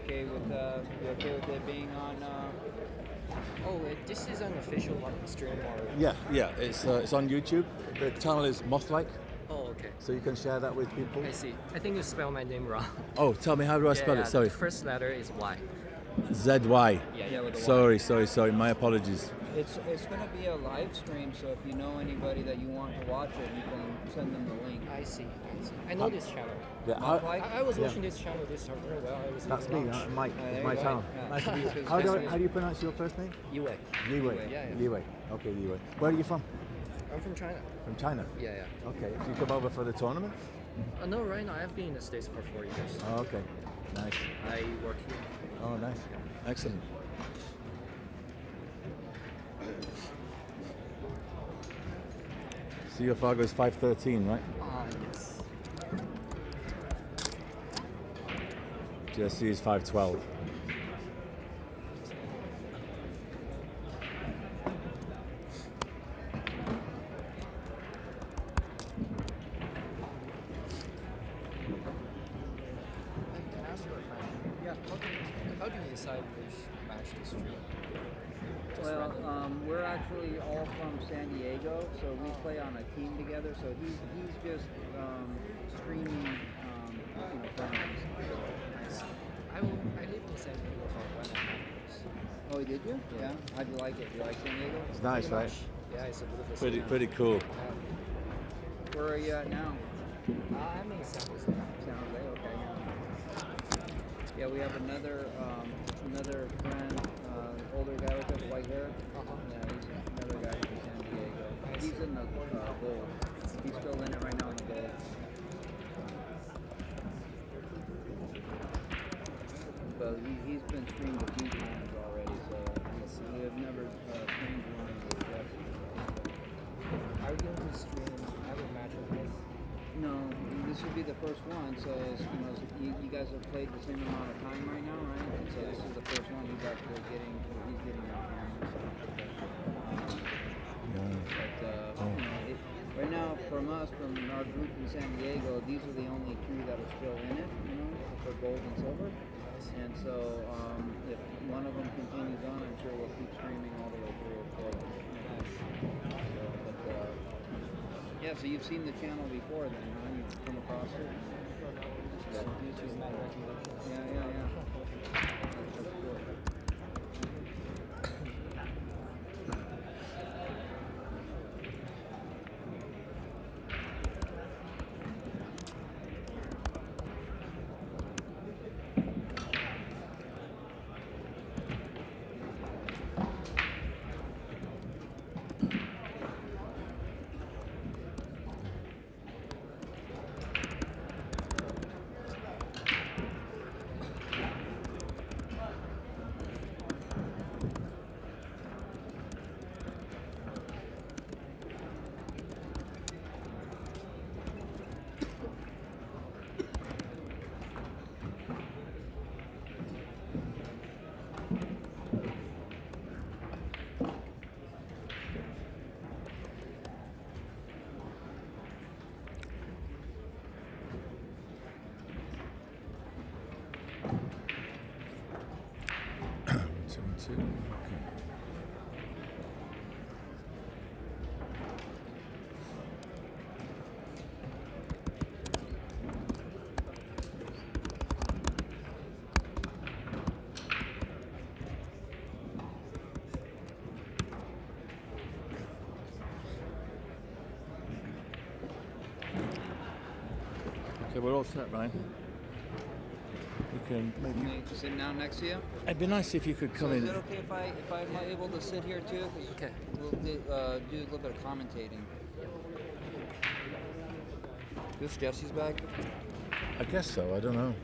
you okay with it being on? This is an official stream or? Yeah. It's on YouTube. The channel is Mothlike, Oh, okay. so you can share that with people. I see. I think you spelled my name wrong. Oh, tell me, how do I spell it? Sorry. The first letter is Y. ZY. Yeah, with Sorry. My apologies. It's going to be a live stream, so if you know anybody that you want to watch it, you can send them the link. I see. I know this channel. Yeah, I was watching this channel this summer while I was that's in me, lunch. Mike. there It's my you go. channel. Yeah. Nice to meet you. How How do you pronounce your first name? Yiwei. Yiwei. Yeah. Yiwei. Okay, Yiwei. Where are you from? I'm from China. From China. Yeah. Okay. So you come over for the tournament? No, right now I've been in the States for 4 years. Oh, okay. Nice. I work here. Oh, nice. Excellent. So your Fargo is 513, right? Yes. Jesse is 512. Can I ask you a question? Yeah. How do you decide which match to stream? Just Well, randomly? we're actually all from San Diego, so we play on a team together. So he's just streaming, tournaments. I lived in San Diego for 1.5 years. Oh, did you? Yeah. How'd you like it? You like San Diego? It's nice, Pretty right? much. Yeah, it's a beautiful city. Pretty cool. Where are you at now? I'm in San Jose. San Jose. Okay. Yeah, we have another friend, older guy with us, white hair. Yeah, he's another guy from San Diego. He's in the gold. He's still in it right now in the gold. But he's been streamed a few times already, so we have never streamed one with Jesse. Are you going to stream every match of this? No, this would be the first one. So you guys have played the same amount of time right now, right? And so this is the first one he's actually getting. He's getting on camera. So. Right now, from us, from our group in San Diego, these are the only two that are still in it. For gold and silver. And so, if one of them continues on, I'm sure we'll keep streaming all the way through for them. Yeah, so you've seen the channel before then, huh? You've come across it? That's good. YouTube man recommendations. Yeah. That's cool. Two. Okay. Okay, we're all set, Ryan. We can maybe. Sitting down next to you? It'd be nice if you could come So in. is it okay if I'm able to sit here too? 'Cause Okay. We'll do a little bit of commentating. This Jesse's bag? I guess so. I don't know.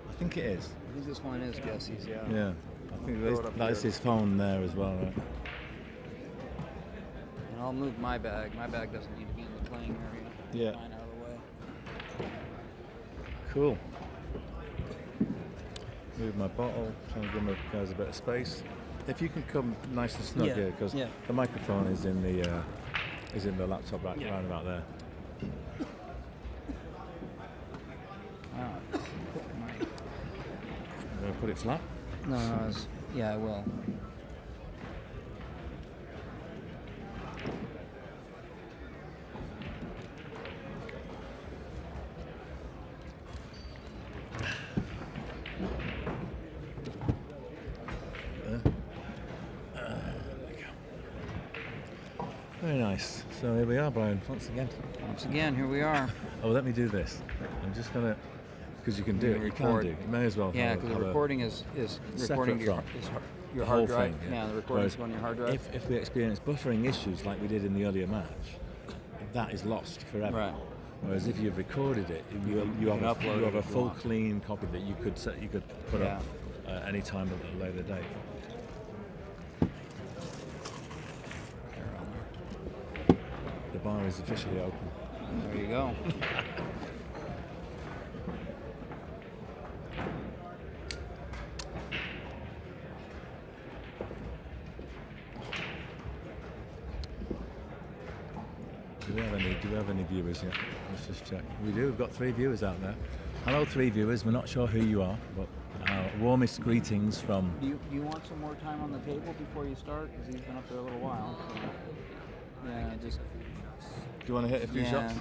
I think it is. I think this one is Jesse's, yeah. Yeah. I think Throw it up that's here. his phone there as well, right? And I'll move my bag. My bag doesn't need to be in the playing area. Yeah. Mine out of the way. Cool. Move my bottle, try and give my guys a bit of space. If you can come nice and snug here, because the microphone is in the laptop right around about there. put it flat? No, yeah, I will. Very nice. So here we are, Brian, once again. Once again, here we are. Oh, let me do this. I'm just going to, because you can do it, you can do. You may as well. Yeah, because the recording is recording to your hard drive. Thing, yeah, the recording is going to your hard drive. If we experience buffering issues like we did in the earlier match, that is lost forever. Right. Whereas if you've recorded it, you have a full clean copy that you could put up any time at a later date. The bar is officially open. There you go. Do we have any viewers yet? Let's just check. We do. We've got 3 viewers out there. Hello, 3 viewers. We're not sure who you are, but our warmest greetings from. Do you want some more time on the table before you start? Because he's been up there a little while. So. Yeah, just. Do you want to hit a few shots?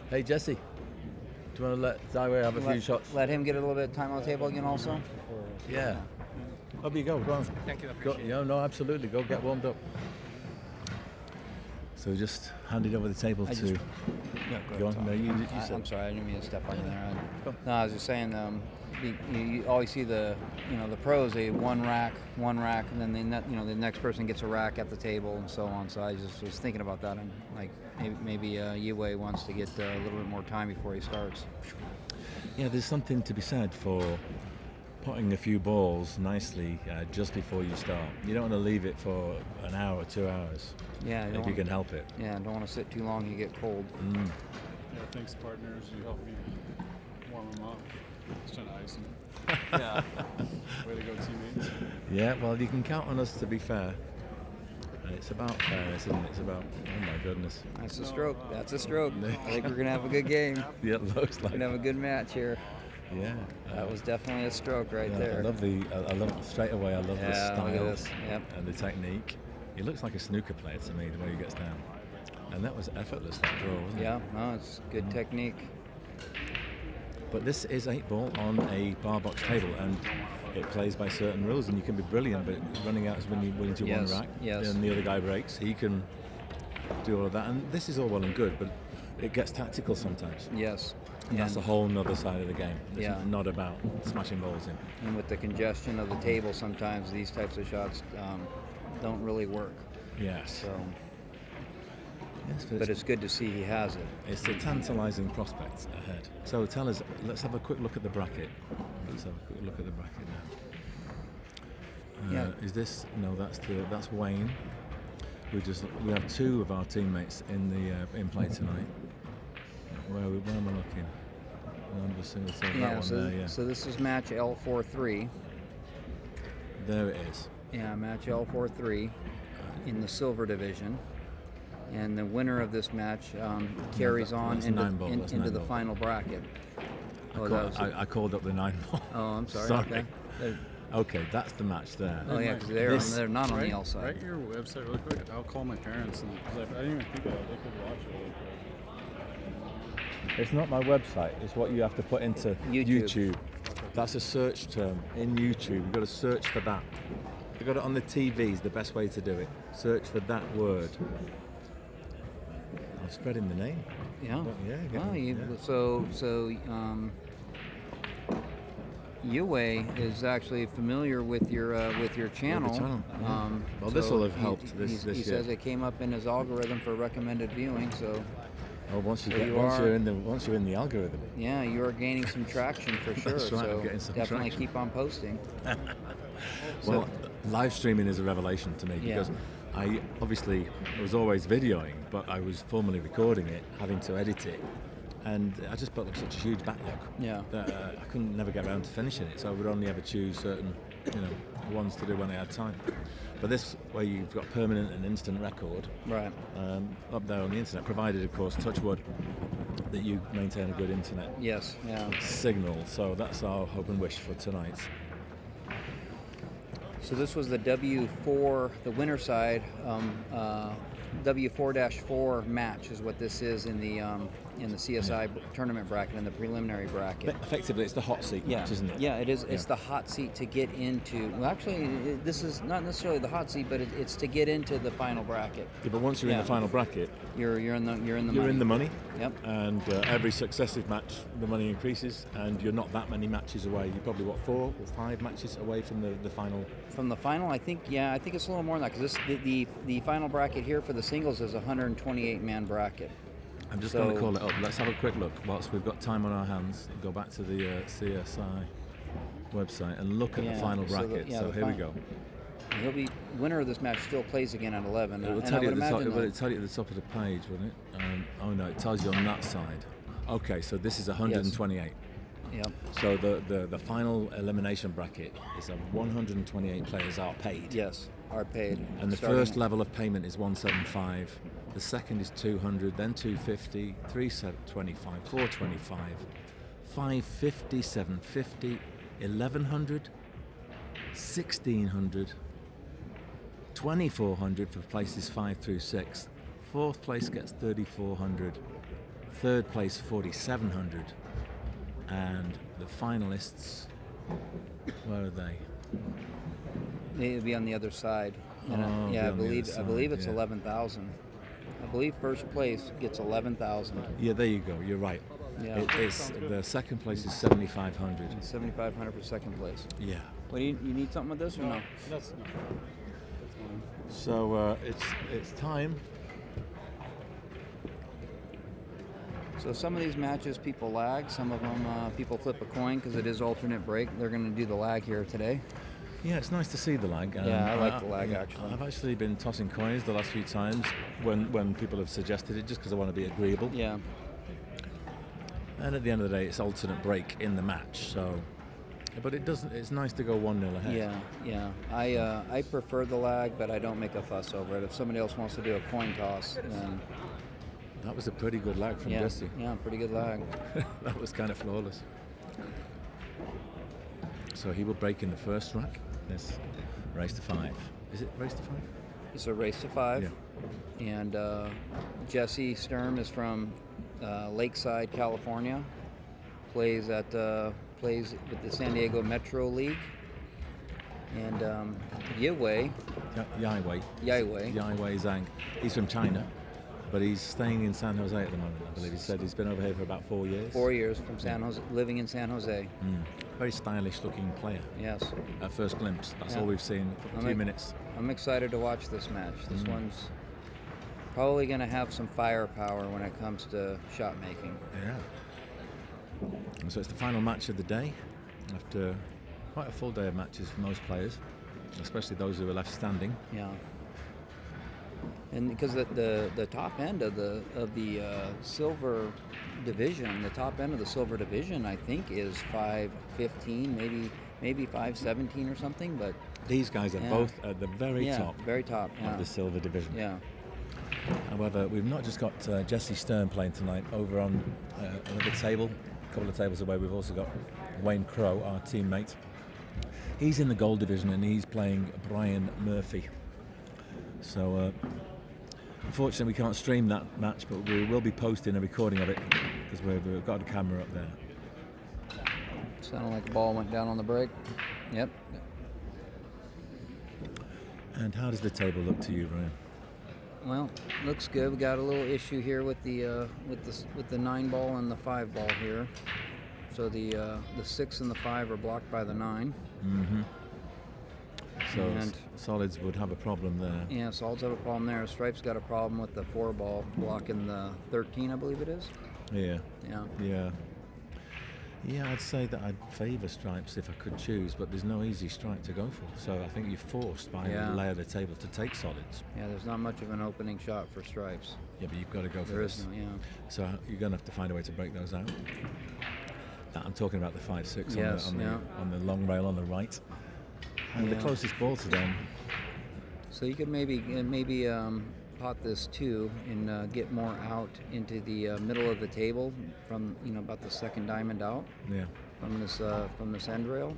Hey, Jesse. Do you want to let Yiwei have a few shots? Let him get a little bit of time on the table again, also. Yeah. Up you go. Go on. Thank you. I appreciate it. No, absolutely. Go get warmed up. So just handed over the table to. Go on. No, you said. I'm sorry, I didn't mean to step on you there. No, I was just saying. You always see the pros. They one rack, and then the next person gets a rack at the table and so on. So I just was thinking about that, and like maybe Yiwei wants to get a little bit more time before he starts. Yeah, there's something to be said for putting a few balls nicely just before you start. You don't want to leave it for an hour, 2 hours. Yeah, if you can help it. Yeah, don't want to sit too long. You get cold. Yeah, thanks, partners. You helped me warm them up. Just trying to ice them. Yeah. Way to go, teammates. Yeah, well, you can count on us to be fair. It's about fairness, isn't it? It's about, oh my goodness. That's a stroke. That's a stroke. I think we're going to have a good game. Yeah, it looks like. We're going to have a good match here. Yeah. That was definitely a stroke right there. I love straight away, I love the style look at this. Yep. And the technique. He looks like a snooker player to me, the way he gets down. And that was effortless, that draw, wasn't it? Yeah, no, it's good technique. But this is 8-ball on a bar box table, and it plays by certain rules, and you can be brilliant, but running out is when you win into one rack, and the other guy breaks, he can do all of that. And this is all well and good, but it gets tactical sometimes. Yes. And that's a whole nother side of the game. It's not about smashing balls in. And with the congestion of the table, sometimes these types of shots don't really work. Yes. So. Yes, but it's good to see he has it. It's a tantalising prospect ahead. So tell us, let's have a quick look at the bracket. Let's have a quick look at the bracket now. Is this? No, that's Wayne. We have 2 of our teammates in play tonight. Where am I looking? I'm just seeing that one there. So this is match L4-3. There it is. Yeah, match L4-3 in the silver division. And the winner of this match carries on into the final bracket. I called up the 9-ball. Oh, I'm sorry. Sorry. Okay, that's the match there. Oh yeah, because they're not on the L side. Write your website really quick. I'll call my parents, and I didn't even think of it. They could watch it really quick. It's not my website. It's what you have to put into YouTube. That's a search term in YouTube. You've got to search for that. You've got it on the TV is the best way to do it. Search for that word. I'm spreading the name. Yeah. Yeah. So Yiwei is actually familiar with your channel. Well, this will have helped. He says it came up in his algorithm for recommended viewing. So. Oh, once you're in the algorithm. Yeah, you are gaining some traction for sure. That's right, so I'm getting some definitely traction. Keep on posting. Well, live streaming is a revelation to me because I obviously was always videoing, but I was formally recording it, having to edit it, and I just built up such a huge backlog that I couldn't never get around to finishing it. So I would only ever choose certain, ones to do when I had time. But this way, you've got permanent and instant record up there on the internet, provided, of course, touch wood, that you maintain a good internet signal. So that's our hope and wish for tonight. So this was the W4, the winner side, W4-4 match is what this is in the CSI tournament bracket, in the preliminary bracket. But effectively, it's the hot seat match, isn't it? Yeah, it is. It's the hot seat to get into. Well, actually, this is not necessarily the hot seat, but it's to get into the final bracket. Yeah, but once you're in the final bracket, you're in the money. You're in the money. Yep. And every successive match, the money increases, and you're not that many matches away. You're probably 4 or 5 matches away from the final. From the final, I think it's a little more than that, because the final bracket here for the singles is a 128-man bracket. I'm just going to call it up. Let's have a quick look whilst we've got time on our hands. Go back to the CSI website and look at the final bracket. So here we go. He'll be winner of this match. Still plays again at 11. It will tell you at the top. It will tell you at the top of the page, wouldn't it? Oh no, it tells you on that side. Okay, so this is 128. Yes. Yep. So the final elimination bracket is 128 players are paid. Yes, are paid. And the first level of payment is 175. The second is 200, then 250, 325, 425, 550, 750, 1100, 1600, 2400 for places 5 through 6. Fourth place gets 3400. Third place 4700. And the finalists, where are they? They'll be on the other side. And I believe it's 11,000. I believe first place gets 11,000. Yeah, there you go. You're right. Yeah. It's the second place is 7,500. 7,500 for second place. Yeah. What do you need something with this or no? That's fine. So it's time. So some of these matches people lag. Some of them people flip a coin because it is alternate break. They're going to do the lag here today. Yeah, it's nice to see the lag. I like the lag actually. I've actually been tossing coins the last few times when people have suggested it, just because I want to be agreeable. Yeah. And at the end of the day, it's alternate break in the match. So, but it doesn't. It's nice to go 1-0 ahead. Yeah. I prefer the lag, but I don't make a fuss over it. If somebody else wants to do a coin toss, then. That was a pretty good lag from Jesse. Yeah, pretty good lag. That was kind of flawless. So he will break in the first rack. This race to 5. Is it race to 5? It's a race to 5. Yeah. And Jesse Sturm is from Lakeside, California. Plays with the San Diego Metro League. And Yiwei Zhang. He's from China, but he's staying in San Jose at the moment. I believe he said he's been over here for about 4 years. 4 years from San Jose, living in San Jose. Very stylish-looking player. Yes. At first glimpse, that's all we've seen. A few minutes. I'm excited to watch this match. This one's probably going to have some firepower when it comes to shot making. Yeah. And so it's the final match of the day, after quite a full day of matches for most players, especially those who are left standing. Yeah. And because the top end of the silver division, I think is 515, maybe 517 or something. But these guys are both at the very top of the silver division. Yeah. However, we've not just got Jesse Sturm playing tonight. Over on another table, a couple of tables away, we've also got Wayne Crow, our teammate. He's in the gold division and he's playing Brian Murphy. So unfortunately we can't stream that match, but we will be posting a recording of it because we've got a camera up there. Sounded like the ball went down on the break. Yep. And how does the table look to you, Brian? Well, looks good. We got a little issue here with the 9-ball and the 5-ball here. So the 6 and the 5 are blocked by the 9. Mm-hmm. So Solids would have a problem there. Yeah, Solids have a problem there. Stripes got a problem with the 4-ball blocking the 13, I believe it is. Yeah. Yeah. Yeah, I'd say that I'd favour Stripes if I could choose, but there's no easy stripe to go for. So I think you're forced by the lay of the table to take Solids. Yeah, there's not much of an opening shot for Stripes. Yeah, but you've got to go for There this. is no, yeah. So you're going to have to find a way to break those out. I'm talking about the 5-6 on the long rail on the right. And the closest ball to them. So you could maybe pot this too and get more out into the middle of the table from about the second diamond out. Yeah. From this end rail,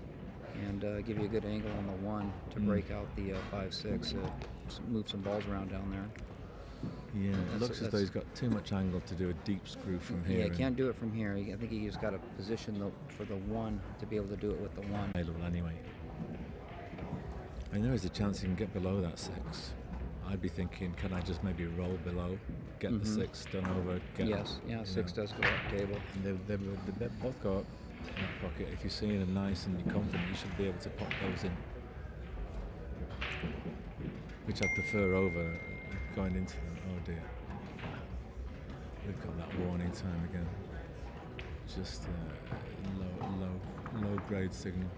and give you a good angle on the 1 to break out the 5-6, move some balls around down there. Yeah, it looks as though he's got too much angle to do a deep screw from here. Yeah, he can't do it from here. I think he just got to position for the 1 to be able to do it with the 1. Anyway. And there is a chance he can get below that 6. I'd be thinking, can I just maybe roll below, get the 6 done over? Yes, 6 does go up table. And they both go up in that pocket. If you're seeing them nice and you're confident, you should be able to pop those in. Which I prefer over going into them. Oh dear. We've got that warning time again. Just low grade signal.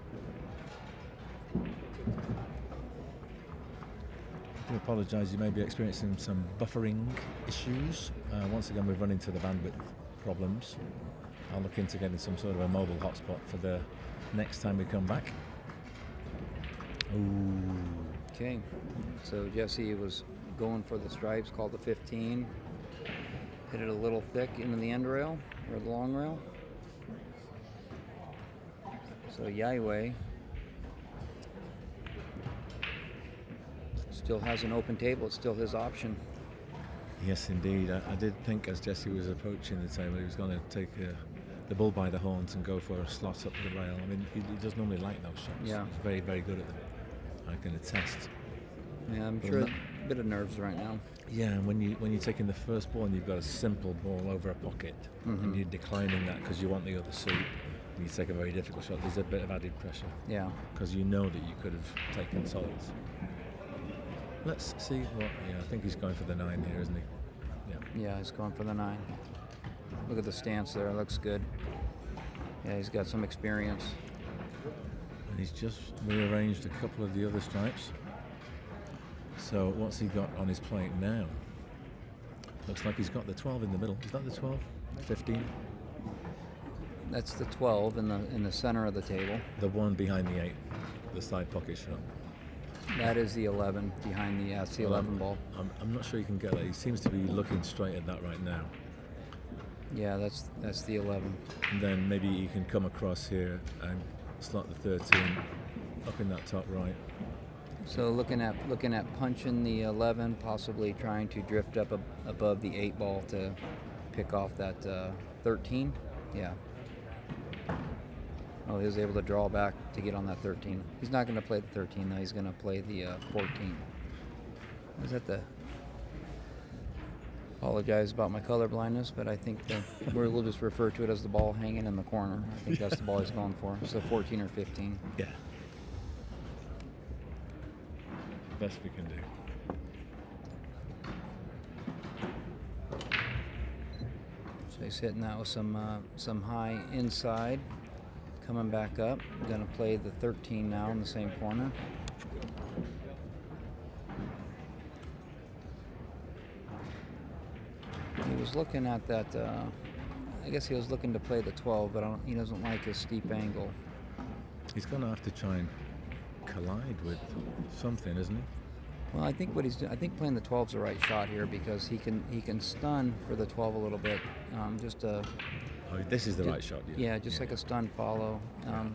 I do apologise, you may be experiencing some buffering issues. Once again, we've run into the bandwidth problems. I'll look into getting some sort of a mobile hotspot for the next time we come back. Ooh. Okay, so Jesse was going for the stripes, called the 15. Hit it a little thick into the end rail, or the long rail. So Yiwei still has an open table. It's still his option. Yes, indeed. I did think as Jesse was approaching the table, he was going to take the bull by the horns and go for a slot up the rail. I mean, he does normally like those shots. Yeah. He's very, very good at them. I can attest. Yeah, I'm sure a bit of nerves right now. Yeah, and when you're taking the first ball and you've got a simple ball over a pocket, and you're declining that because you want the other suit, and you take a very difficult shot, there's a bit of added pressure. Yeah. Because you know that you could have taken solids. Let's see what. Yeah, I think he's going for the 9 here, isn't he? Yeah. Yeah, he's going for the 9. Look at the stance there. Looks good. Yeah, he's got some experience. And he's just rearranged a couple of the other stripes. So what's he got on his plate now? Looks like he's got the 12 in the middle. Is that the 12? 15? That's the 12 in the center of the table. The one behind the 8, the side pocket shot. That is the 11 behind the it's the 11 ball. I'm not sure you can get that. He seems to be looking straight at that right now. Yeah, that's the 11. And then maybe you can come across here and slot the 13 up in that top right. So looking at punching the 11, possibly trying to drift up above the 8 ball to pick off that 13. Yeah. Oh, he was able to draw back to get on that 13. He's not going to play the 13 though. He's going to play the 14. Is that the? Apologize about my color blindness, but I think we'll just refer to it as the ball hanging in the corner. I think that's the ball he's going for. So 14 or 15. Yeah. Best we can do. So he's hitting that with some high inside. Coming back up. Going to play the 13 now in the same corner. He was looking at that. I guess he was looking to play the 12, but he doesn't like his steep angle. He's going to have to try and collide with something, isn't he? Well, I think what he's doing. I think playing the 12 is the right shot here because he can stun for the 12 a little bit. Oh, this is the right shot. Yeah, like a stun follow.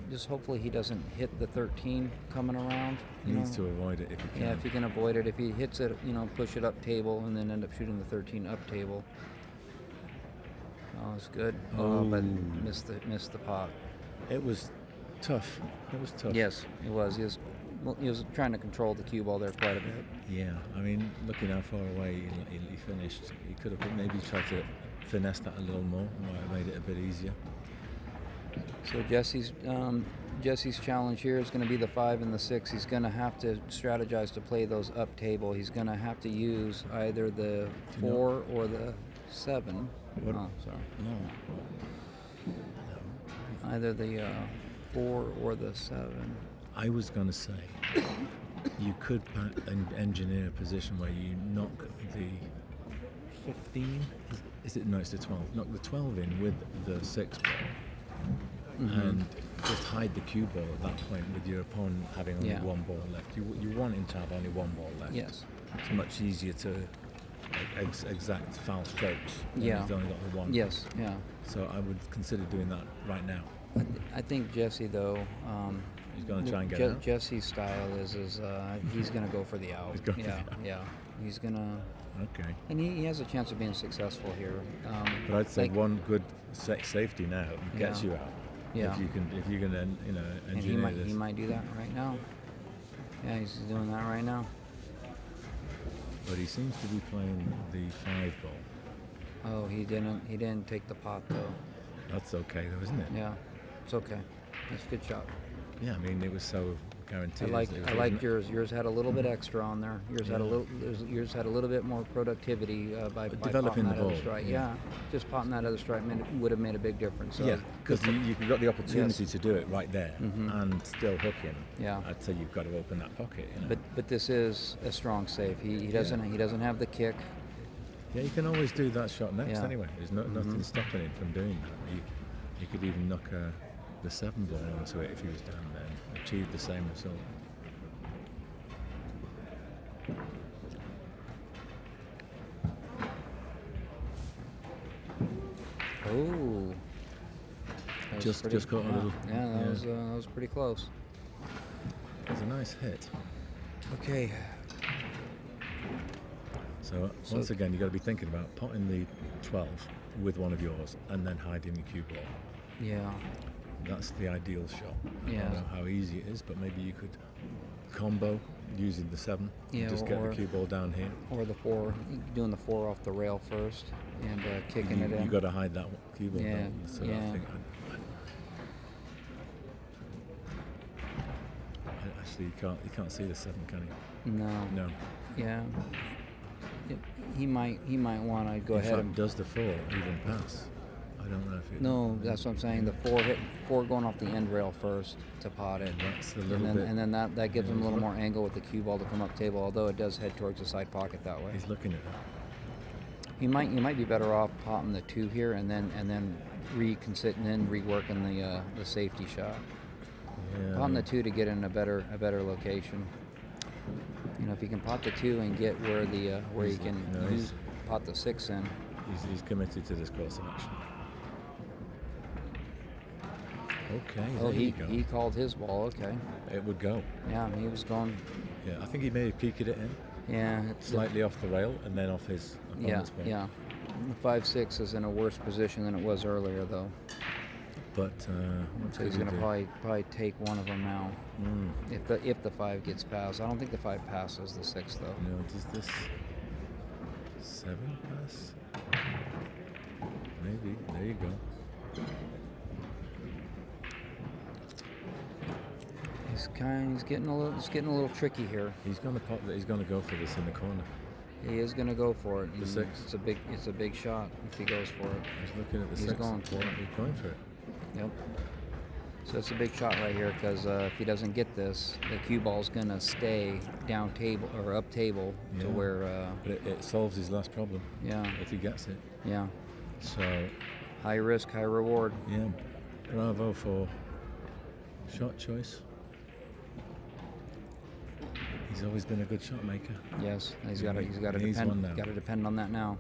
Just hopefully he doesn't hit the 13 coming around. He needs to avoid it if he can. Yeah, if he can avoid it. If he hits it, push it up table and then end up shooting the 13 up table. Oh, it's good. Oh, but missed the pot. It was tough. It was tough. Yes, it was. He was trying to control the cue ball there quite a bit. Yeah, I mean, looking how far away he finished, he could have maybe tried to finesse that a little more. Might have made it a bit easier. So Jesse's challenge here is going to be the 5 and the 6. He's going to have to strategize to play those up table. He's going to have to use either the 4 or the 7. What? Oh, sorry. No. Either the 4 or the 7. I was going to say you could engineer a position where you knock the 15. Is it? No, it's the 12. Knock the 12 in with the 6 ball, and just hide the cue ball at that point with your opponent having only one ball left. You want him to have only one ball left. Yes. It's much easier to exact foul strokes. Yeah. He's only got the one. Yes, yeah. So I would consider doing that right now. I think Jesse though. He's going to try and get out. Jesse's style is he's going to go for the out. He's going for the out. Yeah. He's going to. Okay. And he has a chance of being successful here. But I'd say one good safety now gets you out. Yeah. If you can And engineer he this. might do that right now. Yeah, he's doing that right now. But he seems to be playing the 5 ball. Oh, he didn't take the pot though. That's okay though, isn't it? Yeah, it's okay. It's a good shot. Yeah, I mean it was so guaranteed. I like yours. Yours had a little bit extra on there. Yours had a little. Yours had a little bit more productivity by developing potting the that other ball, strike. yeah. Just potting that other strike would have made a big difference. So yeah, because you've got the opportunity Yes. to do it right there and still hook him. Yeah. I'd say you've got to open that pocket. You know? But this is a strong save. He doesn't have the kick. Yeah, you can always do that shot next Yeah. anyway. There's nothing stopping him from doing that. You could even knock the 7 ball onto it if he was down there and achieve the same result. Oh. Just caught a little. Yeah, that was pretty close. It was a nice hit. Okay. So once again, you've got to be thinking about potting the 12 with one of yours and then hiding the cue ball. Yeah. That's the ideal shot. I Yeah. don't know how easy it is, but maybe you could combo using the 7. Yeah, just get or- the cue ball down here. Or the 4, doing the 4 off the rail first and kicking it in. You've got to hide that cue ball. Yeah, don't you? So yeah. I think actually you can't see the 7, can you? No. No. Yeah. He might want to go In ahead fact, and. does the 4 even pass? I don't know if it. No, that's what I'm saying. The 4 going off the end rail first to pot it. That's a little bit. And then that gives him a little more angle with the cue ball to come up table, although it does head towards the side pocket that way. He's looking at that. You might be better off potting the 2 here and then reworking the safety shot. Yeah. Potting the 2 to get in a better location. You know, if you can pot the 2 and get where you can pot the 6 in. He's committed to this course of action. Okay. Oh, there you go. he called his ball. Okay. It would go. Yeah, he was going. Yeah, I think he may have peeked it in Yeah. slightly off the rail and then off his opponent's ball. Yeah. The 5-6 is in a worse position than it was earlier, though. But what So he's could going to he do? probably take one of them now. If the 5 gets passed, I don't think the 5 passes the 6 though. No, does this 7 pass? Maybe. There you go. He's getting a little tricky here. He's going to pop. He's going to go for this in the corner. He is going to go for it. The and 6. It's a big shot if he goes for it. He's looking at the He's 6. going for it. He's going for it. Yep. So it's a big shot right here because if he doesn't get this, the cue ball's going to stay down table or up table to Yeah. where. But it solves his last problem. Yeah. If he gets it. Yeah. So High risk, high reward. yeah, bravo for shot choice. He's always been a good shot maker. Yes, he's got to He's one now. depend on that now.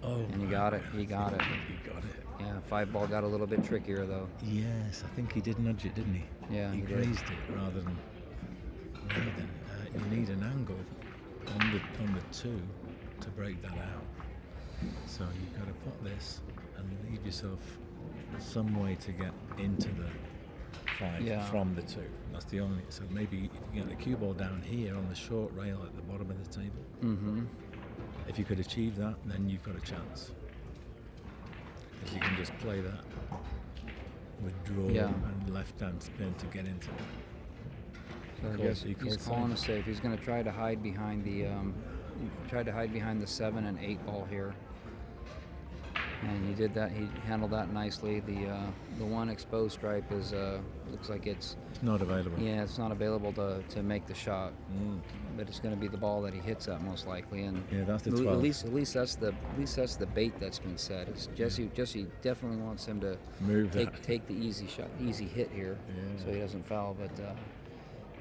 Oh, And he got it. He got it. He got it. Yeah, 5 ball got a little bit trickier though. Yes, I think he did nudge it, didn't he? Yeah, he he did. grazed it rather than. You need an angle on the 2 to break that out. So you've got to put this and leave yourself some way to get into the 5 from the 2. That's the only. So maybe if you get the cue ball down here on the short rail at the bottom of the table. Mm-hmm. If you could achieve that, then you've got a chance. Because you can just play that with draw and left hand spin to get into it. So I Of guess course, he's calling a safe. He's going to try to hide behind the 7 and 8 ball here. And he did that. He handled that nicely. The one exposed stripe is looks like it's not available. Yeah, it's not available to make the shot. But it's going to be the ball that he hits at most likely. And Yeah, that's the at 12. least that's the bait that's been set. It's Jesse definitely wants him to Move that. take the easy shot, easy hit here, Yeah. so he doesn't foul. But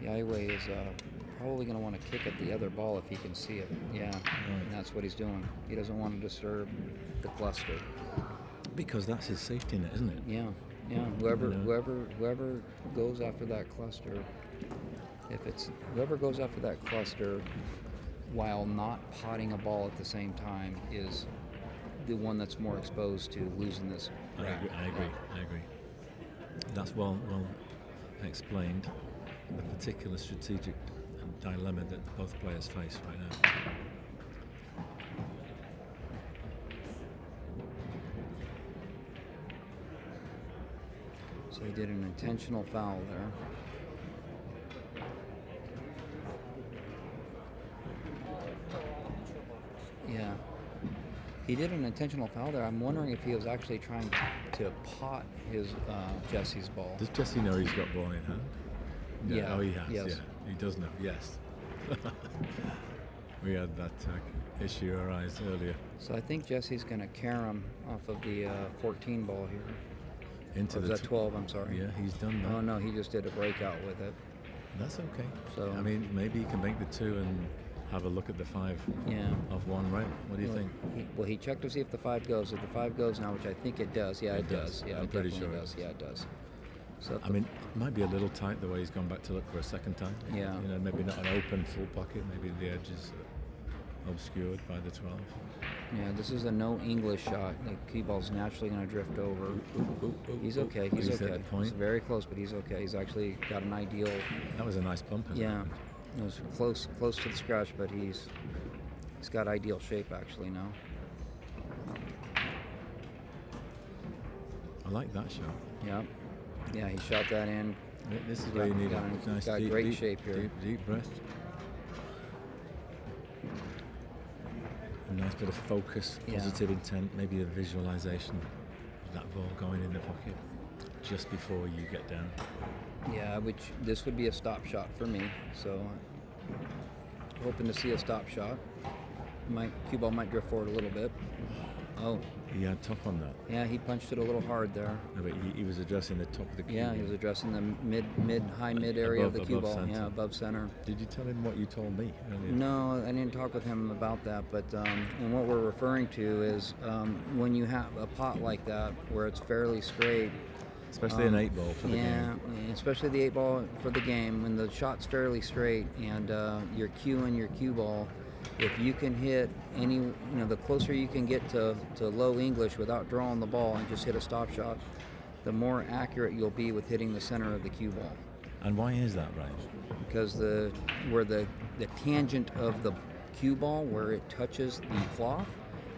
Yiwei is probably going to want to kick at the other ball if he can see it. Yeah, and that's what he's doing. He doesn't want to disturb the cluster. Because that's his safety net, isn't it? Yeah. Whoever goes after that cluster, whoever goes after that cluster while not potting a ball at the same time is the one that's more exposed to losing this. I agree. That's well explained. The particular strategic dilemma that both players face right now. So he did an intentional foul there. Yeah. He did an intentional foul there. I'm wondering if he was actually trying to pot his Jesse's ball. Does Jesse know he's got ball in hand? Yeah. Oh, he has. Yes. Yeah, he does know. Yes. We had that issue arise earlier. So I think Jesse's going to carry him off of the 14 ball here. Into or was that 12? I'm sorry. Yeah, he's done that. Oh no, he just did a breakout with it. That's okay. So I mean, maybe he can make the 2 and have a look at the 5 off one rail. What do you think? He checked to see if the 5 goes. If the 5 goes now, which I think it does. Yeah, it does. Yeah, I'm it pretty definitely sure does. Yeah, it does. So I mean, it might be a little tight the way he's gone back to look for a second time. Yeah. You know, maybe not an open full pocket. Maybe the edge is obscured by the 12. yeah, this is a no English shot. The cue ball's naturally going to drift over. He's okay. He's At okay. the point. He's very close, but he's okay. He's actually got an ideal. That was a nice bump. Yeah, it was close to the scratch, but he's got ideal shape actually now. I like that shot. Yeah, yeah, he shot that in. This is where you need a nice got deep, great deep, shape here. Deep breath. A nice bit of focus, positive intent, maybe a visualization of that ball going in the pocket just before you get down. Yeah, which this would be a stop shot for me. So hoping to see a stop shot. Cue ball might drift forward a little bit. Oh. He had top on that. Yeah, he punched it a little hard there. No, but he was addressing the top of the cue Yeah, ball. he was addressing the high mid area of the cue ball. Center. Yeah, above center. Did you tell him what you told me earlier? No, I didn't talk with him about that. But and what we're referring to is when you have a pot like that where it's fairly straight. Especially an 8 ball for the game. Yeah, especially the 8 ball for the game when the shot's fairly straight and your cue and your cue ball. If you can hit the closer you can get to low English without drawing the ball and just hit a stop shot, the more accurate you'll be with hitting the center of the cue ball. And why is that, Ryan? Because where the tangent of the cue ball, where it touches the cloth,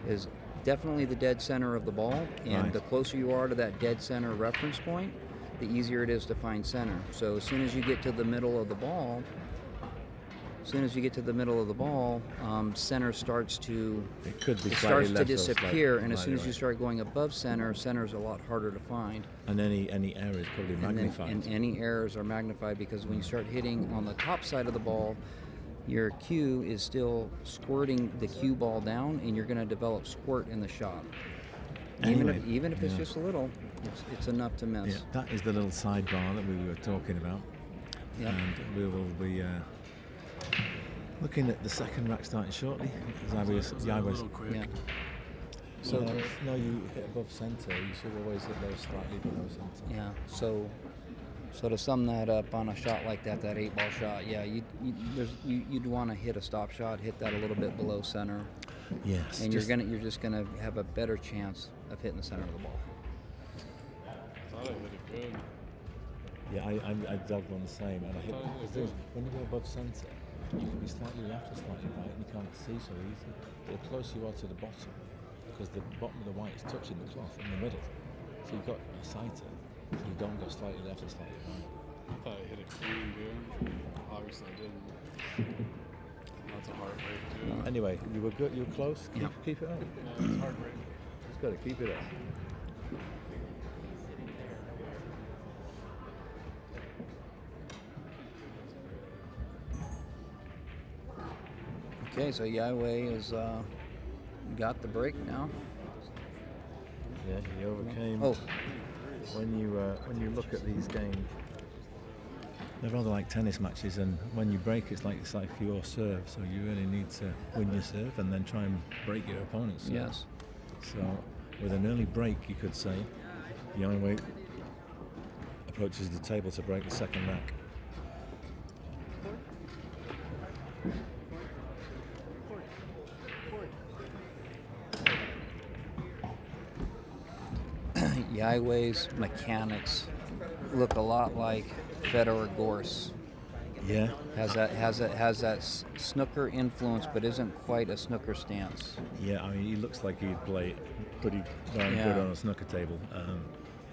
is definitely the dead center of the ball. And Right. the closer you are to that dead center reference point, the easier it is to find center. So as soon as you get to the middle of the ball, center starts to It could be disappear, and as soon as you start going above center's a lot harder to find. And any error is probably magnified. And any errors are magnified because when you start hitting on the top side of the ball, your cue is still squirting the cue ball down, and you're going to develop squirt in the shot. Anyway, even if it's just a little, it's enough to miss. Yeah, that is the little sidebar that we were talking about. Yep. And we will be looking at the second rack starting shortly. Little quick. Yeah. So no, you hit above centre. You should always hit those slightly below centre. Yeah. So to sum that up, on a shot like that 8 ball shot, yeah, you'd want to hit a stop shot, hit that a little bit below center. Yes. And you're just gonna have a better chance of hitting the center of the ball. I thought I hit it good. Yeah, I dug on the same, and I hit Oh, because when you go above centre, you can be slightly left or slightly right, and you can't see so easy. But the closer you are to the bottom, because the bottom of the white is touching the cloth in the middle, so you've got a sighter, so you don't go slightly left or slightly right. I thought I hit it clean, dude. Obviously I didn't. That's a hard rate, too. Anyway, you were good. You were close. Yeah. Keep it up. Yeah, it's a hard rate. Just got to keep it up. Okay, so Yiwei has got the break now. Yeah, he overcame. Oh. When you look at these games, they're rather like tennis matches, and when you break, it's like your serve. So you really need to win your serve and then try and break your opponent's serve. Yes. So with an early break, you could say, Yiwei approaches the table to break the second rack. Yiwei's mechanics look a lot like Federer Gorse. Yeah. Has that snooker influence, but isn't quite a snooker stance. Yeah, I mean, he looks like he'd play pretty darn good on a snooker table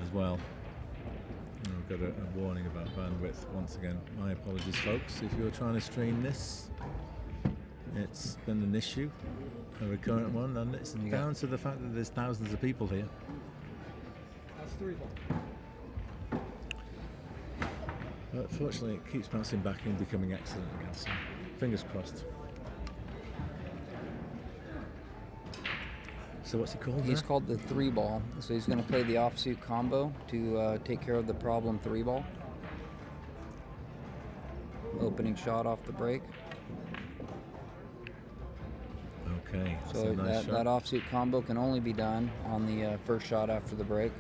as well. I've got a warning about bandwidth once again. My apologies, folks. If you're trying to stream this, it's been an issue, a recurrent one, and it's down to the fact that there's thousands of people here. That's 3 ball. But fortunately, it keeps bouncing back and becoming excellent again. So fingers crossed. So what's he called? He's called the 3 ball. So he's going to play the offsuit combo to take care of the problem 3 ball. Opening shot off the break. Okay. That's So a nice that offsuit combo can only be done on the first shot after the break.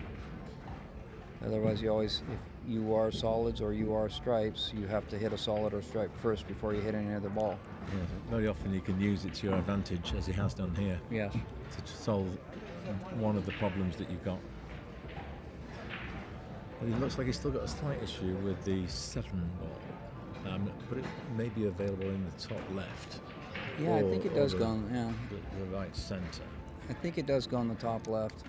Otherwise, if you are solids or you are stripes, you have to hit a solid or stripe first before you hit any other ball. Yeah, very often you can use it to your advantage, as he has done here, Yes. to solve one of the problems that you've got. But he looks like he's still got a slight issue with the 7 ball, but it may be available in the top left. Yeah, I think it does go. Yeah, The right centre. I think it does go on the top left.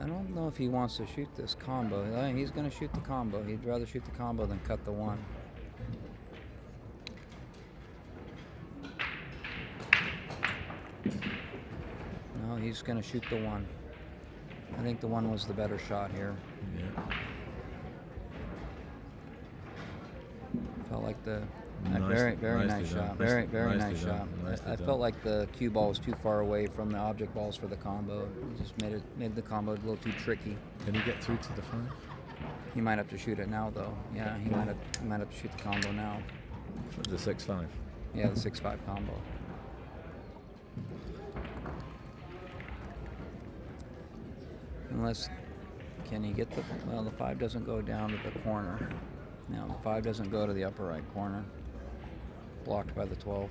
I don't know if he wants to shoot this combo. He's going to shoot the combo. He'd rather shoot the combo than cut the 1. No, he's going to shoot the 1. I think the 1 was the better shot here. Yeah. Felt like the Nice- very nicely nice done. shot. Very Nicely nice shot. done. Nicely I done. felt like the cue ball was too far away from the object balls for the combo. It just made the combo a little too tricky. Can he get through to the 5? He might have to shoot it now though. Yeah, he might have to shoot the combo now. For the 6-5. Yeah, the 6-5 combo. Unless, can he get the 5 doesn't go down to the corner. No, the 5 doesn't go to the upper right corner. Blocked by the 12.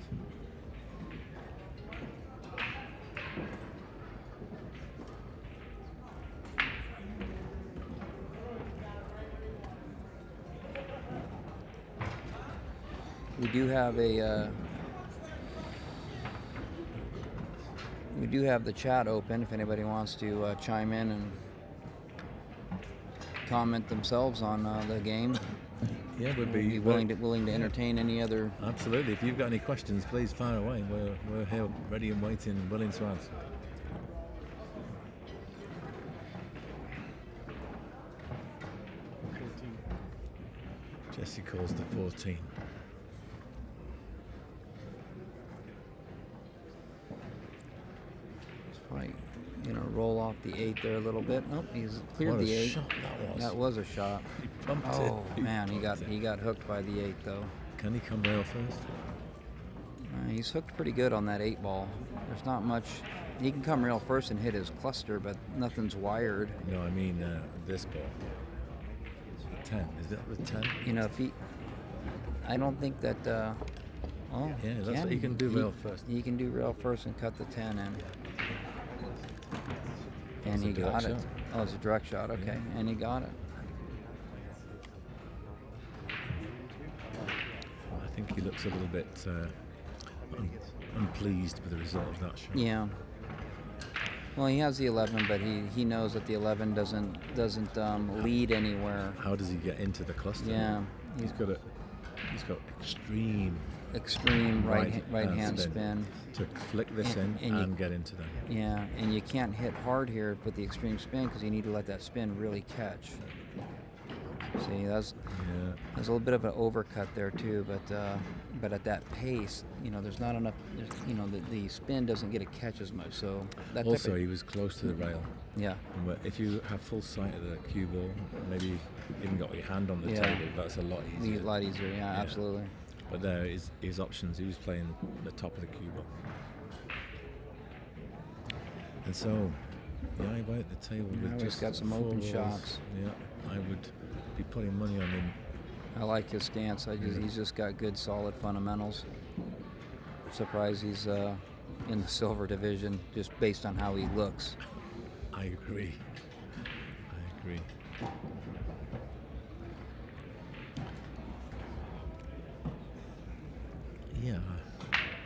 We do have the chat open if anybody wants to chime in and comment themselves on the game. Yeah, We'd be willing to entertain any other. Absolutely. If you've got any questions, please fire away. We're here, ready and waiting, and willing to answer. Jesse calls the 14. Probably, roll off the 8 there a little bit. Nope, he's cleared What a the 8. shot that was. That was a shot. He pumped Oh it. man, he pumped it. got hooked by the 8 though. Can he come rail first? He's hooked pretty good on that 8 ball. There's not much. He can come rail first and hit his cluster, but nothing's wired. No, I mean this ball. It's a 10. Is that the 10? If he, I don't think that. Yeah, that's what he can do rail first. He can do rail first and cut the 10 in. And That's a he got direct it. shot. Oh, it's a direct shot. Okay, Yeah. and he got it. I think he looks a little bit unpleased with the result of that shot. Yeah. Well, he has the 11, but he knows that the 11 doesn't lead anywhere. How does he get into the cluster? Yeah. He's got extreme right hand spin. to flick this And and you- get into them. Yeah, and you can't hit hard here with the extreme spin because you need to let that spin really catch. See, that's Yeah. there's a little bit of an overcut there too, but at that pace, there's not enough. The spin doesn't get a catch as much. So that Also, type of, he was close to the rail. yeah, And if you have full sight of the cue ball, maybe even got your hand on the Yeah. table, that's a lot easier. a lot easier. Yeah, absolutely. But there, his options, he was playing the top of the cue ball. And so, Yiwei at the table with Yiwei's just got some 4 open balls. shots. Yeah, I would be putting money on him. I like his stance. He's just got good, solid fundamentals. Surprised he's in the silver division just based on how he looks. I agree. Yeah,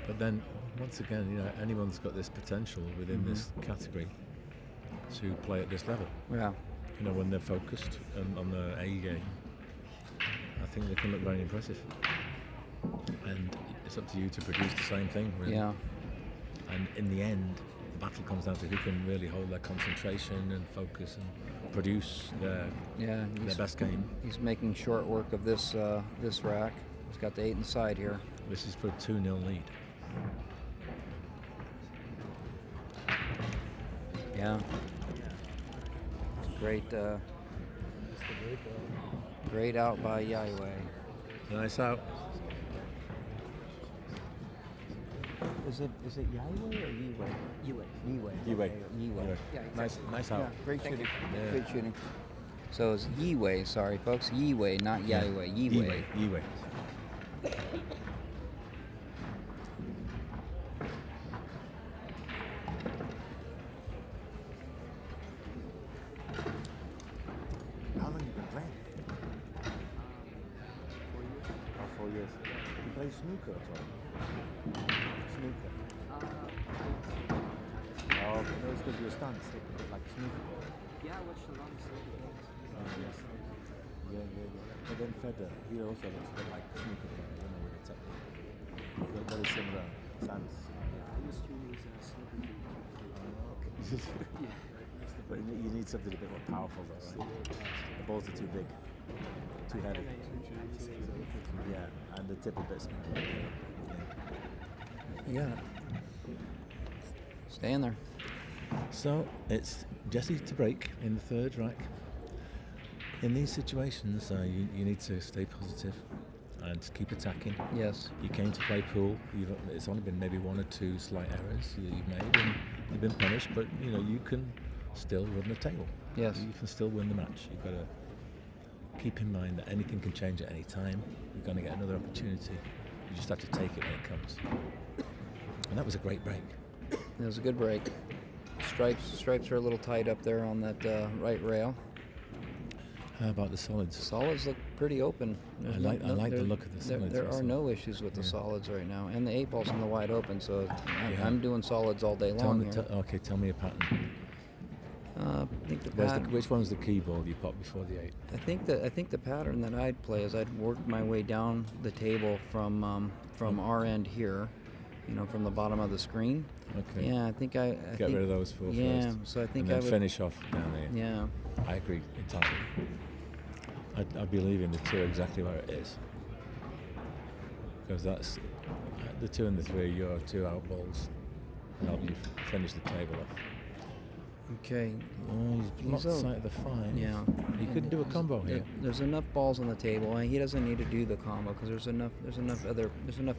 but then once again, anyone's got this potential within this category to play at this level. Yeah. When they're focused on the A game, I think they can look very impressive. And it's up to you to produce the same thing, really. Yeah. And in the end, the battle comes down to who can really hold their concentration and focus and produce their best game. He's making short work of this this rack. He's got the 8 inside here. This is for a 2-0 lead. Yeah. Great, great out by Yiwei. Nice out. Is it Yiwei or Yiwei? Yiwei. Yiwei. Yeah, Nice out. Yeah, great shooting. Yeah. Great shooting. So it's Yiwei, sorry folks. Yiwei, not Yiwei. Yiwei. Yiwei. How long you been playing? 4 years. You play snooker at all? Snooker. Oh, okay. No, it's because your stance, like snooker. Yeah, I watched a lot of Yeah. But then Federer, he also looks a bit like snooker player, with the technique. He's got very similar stance. I used to use snooker. Okay. But you need something a bit more powerful though, right? The balls are too big, too heavy. Yeah, and the tip a bit small. You got it. Stay in there. So it's Jesse to break in the third rack. In these situations, you need to stay positive and keep attacking. Yes. You came to play pool. It's only been maybe 1 or 2 slight errors that you've made, and you've been punished. But you can still run the table. Yes. You can still win the match. You've got to keep in mind that anything can change at any time. You're going to get another opportunity. You just have to take it when it comes. And that was a great break. It was a good break. Stripes are a little tight up there on that right rail. How about the solids? Solids look pretty open. I like the look of the solids. There are also. no issues with the solids right now, and the 8 ball's in the wide open, so Yeah. I'm doing solids all day long here. Tell me a pattern. I think the pattern. Which one's the key ball you popped before the 8? I think the pattern that I'd play is I'd work my way down the table from our end here, from the bottom of the screen. Okay. Yeah, I think I Get think, rid of those 4 yeah, first. so I think and then I would finish off down there. Yeah. I agree entirely. I'd be leaving the 2 exactly where it is, because that's the 2 and the 3. Your 2 out balls and help you finish the table off. Okay. Oh, he's lost out. sight of the 5. Yeah. He could do a combo here. There's enough balls on the table, and he doesn't need to do the combo because there's enough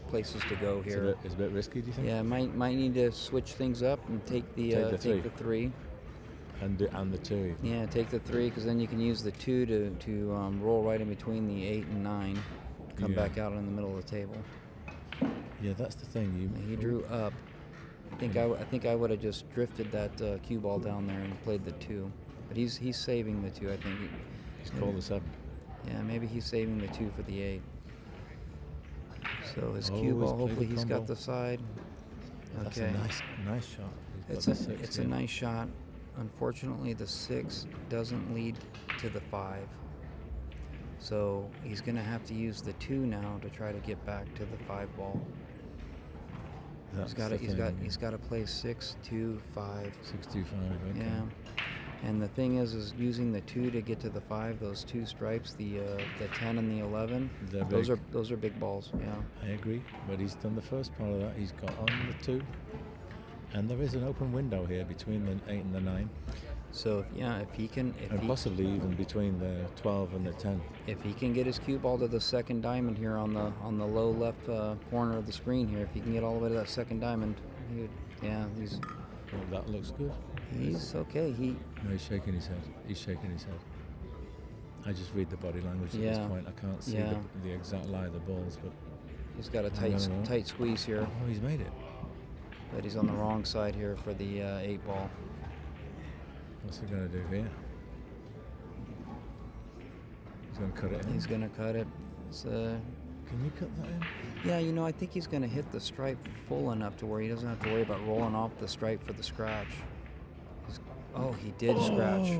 places to go here. It's a bit risky, do you think? Yeah, might need to switch things up and take the 3. And the 2. Yeah, take the 3 because then you can use the 2 to roll right in between the 8 and 9, come Yeah. back out in the middle of the table. Yeah, that's the thing. He drew up. I think I would have just drifted that cue ball down there and played the 2, but he's saving the 2. I think He's called the 7. Yeah, maybe he's saving the 2 for the 8. So his Oh, cue he's ball, played hopefully the he's got combo. the side. That's Okay. a nice shot. He's It's got the 6 it's a here. nice shot. Unfortunately, the 6 doesn't lead to the 5. So he's going to have to use the 2 now to try to get back to the 5 ball. That's He's got the thing. to play 6, 2, 5. 6-2-5. Okay. Yeah. And the thing is using the 2 to get to the 5. Those 2 stripes, the 10 and the 11. They're those big. are big balls. Yeah. I agree, but he's done the first part of that. He's got on the 2, and there is an open window here between the 8 and the 9, So if he can, and possibly even between the 12 and the 10. if he can get his cue ball to the second diamond here on the low left corner of the screen here, if he can get all the way to that second diamond, he's Well, that looks good. okay. No, he's shaking his head. He's shaking his head. I just read the body language at this Yeah. point. I can't see Yeah. the exact lie of the balls, but He's got a I don't know. tight squeeze here, oh, he's made it. but he's on the wrong side here for the 8 ball. What's he going to do here? He's going to cut it in. He's gonna cut it. It's, Can you cut that in? yeah, I think he's gonna hit the stripe full enough to where he doesn't have to worry about rolling off the stripe for the scratch. He did scratch,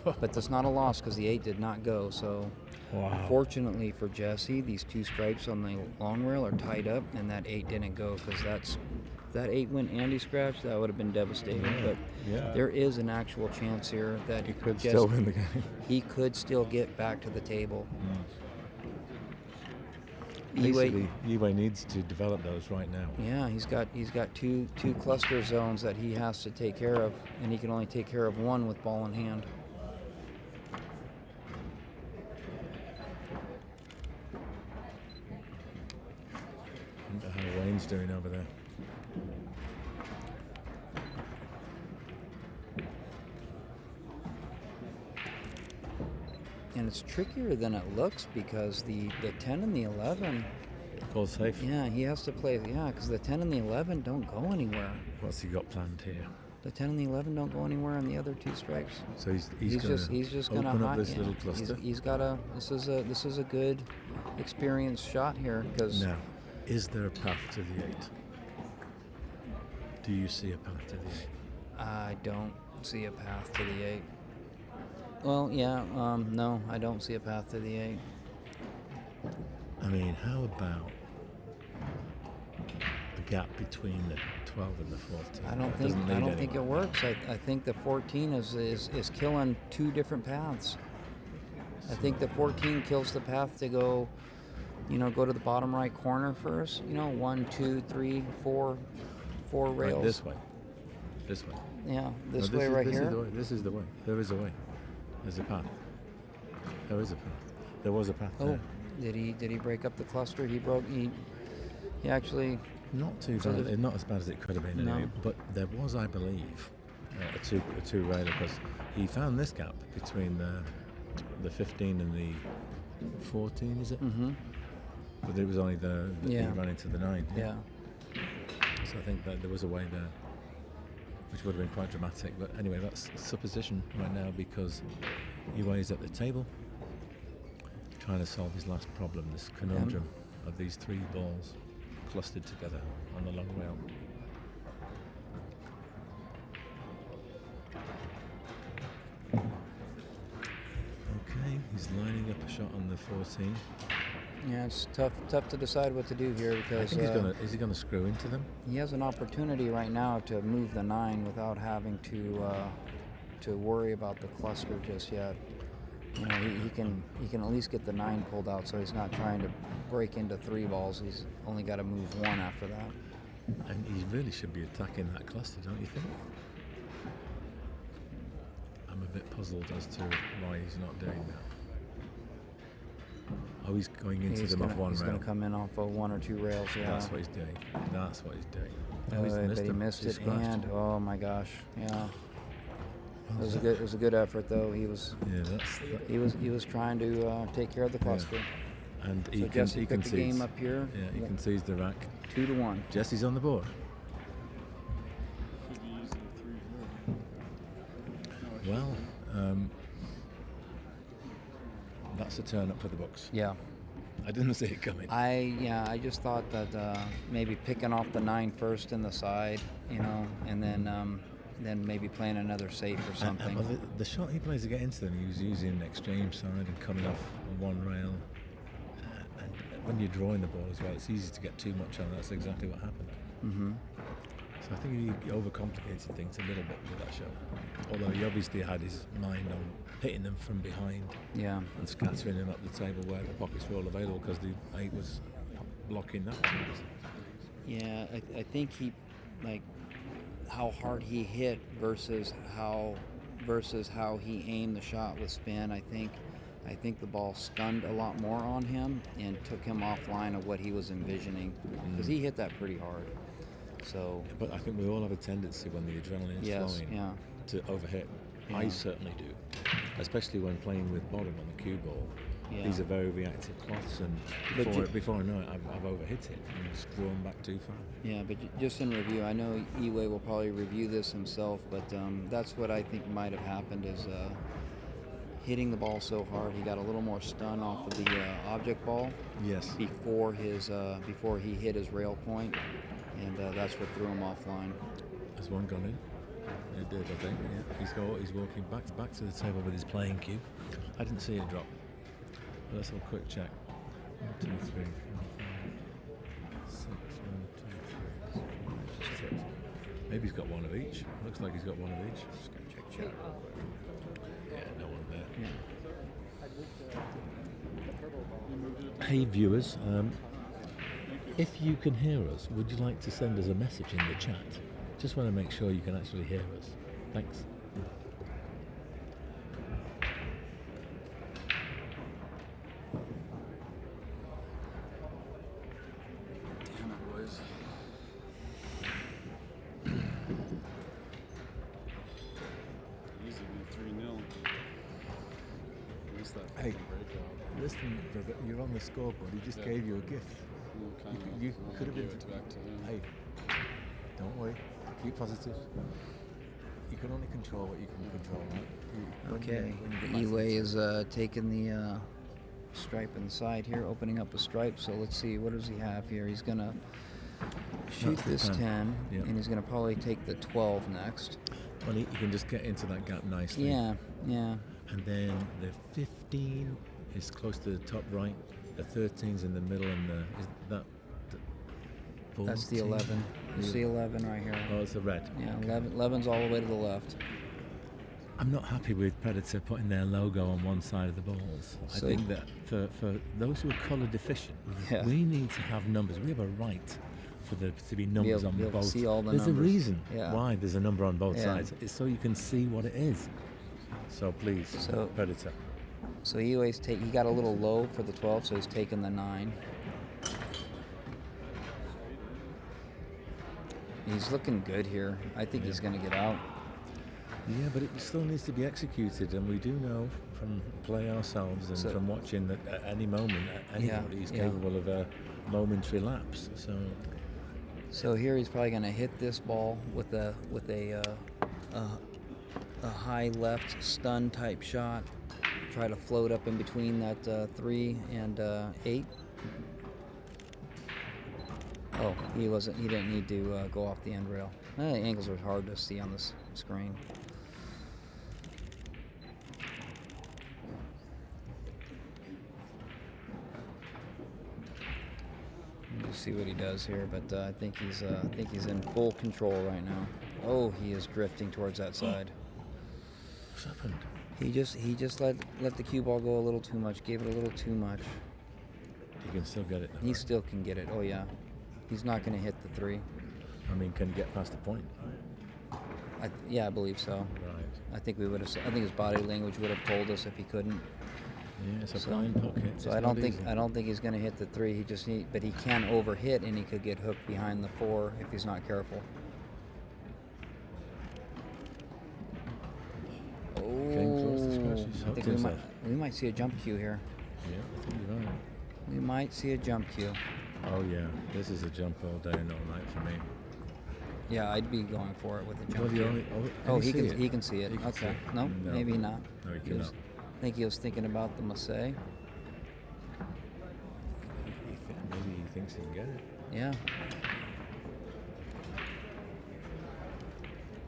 but that's not a loss because the 8 did not go. So, Wow. fortunately for Jesse, these 2 stripes on the long rail are tied up, and that 8 didn't go because that 8 went Andy scratch. That would have been devastating. Yeah. But Yeah. there is an actual chance here that He could Jesse- still win the game. He could still get back to the table. Basically, Yiwei needs to develop those right now. Yeah, he's got two cluster zones that he has to take care of, and he can only take care of one with ball in hand. I wonder how Wayne's doing over there. And it's trickier than it looks because the 10 and the 11, Call safe. yeah, he has to play, because the 10 and the 11 don't go anywhere. What's he got planned here? The 10 and the 11 don't go anywhere on the other 2 stripes. So he's He's gonna gonna open up hide- this little cluster. He's got a. This is a good, experienced shot here because Now, is there a path to the 8? Do you see a path to the 8? I don't see a path to the 8. Well, yeah, no, I don't see a path to the 8. I mean, how about a gap between the 12 and the 14? I don't That think doesn't lead it anywhere. works. I think the 14 is killing 2 different paths. I think the 14 kills the path to go, go to the bottom right corner first. 1, 2, 3, 4 rails. Right, this way. This way. Yeah, this No, way right this here. Is the way. This is the way. There is a way. There's a path. There is a path. There was a path Oh, there. did he break up the cluster? He actually. Not too So bad. there's- Not as bad as it could have been No. anyway. But there was, I believe, a two railer because he found this gap between the 15 and the 14. Is it? Mm-hmm. But it was only he Yeah. ran into the 9. Yeah. So I think that there was a way there, which would have been quite dramatic. But anyway, that's supposition right now because Yiwei's at the table trying to solve his last problem, this conundrum of these 3 balls clustered together on the long rail. Okay, he's lining up a shot on the 14. Yeah, it's tough to decide what to do here I because think is he gonna screw into them? he has an opportunity right now to move the 9 without having to worry about the cluster just yet. He can at least get the 9 pulled out, so he's not trying to break into 3 balls. He's only got to move 1 after that. And he really should be attacking that cluster, don't you think? I'm a bit puzzled as to why he's not doing that. Oh, he's going into them off one He's rail. going to come in off of 1 or 2 rails. Yeah. That's what he's doing. That's what he's doing. Oh, he's but he them. missed He's it, scratched. and oh my gosh, yeah. Well, It was a good effort though. He was trying to take care of the cluster. and So he Jesse picked the concedes. game up here. Yeah, he concedes the rack. 2-1. Jesse's on the board. Could be using 3 here. Well, that's a turn up for the books. Yeah. I didn't see it coming. I just thought that maybe picking off the 9 first in the side, and then maybe playing another safe or something. Well, the shot he plays to get into them, he was using an extreme side and coming off on one rail. And when you're drawing the ball as well, it's easy to get too much on. That's exactly what happened. Mm-hmm. So I think he overcomplicated things a little bit with that shot. Although he obviously had his mind on hitting them from behind Yeah. and scattering them up the table where the pockets were all available because the 8 was blocking that. Yeah, I think he, like, how hard he hit versus how he aimed the shot with spin. I think the ball stunned a lot more on him and took him offline of what he was envisioning, because he hit that pretty hard. So. But I think we all have a tendency when the adrenaline is flowing to overhit. Yeah. I certainly do, especially when playing with bottom on the cue ball. Yeah. These are very reactive cloths, and before I know it, I've overhit it and it's drawn back too far. Yeah, but just in review, I know Yiwei will probably review this himself, but that's what I think might have happened is hitting the ball so hard, he got a little more stun off of the object ball. Yes. Before he hit his rail point, and that's what threw him offline. Has one gone in? It did, I think. Yeah. He's walking back to the table with his playing cue. I didn't see it drop. But let's have a quick check. 1, 2, 3, 4, 5, 6. 1, 2, 3, 4, 5, 6. Maybe he's got one of each. Looks like he's got one of each. Just go check chat. Yeah, no one there. Hey viewers, if you can hear us, would you like to send us a message in the chat? Just want to make sure you can actually hear us. Thanks. Damn it, boys. Easy to be 3-0. Missed that Hey. fucking breakout. Listen, you're on the scoreboard. He just gave you a gift. You could have been. Gave it back to him. Hey, don't worry. Keep positive. You can only control what you can control. Right? Okay, Yiwei is taking the stripe inside here, opening up a stripe. So let's see, what does he have here? He's gonna shoot That's the this 10, yeah. and he's gonna probably take the 12 next. Well, you can just get into that gap nicely. Yeah. And then the 15 is close to the top right. The 13's in the middle, and is that the 14? That's the 11. You see 11 right here. Oh, it's the red. Yeah, 11's all the way to the left. I'm not happy with Predator putting their logo on one side of the balls. So I think that for those who are colour deficient, Yeah. we need to have numbers. We have a right for there to be numbers be on able to both. see all the There's numbers. a reason Yeah. why there's a number on both Yeah. sides. It's so you can see what it is. So please, Predator. So Yiwei's he got a little low for the 12, so he's taking the 9. He's looking good here. I think he's going to get out. Yeah, but it still needs to be executed, and we do know from play ourselves and from watching that at any moment, anybody is capable of a momentary lapse. So here he's probably going to hit this ball with a high left stun type shot. Try to float up in between that 3 and 8. Oh, he didn't need to go off the end rail. The angles are hard to see on this screen. We'll see what he does here, but I think he's in full control right now. Oh, he is drifting towards that side. What's happened? He just let the cue ball go a little too much. Gave it a little too much. You can still get it. He still can get it. Oh yeah, he's not going to hit the 3. I mean, can you get past the point? Yeah, I believe so. Right. I think we would have. I think his body language would have told us if he couldn't. Yeah, it's a blind pocket. So I don't think he's going to hit the 3. But he can overhit, and he could get hooked behind the 4 if he's not careful. Came close to scratch. He's I hooked think himself. we might see a jump cue here. Yeah, I think you're right. We might see a jump cue. Oh yeah, this is a jump all day and all night for me. Yeah, I'd be going for it with a jump Well, cue. He can see it. He can Okay. see it. No, No. maybe not. No, he cannot. I think he was thinking about the Massey. Maybe he thinks he can get it. Yeah.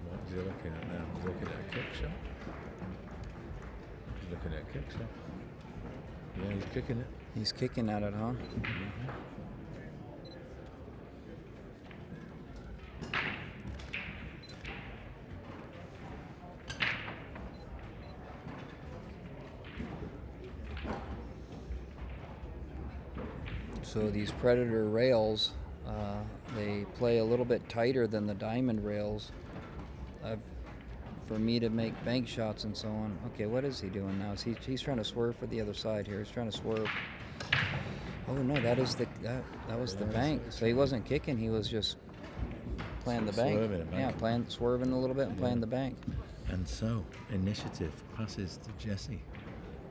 What is he looking at now? He's looking at a kick shot. He's looking at a kick shot. Yeah, he's kicking it. He's kicking at it, huh? So these Predator rails, they play a little bit tighter than the Diamond rails. For me to make bank shots and so on. Okay, what is he doing now? He's trying to swerve for the other side here. He's trying to swerve. Oh no, that was the bank. So he wasn't kicking. He was just playing the bank. Yeah, swerving a little bit and playing the bank. And so initiative passes to Jesse.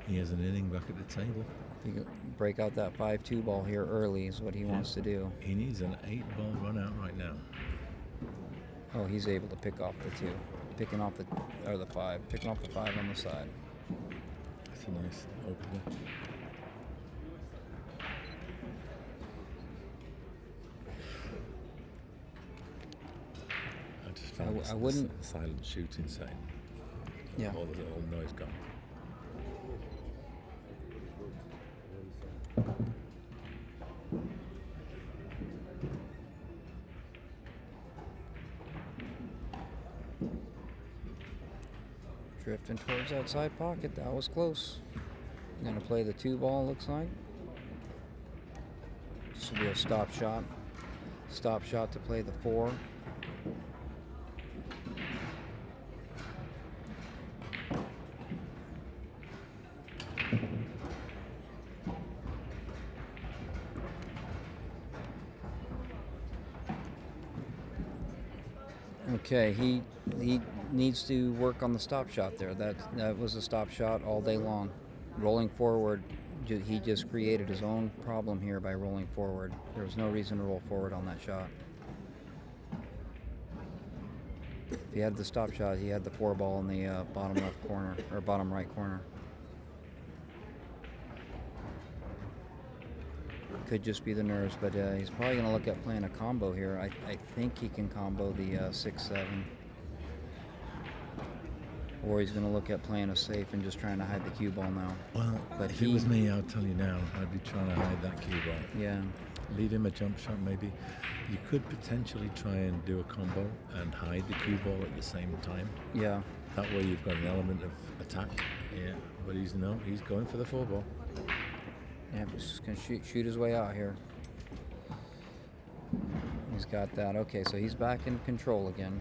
He has an inning back at the table. You can break out that 5-2 ball here early is what he wants to do. He needs an 8-ball run out right now. Oh, he's able to pick off the 2. Picking off the 5. Picking off the 5 on the side. That's a nice opener. I just found I wouldn't. The silent shooting sign. Yeah. All the noise gone. Drifting towards that side pocket. That was close. Going to play the 2 ball, looks like. This will be a stop shot. Stop shot to play the 4. Okay, he needs to work on the stop shot there. That was a stop shot all day long. Rolling forward, he just created his own problem here by rolling forward. There was no reason to roll forward on that shot. If he had the stop shot, he had the 4 ball in the bottom left corner, or bottom right corner. Could just be the nerves, but he's probably going to look at playing a combo here. I think he can combo the 6-7. Or he's going to look at playing a safe and just trying to hide the cue ball now. Well, but if it was me, I'll tell you now, I'd be trying to hide that cue ball. Yeah. Leave him a jump shot maybe. You could potentially try and do a combo and hide the cue ball at the same time. Yeah. That way you've got an element of attack. Yeah, but he's going for the 4 ball. Yeah, he's just going to shoot his way out here. He's got that. Okay, so he's back in control again.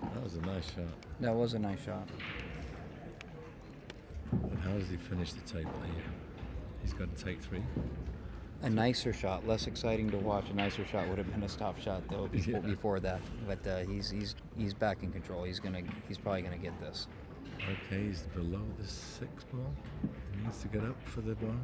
That was a nice shot. That was a nice shot. But how does he finish the table here? He's got to take 3. A nicer shot, less exciting to watch. A nicer shot would have been a stop shot though before that. But he's back in control. He's probably gonna get this. Okay, he's below the 6 ball. He needs to get up for the ball.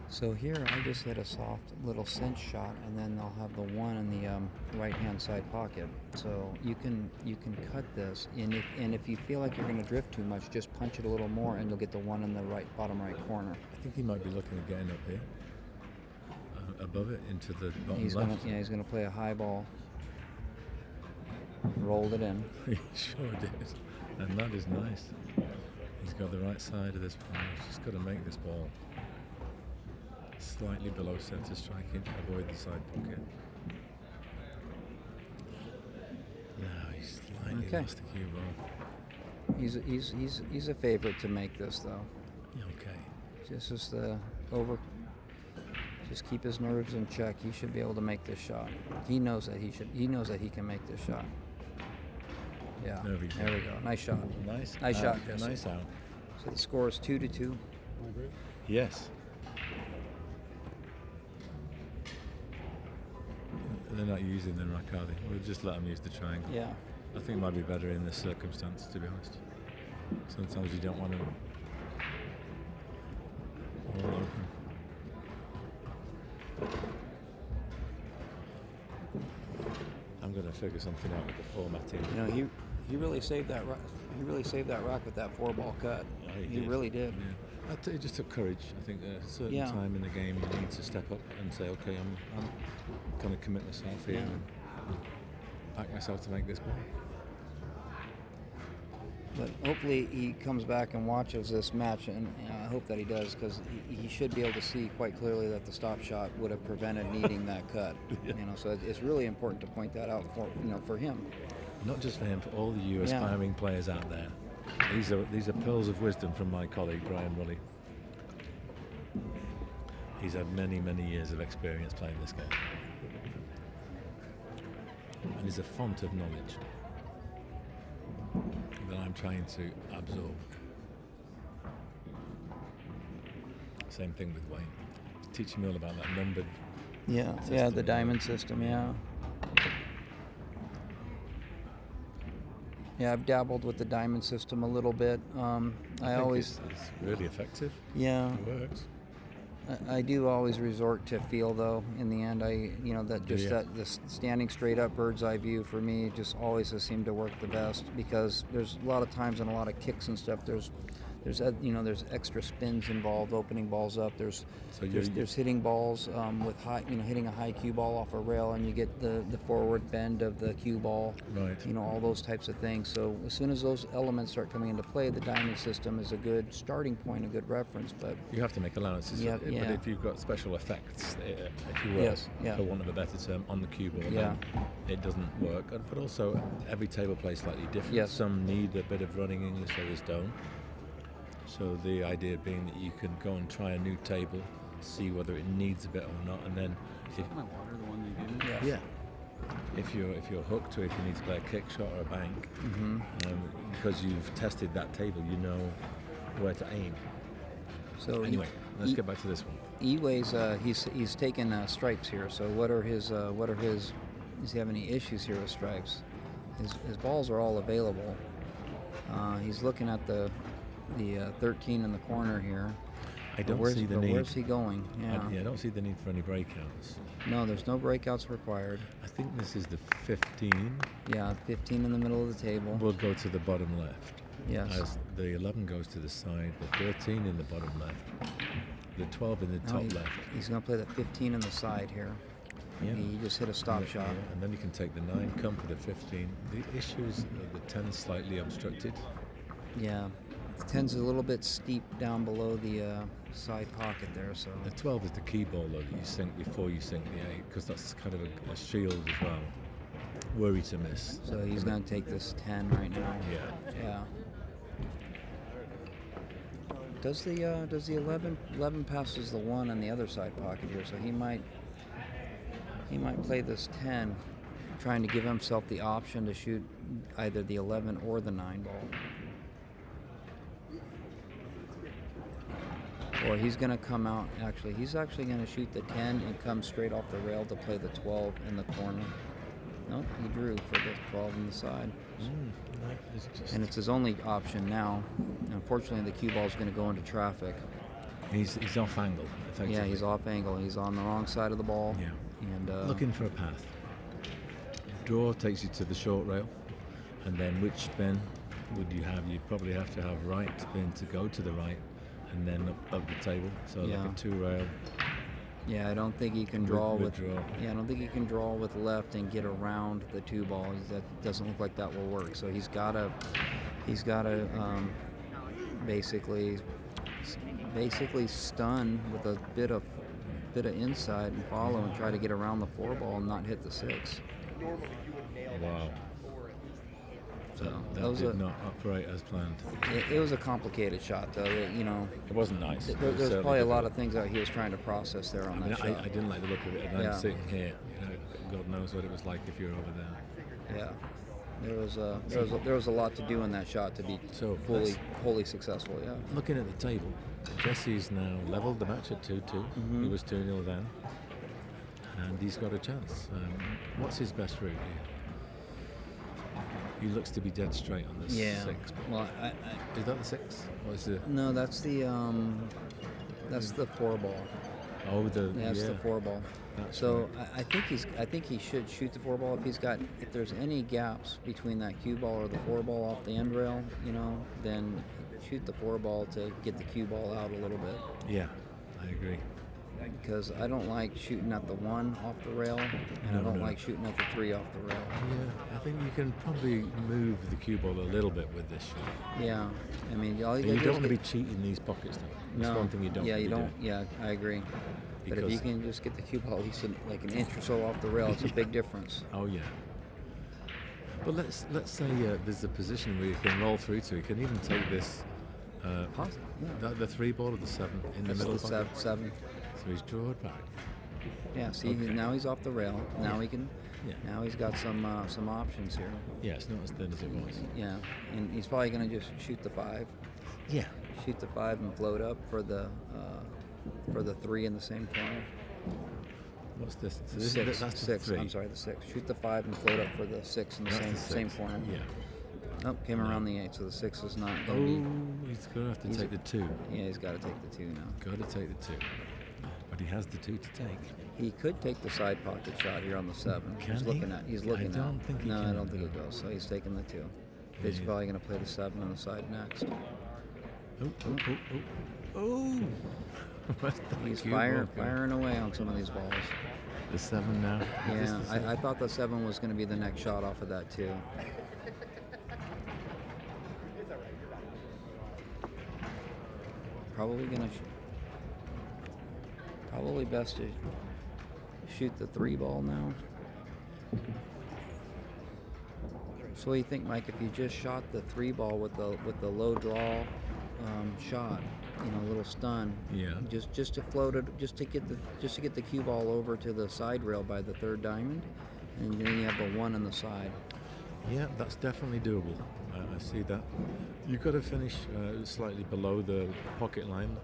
So here I just hit a soft little cinch shot, and then they'll have the 1 in the right-hand side pocket. So you can cut this, and if you feel like you're going to drift too much, just punch it a little more, and you'll get the 1 in the bottom right corner. I think he might be looking at getting up here, above it into the bottom he's left. He's going to play a high ball. Rolled it in. He sure did, and that is nice. He's got the right side of this ball. He's just got to make this ball slightly below center striking, avoid the side pocket. Now he's slightly lost the cue ball. He's a favorite to make this though. Okay. Just keep his nerves in check. He should be able to make this shot. He knows that he can make this shot. Yeah. There we go. Nice shot. Nice shot, Jesse. Nice out. So the score is 2-2. Yes. They're not using the rack, are they? We'll just let them use the triangle. Yeah. I think it might be better in this circumstance, to be honest. Sometimes you don't want them all open. I'm going to figure something out with the formatting. You know, he really saved that. He really saved that rack with that 4-ball cut. Yeah, he really did. Yeah. It just took courage. I think at a certain time in the game, you need to step up and say, okay, I'm going to commit myself here and back myself to make this ball. But hopefully he comes back and watches this match, and I hope that he does, because he should be able to see quite clearly that the stop shot would have prevented needing that cut. You know, so it's really important to point that out for him. not just for him, for all you Yeah. aspiring players out there. These are pearls of wisdom from my colleague Brian Rully. He's had many, many years of experience playing this game, and he's a font of knowledge that I'm trying to absorb. Same thing with Wayne. Teaching me all about that numbered Yeah, system, the diamond system, yeah. Yeah, I've dabbled with the diamond system a little bit. I think always, it's really effective. yeah, It works. I do always resort to feel though. In the end, the standing straight up bird's eye view for me just always has seemed to work the best, because there's a lot of times and a lot of kicks and stuff. There's extra spins involved, opening balls up. There's hitting balls with hitting a high cue ball off a rail, and you get the forward bend of the cue ball. Right. All those types of things. So as soon as those elements start coming into play, the diamond system is a good starting point, a good reference. But You have to make allowances. Yeah, But yeah. if you've got special effects, if you will, Yes, yeah. for want of a better term, on the cue ball, Yeah. then it doesn't work. But also, every table plays slightly different. Yes. Some need a bit of running English, others don't. So the idea being that you can go and try a new table, see whether it needs a bit or not, and then if, Kind of water, the one you gave me? yeah. if you're hooked to it, if you need to play a kick shot or a bank, because you've tested that table, you know where to aim. So Anyway, let's get back to this one. Yiwei's he's taken stripes here. So what are his does he have any issues here with stripes? His balls are all available. He's looking at the 13 in the corner here. I don't see the need. Where's he going? I don't see the need for any breakouts. No, there's no breakouts required. I think this is the 15. Yeah, 15 in the middle of the table. Will go to the bottom left. Yes. As the 11 goes to the side, the 13 in the bottom left, the 12 in the Now top left. He's going to play the 15 in the side here. Yeah. He just hit a stop Yeah, shot. and then you can take the 9, come for the 15. The issue is the 10 slightly obstructed. Yeah. The 10's a little bit steep down below the side pocket there, so. The 12 is the key ball though that you sink before you sink the 8, because that's kind of a shield as well. Worry to miss. So he's going to take this 10 right now. Yeah. Yeah. Does the 11 passes the 1 on the other side pocket here, so he might play this 10, trying to give himself the option to shoot either the 11 or the 9 ball. Or he's going to come out, he's actually going to shoot the 10 and come straight off the rail to play the 12 in the corner. Nope, he drew for the 12 on the side. And it's his only option now. Unfortunately, the cue ball is going to go into traffic. He's off angle, effectively. Yeah, he's off angle. He's on the wrong side of the ball. Yeah. And looking for a path. Draw takes you to the short rail, and then which spin would you have? You'd probably have to have right spin to go to the right, and then up the table. So like Yeah. a 2 rail. yeah, I don't think he can draw with. draw. Yeah, I don't think he can draw with left and get around the 2 ball. That doesn't look like that will work. So he's got to basically stun with a bit of inside and follow and try to get around the 4 ball and not hit the 6. Wow. So That did not operate as planned. it was a complicated shot, though. It wasn't nice. It was There's certainly probably a lot difficult. of things that he was trying to process there on I that mean, shot. I didn't like the look of it, and Yeah. I'm sitting here. God knows what it was like if you were over there. Yeah, there was a lot to do in that shot to be So, wholly successful. Yeah. Looking at the table, Jesse's now leveled the match at 2-2. He was 2-0 then, and he's got a chance. What's his best route here? He looks to be dead straight on this 6. But Well, is that the 6? Or is it? no, that's the 4 ball. Oh, That's the 4 ball. That's So right. I think he should shoot the 4 ball if there's any gaps between that cue ball or the 4 ball off the end rail, then shoot the 4 ball to get the cue ball out a little bit. Yeah, I agree. Because I don't like shooting at the 1 off the rail, and I don't like shooting at the 3 off the rail. Yeah, I think you can probably move the cue ball a little bit with this shot. Yeah, I mean, all And you you gotta do don't is want to get- be cheating these pockets, though. That's No. one thing you don't. Yeah, want you to be don't. doing. Yeah, I agree. But if you Because- can just get the cue ball at least like an inch or so off the rail, it's a big difference. Oh yeah. But let's say there's a position where you can roll through to. You can even take this. Possible, yeah. The 3 ball or the 7 in the middle. The seven. So he's drawed back. Yeah. See, Okay. now he's off the rail. Now he can. Yeah. Now he's got some options here. Yeah, it's not as thin as it was. Yeah, and he's probably going to just shoot the 5. Yeah. Shoot the 5 and float up for the 3 in the same corner. What's this? So The this six. that's the Six. 3. I'm sorry, the 6. Shoot the 5 and float up for the 6 in the That's same the same 6. corner. Yeah. Oh, came around the 8, so the 6 is not Oh, going to he's going to have to He's- take the 2. be. Yeah, he's got to take the 2 now. Got to take the 2. But he has the 2 to take. He could take the side pocket shot here on the 7. Can he's he? looking at. He's I looking don't at. think he no, I can, don't think no. it goes. So he's taking the 2. He's Yeah. probably going to play the 7 on the side next. Oh, oh, oh, oh. Oh! What's that He's cue ball going? firing away on some of these balls. The 7 now. Is this Yeah, the 7? I thought the 7 was going to be the next shot off of that too. Probably gonna. Probably best to shoot the 3 ball now. So what do you think, Mike? If you just shot the 3 ball with the low draw shot, a little stun. Yeah. Just to float it, just to get the cue ball over to the side rail by the 3rd diamond, and then you have the 1 on the side. Yeah, that's definitely doable. I see that. You've got to finish slightly below the pocket line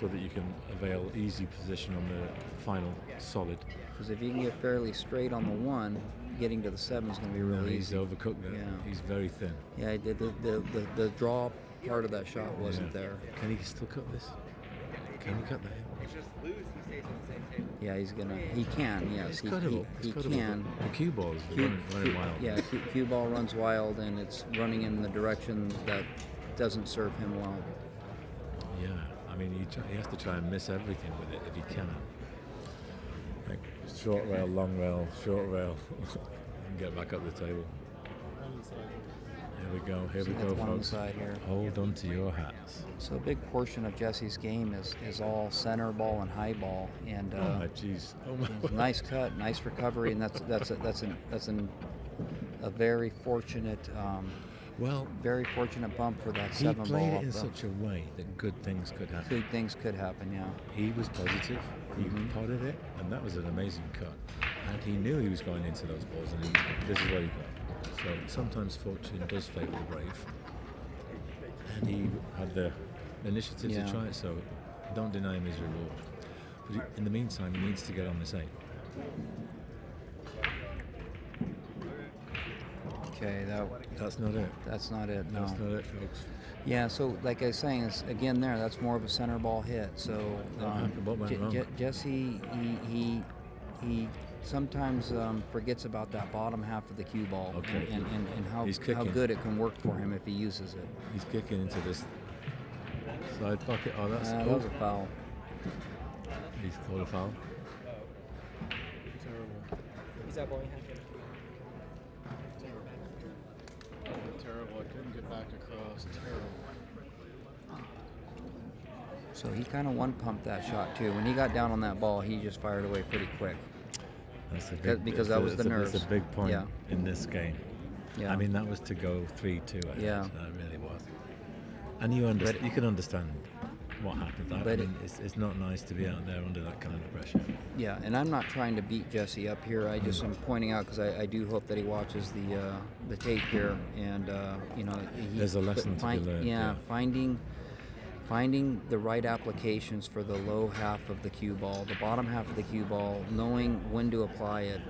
so that you can avail easy position on the final solid. Because if you can get fairly straight on the 1, getting to the 7 is going to be No, really he's easy. overcooked there. Yeah. He's very thin. Yeah, the draw part of that shot wasn't Yeah. there. Can he still cut this? Can he cut that in? Yeah, he can, yes. It's He cuttable. It's cuttable, can. but the cue ball is running wild. Yeah, cue ball runs wild, and it's running in the direction that doesn't serve him well. Yeah, I mean, he has to try and miss everything with it if he can. Like short rail, long rail, short rail, and get back up the table. Here we go, That's one on the folks. side here. Hold on to your hats. So a big portion of Jesse's game is all center ball and high ball, and Oh my jeez. Oh my word. nice cut, nice recovery, and that's a very fortunate Well, bump for that he 7 played ball. it in off the- such a way that good things could happen. Good things could happen, yeah. He was positive. He potted it, and that was an amazing cut. And he knew he was going into those balls, and this is what he got. So sometimes fortune does favour the brave, and he had the initiative Yeah. to try it. So don't deny him his reward. But in the meantime, he needs to get on this 8. Okay, That's not it. that's not it. No. That's not it, folks. Yeah, so like I was saying, it's, again that's more of a center ball hit. So What went wrong? Jesse, he sometimes forgets about that bottom half of the cue ball, Okay. and how He's kicking. good it can work for him if he uses it. He's kicking into this side pocket. Oh, that's That was a foul. He's called a foul. Terrible. Is that ball you have? Terrible. I couldn't get back across. Terrible. So he kind of one-pumped that shot too. When he got down on that ball, he just fired away pretty quick. That's a big, Because that was the nerves. That's a big point Yeah. in this game. Yeah. I mean, that was to go 3-2. I Yeah. think. That really was. And you can understand what happened. I But mean, it's not nice to be out there under that kind of pressure. Yeah, and I'm not trying to beat Jesse up here. I just am pointing out because I do hope that he watches the tape here, and There's a lesson to be learned, yeah. finding the right applications for the low half of the cue ball, the bottom half of the cue ball, knowing when to apply it.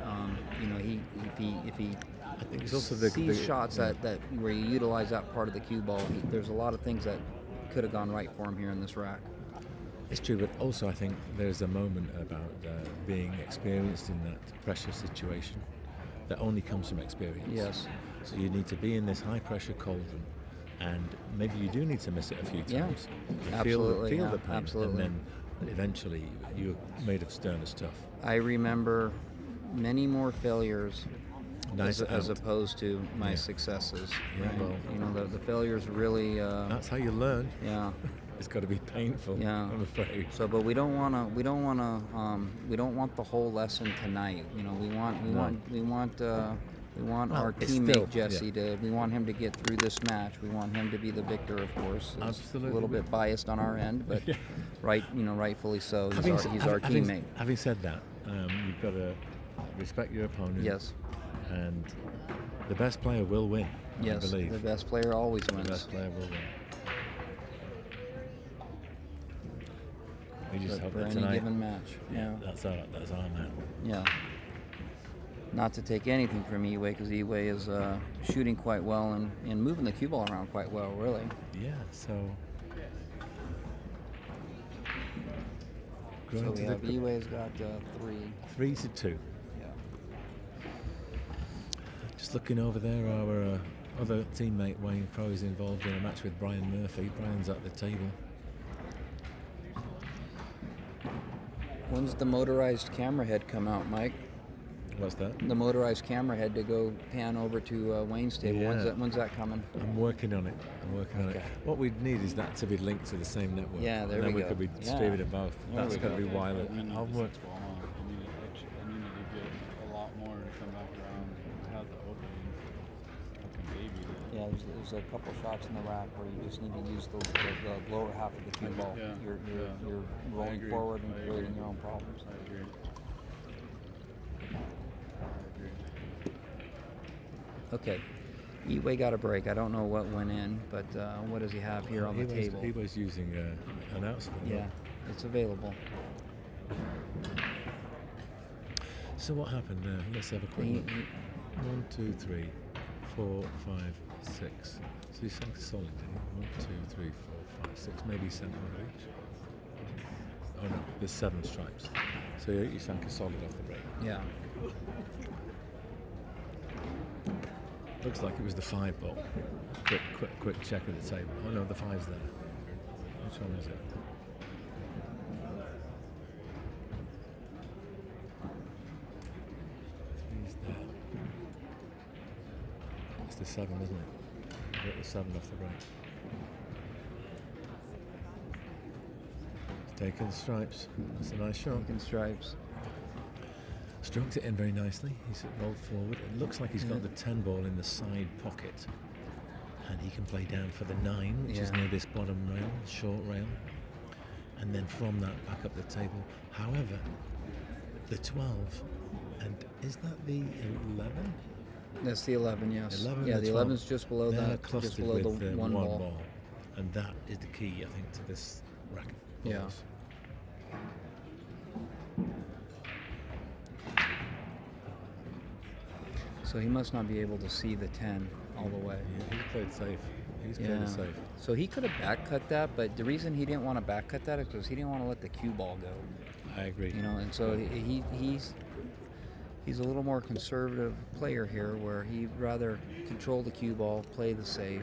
If he I think it's also sees shots that where you utilize that part of the cue ball, there's a lot of things that could have gone right for him here in this rack. It's true, but also I think there's a moment about being experienced in that pressure situation that only comes from experience. Yes. So you need to be in this high pressure cauldron, and maybe you do need to miss it a few Yeah, times. To absolutely, Feel yeah, the pain, absolutely. and then eventually you're made of sterner stuff. I remember many more failures Nice as out. opposed to my Yeah. successes. Yeah, right? well- The failures really. That's how you learn. Yeah. It's got to be painful. Yeah. I'm afraid. So, but we don't want the whole lesson tonight. We want We want Well, our it's teammate still- Jesse to. We want him to get through this match. We want him to be the victor, of course. It's Absolutely. a little bit biased on our end, but Yeah. rightfully so. He's Having our teammate. Having said that, you've got to respect your opponent. Yes. And the best player will win. Yes. I believe. The best player always The wins. best player will win. We just But hope for that any tonight. given match. Yeah. That's our man. Yeah. Not to take anything from Yiwei, because Yiwei is shooting quite well and moving the cue ball around quite well, really. Yeah. So. So Going we to have the Yiwei's got 3. 3-2. Yeah. Just looking over there, our other teammate Wayne Crowe is involved in a match with Brian Murphy. Brian's at the table. When's the motorized camera head come out, Mike? What's that? The motorized camera head to go pan over to Wayne's table. Yeah. When's that coming? I'm working on it. Okay. What we'd need is that to be linked to the same network. Yeah, there and then we we go. could be Yeah. distributing both. There That's we got to go. be wireless. We need I'll to work. get I needed to get a lot more to come back around. I had the opening. Fucking baby. Yeah, there's a couple shots in the rack where you just need to use the lower half of the cue ball. Yeah. You're I rolling agree. forward and I creating agree. your own problems. I agree. Okay. Yiwei got a break. I don't know what went in, but what does he have here on the table? He was using an outside. Yeah, it's available. So what happened there? Let's have a quick look. 1, 2, 3, 4, 5, 6. So he sank solid, didn't he? 1, 2, 3, 4, 5, 6. Maybe he sent one of each. Oh no, there's 7 stripes. So he sank a solid off the break. Yeah. Looks like it was the 5 ball. Quick check of the table. Oh no, the 5's there. Which one is it? Three's there. It's the 7, isn't it? You got the 7 off the break. He's taken stripes. That's a nice shot. Taking stripes. Stroked it in very nicely. He's rolled forward. It looks like he's got the 10 ball in the side pocket. And he can play down for the 9, which is Yeah. near this bottom rail, short rail. And then from that, back up the table. However, the 12, and is that the 11? That's the 11, yes. 11 yeah, and the 12. 11's just below They're that, clustered just below with the one one ball. ball. And that is the key, I think, to this racket. Yeah. balls. So he must not be able to see the 10 all the way. Yeah, he's played safe. He's played Yeah. it safe. So he could have back cut that, but the reason he didn't want to back cut that is because he didn't want to let the cue ball go. I agree. You know, and so he's a little more conservative player here, where he'd rather control the cue ball, play the safe.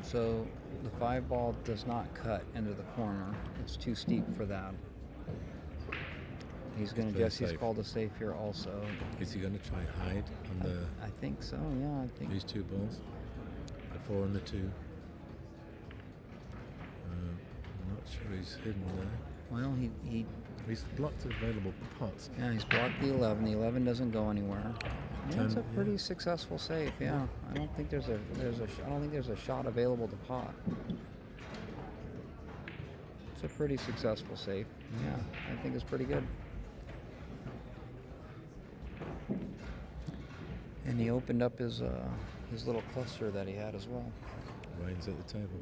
So the 5 ball does not cut into the corner. It's too steep for that. He's going to, Play Jesse's safe. called a safe here also. Is he going to try hide on the I think so, yeah. I think these 2 balls? The 4 and the 2. I'm not sure he's hidden there. well, he He's blocked available pots. yeah, he's blocked the 11. The 11 doesn't go anywhere. Yeah, it's a 10, pretty yeah. successful save. Yeah, I don't think there's a shot available to pot. It's a pretty successful save. Yeah, I think it's pretty good. And he opened up his little cluster that he had as well. Wayne's at the table.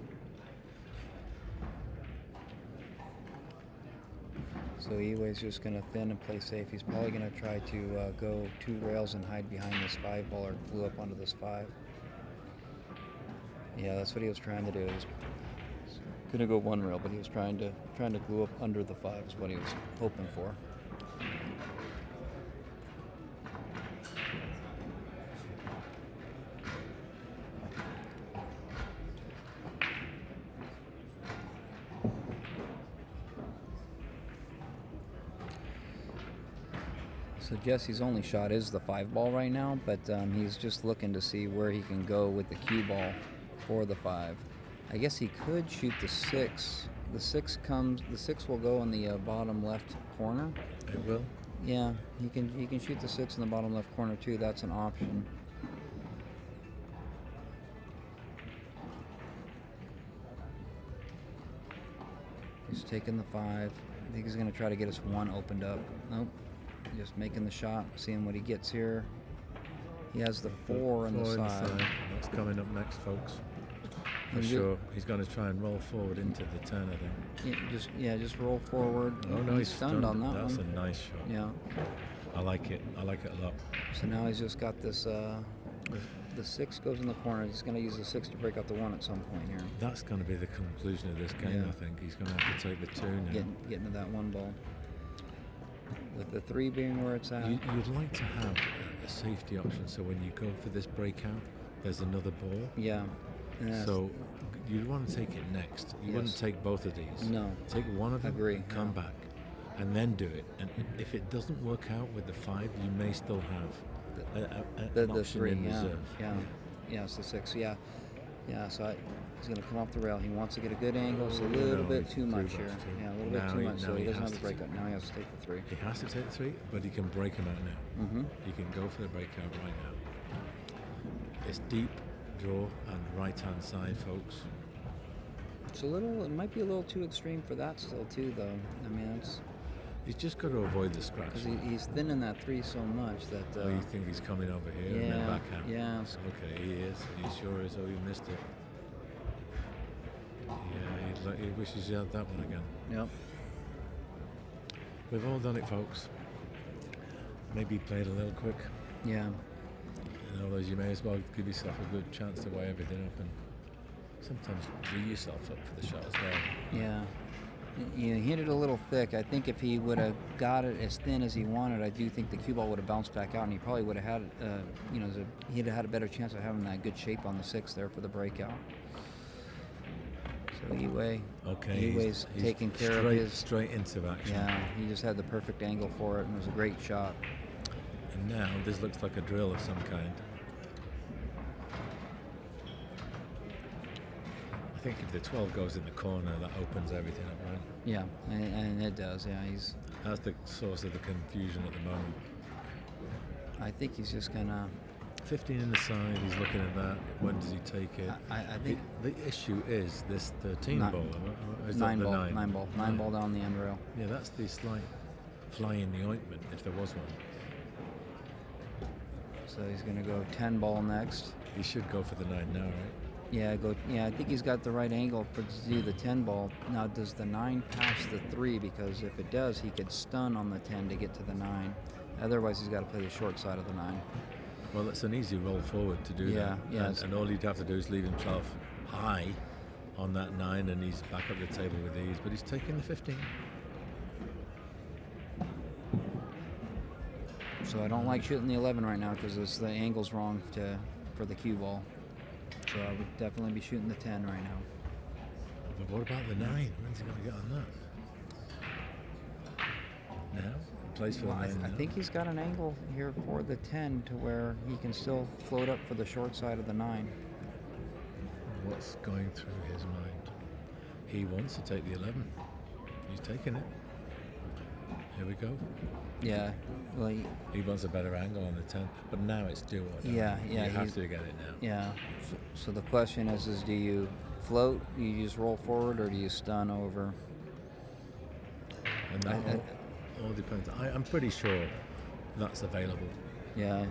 So Yiwei's just going to thin and play safe. He's probably going to try to go 2 rails and hide behind this 5 ball, or glue up onto this 5. Yeah, that's what he was trying to do. He's going to go 1 rail, but he was trying to glue up under the 5 is what he was hoping for. So Jesse's only shot is the 5 ball right now, but he's just looking to see where he can go with the cue ball for the 5. I guess he could shoot the 6. The 6 will go in the bottom left corner. It will. Yeah, he can shoot the 6 in the bottom left corner too. That's an option. He's taking the 5. I think he's going to try to get his 1 opened up. Nope. Just making the shot, seeing what he gets here. He has the 4 on the side. That's coming up next, folks. For sure. He's going to try and roll forward into the 10, I think. Just roll forward. Oh no, he's stunned on that That's one. a nice shot. Yeah. I like it. I like it a lot. So now he's just got this. The 6 goes in the corner. He's going to use the 6 to break out the 1 at some point here. That's going to be the conclusion of this game, Yeah. I think. He's going to have to take the 2 now. Get into that 1 ball. With the 3 being where it's at. You'd like to have a safety option, so when you go for this breakout, there's another ball. Yeah. So you'd want to take it next. You wouldn't take both of these. No. Take one of them, Agree. come back, and then do it. And if it doesn't work out with the 5, you may still have an the option 3, in yeah. reserve. Yeah, it's the 6, yeah. Yeah, so he's going to come off the rail. He wants to get a good angle. It's a little bit too much here. Yeah, a little bit too much, so he doesn't have the breakout. Now he has to take the 3. He has to take the 3, but he can break him out now. Mm-hmm. He can go for the breakout right now. It's deep draw and right-hand side, folks. It might be a little too extreme for that still too, though. I mean, it's He's just got to avoid the scratch. because he's thinning that 3 so much that. Oh, you think he's coming over here and then back out? Yeah. Okay, he is. He sure is. Oh, he missed it. Yeah, he wishes he had that one again. Yep. We've all done it, folks. Maybe played a little quick. Yeah. And otherwise, you may as well give yourself a good chance to weigh everything up and sometimes free yourself up for the shot as well. Yeah. He hit it a little thick. I think if he would have got it as thin as he wanted, I do think the cue ball would have bounced back out, and he probably would have had, he'd have had a better chance of having that good shape on the 6 there for the breakout. So Yiwei, Yiwei's taking care of his straight into action. Yeah, he just had the perfect angle for it, and it was a great shot. And now this looks like a drill of some kind. I think if the 12 goes in the corner, that opens everything up, right? Yeah, and it does. Yeah, That's the source of the confusion at the moment. I think he's just gonna. 15 in the side, he's looking at that. When does he take it? I think the issue is this 13 ball. Is 9 that the ball, 9? 9 ball, 9 ball down the end rail. Yeah, that's the slight fly in the ointment, if there was one. So he's gonna go 10 ball next. He should go for the 9 now, right? Yeah, I think he's got the right angle to do the 10 ball. Now, does the 9 pass the 3? Because if it does, he could stun on the 10 to get to the 9. Otherwise, he's got to play the short side of the 9. Well, it's an easy roll forward to do that. Yeah, and all he'd have to do is leave himself high on that 9, and he's back up the table with ease. But he's taking the 15. So I don't like shooting the 11 right now because the angle's wrong for the cue ball. So I would definitely be shooting the 10 right now. But what about the 9? When's he going to get on that? Now? Plays for the 9 I now? think he's got an angle here for the 10 to where he can still float up for the short side of the 9. What's going through his mind? He wants to take the 11. He's taking it. Here we go. Yeah. Well, He wants a better angle on the 10, but now it's do or die. Yeah. You have to get it now. Yeah. So the question is do you float, you just roll forward, or do you stun over? And that all depends. I'm pretty sure that's available. Yeah.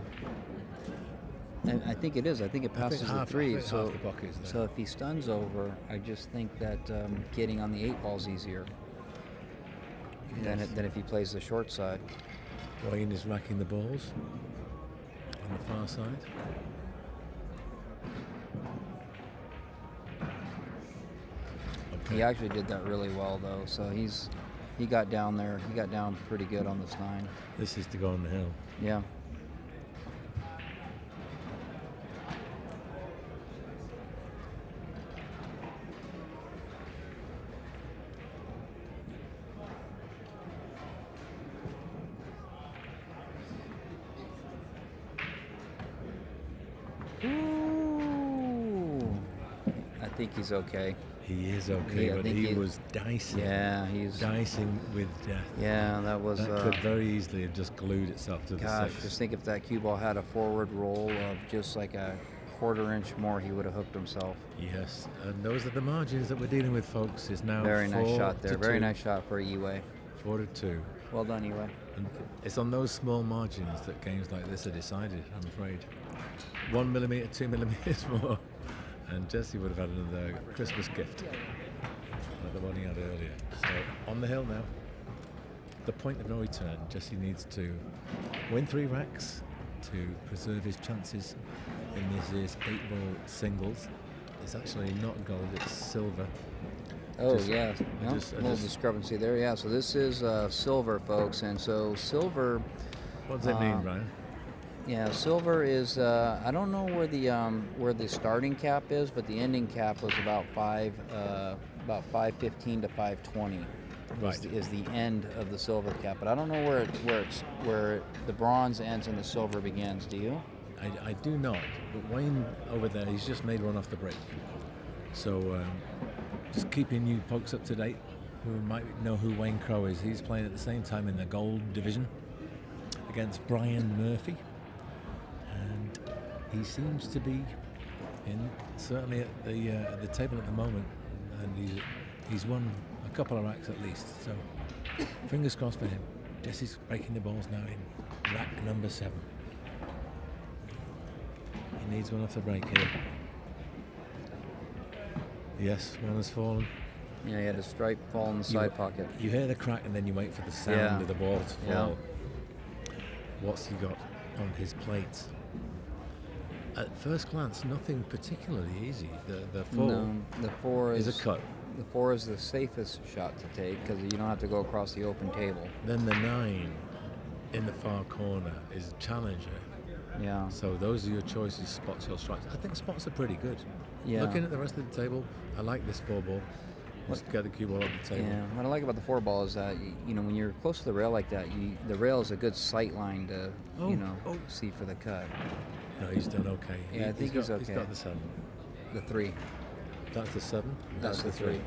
And I think it is. I think it passes the 3. So, half the pocket is there. so if he stuns over, I just think that getting on the 8 ball is easier than if he plays the short side. Wayne is racking the balls on the far side. Okay. He actually did that really well, though. So he got down there. He got down pretty good on this 9. This is to go on the hill. Yeah. think he's okay. He is okay, Yeah, I but think he was dicing. Yeah, he's. Dicing with death. Yeah, that was. That could very easily have just glued itself to the Gosh, six. just think if that cue ball had a forward roll of just like a quarter inch more, he would have hooked himself. Yes, and those are the margins that we're dealing with, folks. It's now Very nice shot there. 4-2. Very nice shot for Yiwei. 4-2. Well done, Yiwei. And it's on those small margins that games like this are decided, I'm afraid. 1 millimeter, 2 millimeters more. And Jesse would have had another Christmas gift, like the one he had earlier. So, on the hill now. The point of no return. Jesse needs to win 3 racks to preserve his chances in this year's 8-ball singles. It's actually not gold, it's silver. Oh, Just- yeah. I No, just- I little just- discrepancy there. Yeah, so this is silver, folks. And so silver. What does it mean, Brian? Yeah, silver is. I don't know where the starting cap is, but the ending cap was about 515 to 520. Right. Is the end of the silver cap, but I don't know where the bronze ends and the silver begins. Do you? I do not, but Wayne over there, he's just made one off the break. So just keeping you folks up to date who might know who Wayne Crowe is. He's playing at the same time in the gold division against Brian Murphy. And he seems to be certainly at the table at the moment, and he's won a couple of racks at least. So fingers crossed for him. Jesse's breaking the balls now in rack number 7. He needs one off the break here. Yes, one has fallen. Yeah, he had a stripe fall in the side pocket. You hear the crack and then you wait for the sound Yeah. of the ball to Yeah. fall. What's he got on his plate? At first glance, nothing particularly easy. The 4 No, the 4 is a cut. The 4 is the safest shot to take because you don't have to go across the open table. Then the 9 in the far corner is a challenger. Yeah. So those are your choices, spots or strikes. I think spots are pretty good. Yeah. Looking at the rest of the table, I like this 4 ball. Let's get the cue ball up the table. Yeah, what I like about the 4 ball is that when you're close to the rail like that, the rail is a good sight line to see for the cut. No, he's done okay. Yeah, I think he's okay. He's got the 7. The 3. That's the 7. That's the 3.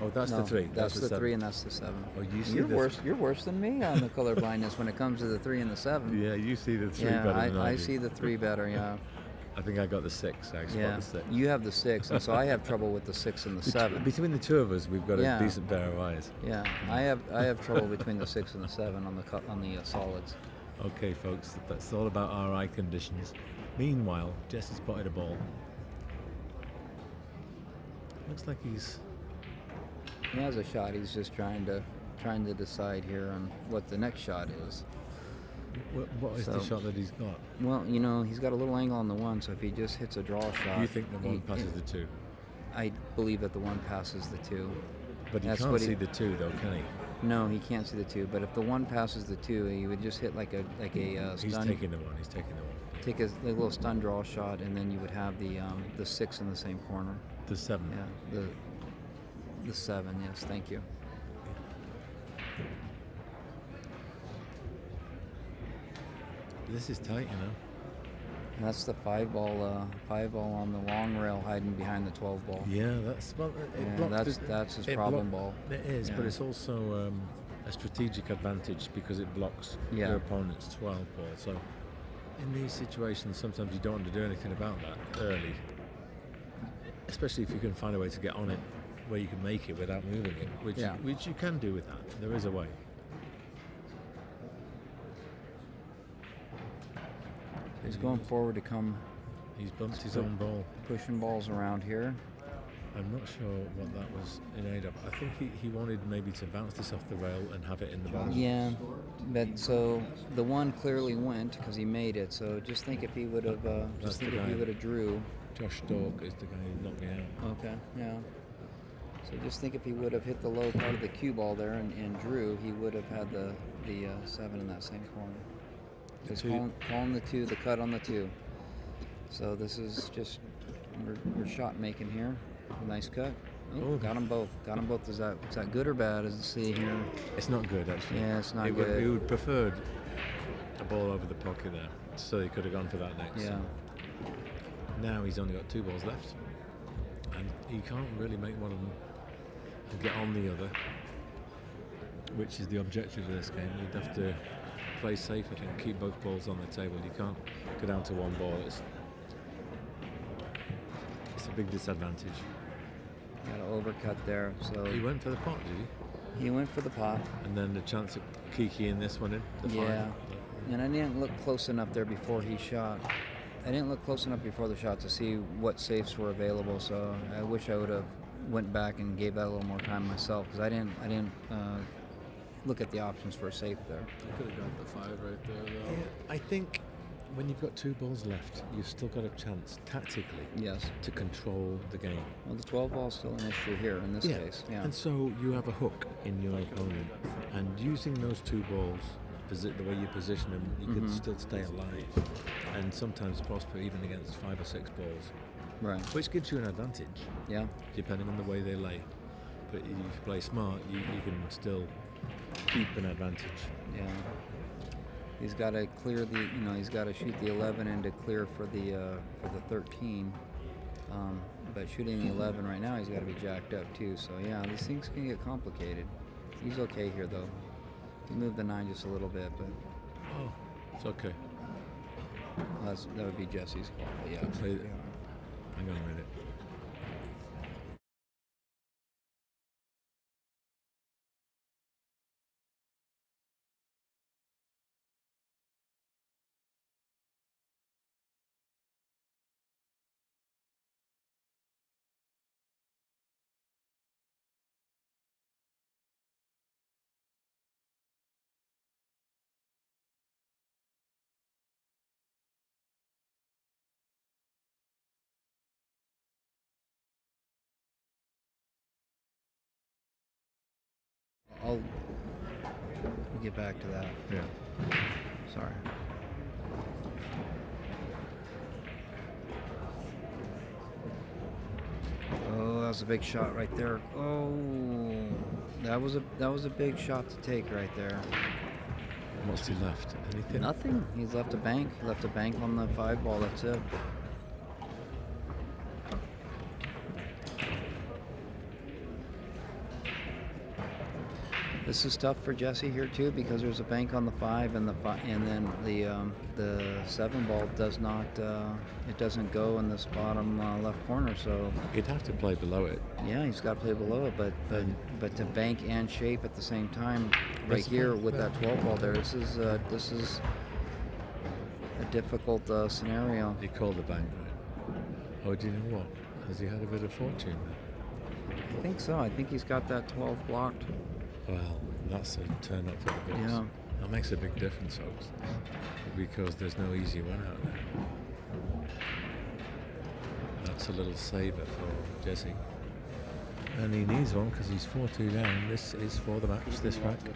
Oh, that's No, the 3. That's the 7. 3 and that's the 7. Oh, you see You're the worse. You're worse than me on the color blindness when it comes to the 3 and the 7. Yeah, you see the 3 Yeah, better than I I do. see the 3 better. Yeah. I think I got the 6. I spot Yeah. the 6. You have the 6, and so I have trouble with the 6 and the 7. Between the two of us, we've got Yeah. a decent pair of eyes. Yeah, I have trouble between the 6 and the 7 on the solids. Okay, folks, that's all about our eye conditions. Meanwhile, Jesse's spotted a ball. Looks like He has a shot. He's just trying to decide here on what the next shot is. What is the So- shot that he's got? Well, he's got a little angle on the 1, so if he just hits a draw shot, You think the 1 passes the 2? I believe that the 1 passes the 2. But he That's can't what see the 2 though, can he? No, he can't see the 2. But if the 1 passes the 2, he would just hit like a He's stun. taking the 1. He's taking the 1. Take a little stun draw shot, and then you would have the 6 in the same corner. The 7. Yeah, the 7. Yes, thank you. This is tight, And that's the 5 ball on the long rail hiding behind the 12 ball. Yeah, that's well. Yeah, that's his problem ball. It is, but Yeah. it's also a strategic advantage because it blocks Yeah. your opponent's 12 ball. So in these situations, sometimes you don't want to do anything about that early, especially if you can find a way to get on it where you can make it without moving it, which you can do with that. There is a way. He's going forward to come He's bumped his own ball. pushing balls around here. I'm not sure what that was in aid of. I think he wanted maybe to bounce this off the rail and have it in the ball. Yeah, but so the 1 clearly went because he made it. So just think if he would have, That's the guy. drew. Josh Stork is the guy who knocked me out. Okay, yeah. So just think if he would have hit the low part of the cue ball there and drew, he would have had the 7 in that same corner. Just calling the 2, the cut on the 2. So this is just we're shot making here. Nice cut. Oh, got them both. Got them both. Is that good or bad? As you see here. It's not good, actually. Yeah, it's not He good. would preferred a ball over the pocket there, so he could have gone for that next. Yeah. Now he's only got 2 balls left, and you can't really make one of them and get on the other, which is the objective of this game. You'd have to play safe, I think, keep both balls on the table. You can't go down to one ball. It's a big disadvantage. Got an overcut there. So He went for the pot, did he? he went for the pot. And then the chance of keying this one in. The Yeah. five. And I didn't look close enough there before he shot. I didn't look close enough before the shot to see what safes were available. So I wish I would have went back and gave that a little more time myself, because I didn't look at the options for a safe there. I could have got the 5 right there, though. Yeah, I think when you've got 2 balls left, you've still got a chance tactically Yes. to control the game. Well, the 12 ball is still an issue here in this case. Yeah. And so you have a hook in your opponent, and using those 2 balls, the way you position them, you can still stay alive, and sometimes prosper even against 5 or 6 balls, Right. which gives you an advantage, Yeah. depending on the way they lay. But if you play smart, you can still keep an advantage. Yeah. He's got to clear the, he's got to shoot the 11 and to clear for the 13. But shooting the 11 right now, he's got to be jacked up too. So yeah, these things can get complicated. He's okay here though. He moved the 9 just a little bit, but Oh, it's okay. that would be Jesse's call. But yeah. Play it. Hang on a minute. I'll get back to that. Yeah. Sorry. Oh, that was a big shot right there. Oh, that was a big shot to take right there. What's he left? Anything? Nothing. He's left a bank. He left a bank on the 5 ball. That's it. This is tough for Jesse here too, because there's a bank on the 5 and and then the 7 ball does not it doesn't go in this bottom left corner. So He'd have to play below it. yeah, he's got to play below it, but to bank and shape at the same time, right That's here fine. with that 12 ball there, this is a difficult scenario. He called the bank, right? Oh, do you know what? Has he had a bit of fortune there? I think so. I think he's got that 12 blocked. Well, that's a turn up for the books. Yeah. That makes a big difference, folks, because there's no easy one out there. That's a little saver for Jesse. And he needs one because he's 4-2 down. This is for the match, this rack. He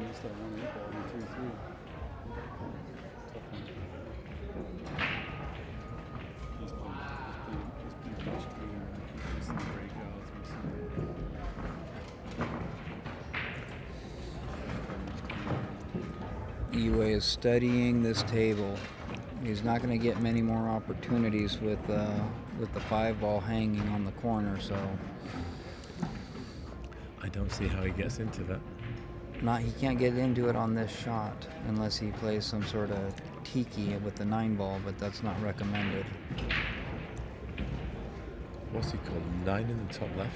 needs that 1 8 ball and 3-3. Tough one. He's playing much cleaner. He's some breakouts. Yiwei is studying this table. He's not going to get many more opportunities with the 5 ball hanging on the corner. So I don't see how he gets into that. he can't get into it on this shot unless he plays some sort of tiki with the 9 ball, but that's not recommended. What's he called? 9 in the top left?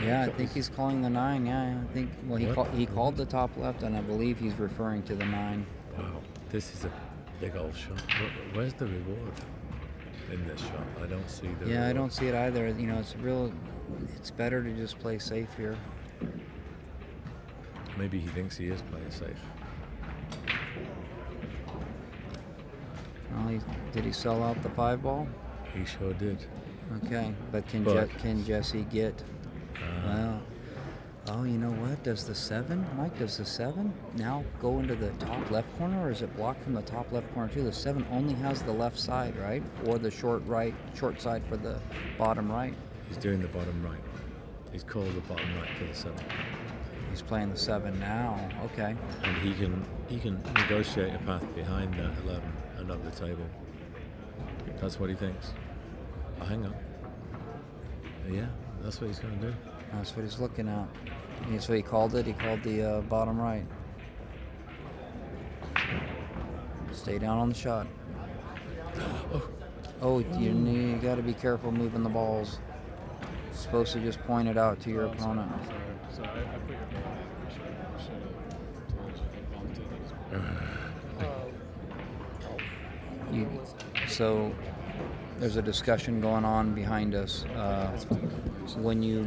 Yeah, I think he's calling the 9. Yeah, I think. Well, he called the top left, and I believe he's referring to the 9. Wow, this is a big old shot. Where's the reward in this shot? I don't see the Yeah, I reward. don't see it either. It's better to just play safe here. Maybe he thinks he is playing safe. Well, did he sell out the 5 ball? He sure did. Okay, but can Jesse get? Well, oh, you know what? Does the 7, Mike? Does the 7 now go into the top left corner, or is it blocked from the top left corner too? The 7 only has the left side, right, or the short side for the bottom right. He's doing the bottom right. He's called the bottom right for the 7. He's playing the 7 now. Okay. And he can negotiate a path behind that 11 and up the table. That's what he thinks. hang on. Yeah, that's what he's going to do. That's what he's looking at. That's what he called it. He called the bottom right. Stay down on the shot. Oh, you got to be careful moving the balls. Supposed to just point it out to your opponent. Sorry, I put your ball in. I should have told you. I bumped it. So there's a discussion going on behind us. When you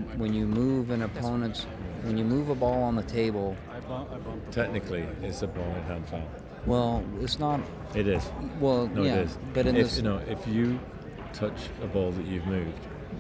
move an opponent's, when you move a ball on the table, I bumped the Technically, it's a ball in hand foul. well, it's not. It is. Well, No, yeah, it is. but in if, this, you know, if you touch a ball that you've moved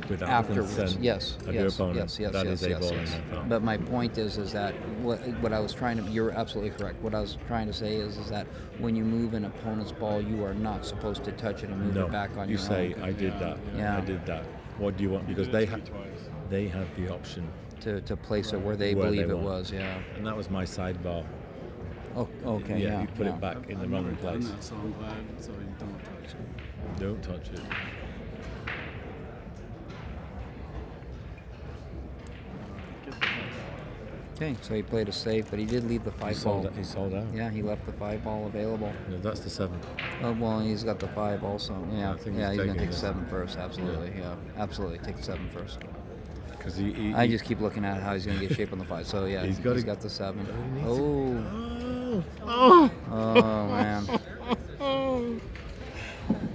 without the afterwards, consent yes, of your yes, opponent, yes, that yes, is a yes, ball in yes. hand foul. But my point is that what I was trying to, you're absolutely correct. What I was trying to say is that when you move an opponent's ball, you are not supposed to touch it and move No, it back on you your say, own. I did that. Yeah. I did that. What do you want? Because they have the option, To place it where they Where they believe it want. was, yeah. and that was my sidebar. Oh, okay, yeah. you put yeah. it back in the I've wrong never done place. that, so I'm glad. So you don't touch it. Don't touch it. Okay, so he played a safe, but he did leave the He five sold, ball. he sold out. Yeah, he left the 5 ball available. No, that's the 7. Oh, well, he's got the 5 also. Yeah, I think yeah, he's he's gonna taking take the- 7 first. Absolutely, yeah, absolutely. Take the 7 first. Because I just keep looking at how he's gonna get shape on the 5. So yeah, He's he's gotta- got the 7. he needs Oh, Oh! oh man.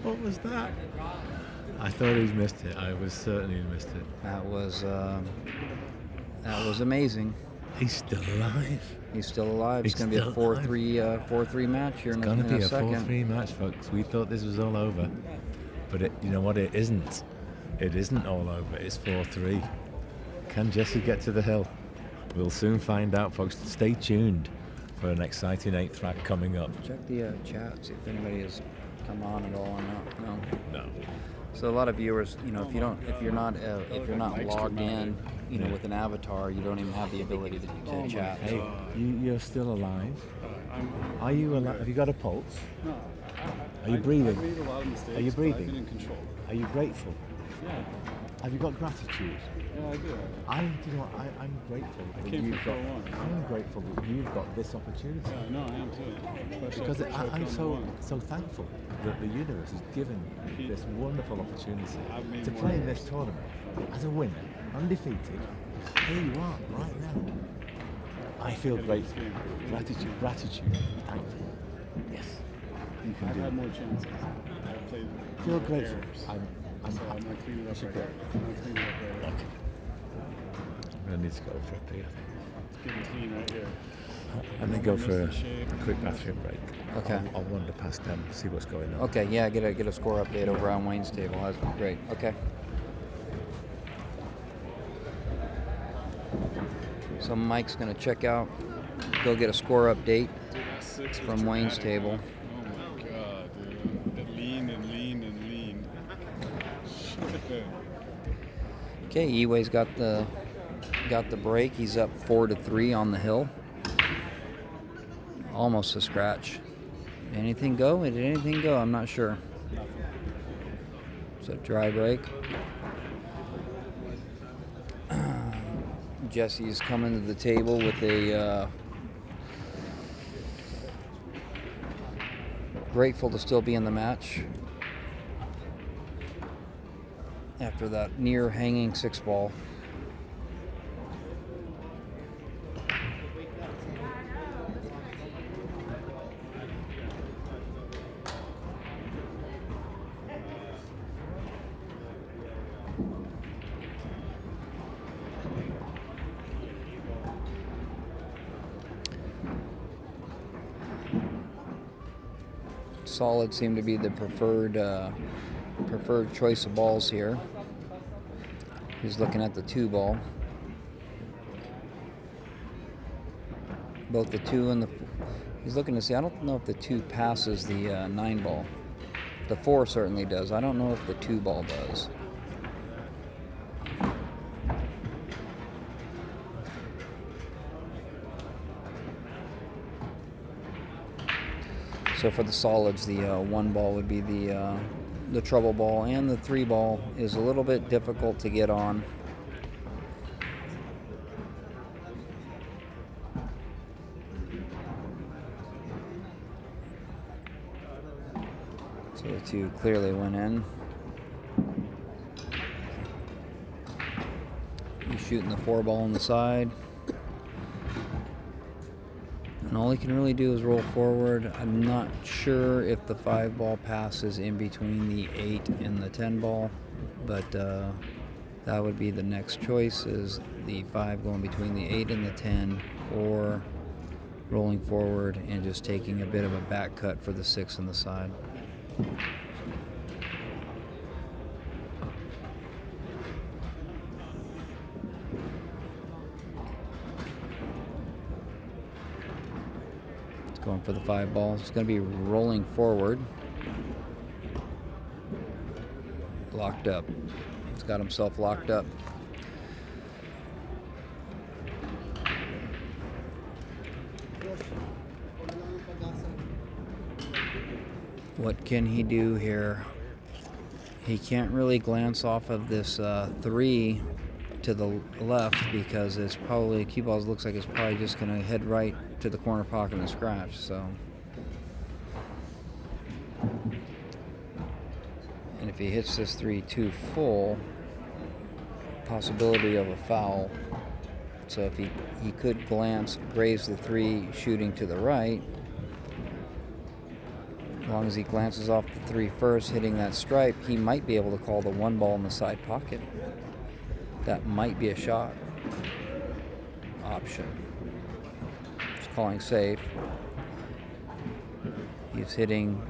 What was that? I thought he'd missed it. I was certain he'd missed it. That was amazing. He's still alive. He's still alive. It's He's gonna be a still 4-3 match here It's in going to a be a second. 4-3 match, folks. We thought this was all over. But you know what? It isn't. It isn't all over. It's 4-3. Can Jesse get to the hill? We'll soon find out, folks. Stay tuned for an exciting 8th track coming up. Check the chat, see if anybody has come on at all or not. No. No. So a lot of viewers, you know, if you're not logged in, you know, with an avatar, you don't even have the ability to chat. Hey, you're still alive. Are you alive? Have you got a pulse? No. Are you breathing? I made a lot of mistakes. Are you but I've breathing? been in control. Are you grateful? Yeah. Have you got gratitude? Yeah, I do. I'm grateful. I came for one. I'm grateful that you've got this opportunity. Yeah, no, I am too. Especially Because after I'm choking so on the one. thankful that the universe has given this wonderful opportunity I've made to more play in errors. this tournament as a winner, undefeated. Here you are, right now. I feel grateful. Gratitude, thankful. Yes, you can I've do had it. more chances. I've played Feel more grateful. errors. I'm So happy. I'm gonna clean it up Should right go. here. I'm gonna clean it up right here. Okay. I'm gonna need to go for a pee, I think. It's getting clean right here. And then go for a Missing shape. quick bathroom break. Okay. I'll wander past them, see what's going on. Okay, yeah, get a score update over on Wayne's table. That's great. Okay. So Mike's gonna check out, go get a score update. Dude, that 6 was From Wayne's dramatic, table. man. Oh my god, dude. It leaned and leaned and leaned. Shit. Okay, Yiwei's got the break. He's up 4-3 on the hill. Almost a scratch. Anything go? Did anything go? I'm not sure. It's a dry break. Jesse's coming to the table with a grateful to still be in the match after that near hanging 6 ball. Solid seem to be the preferred choice of balls here. He's looking at the 2 ball. Both the 2 and the... He's looking to see, I don't know if the 2 passes the 9 ball. The 4 certainly does. I don't know if the 2 ball does. So for the solids, the 1 ball would be the the trouble ball and the 3 ball is a little bit difficult to get on. So the 2 clearly went in. He's shooting the 4 ball on the side. And all he can really do is roll forward. I'm not sure if the 5 ball passes in between the 8 and the 10 ball, but that would be the next choice, is the 5 going between the 8 and the 10, or rolling forward and just taking a bit of a back cut for the 6 on the side. Going for the 5 ball. It's going to be rolling forward. Locked up. He's got himself locked up. What can he do here? He can't really glance off of this 3 to the left, because it's probably, cue ball looks like it's probably just going to head right to the corner pocket and scratch. So, and if he hits this 3 too full, possibility of a foul. So if he could graze the 3 shooting to the right, as long as he glances off the 3 first, hitting that stripe, he might be able to call the 1 ball in the side pocket. That might be a shot option. Just calling safe. He's hitting.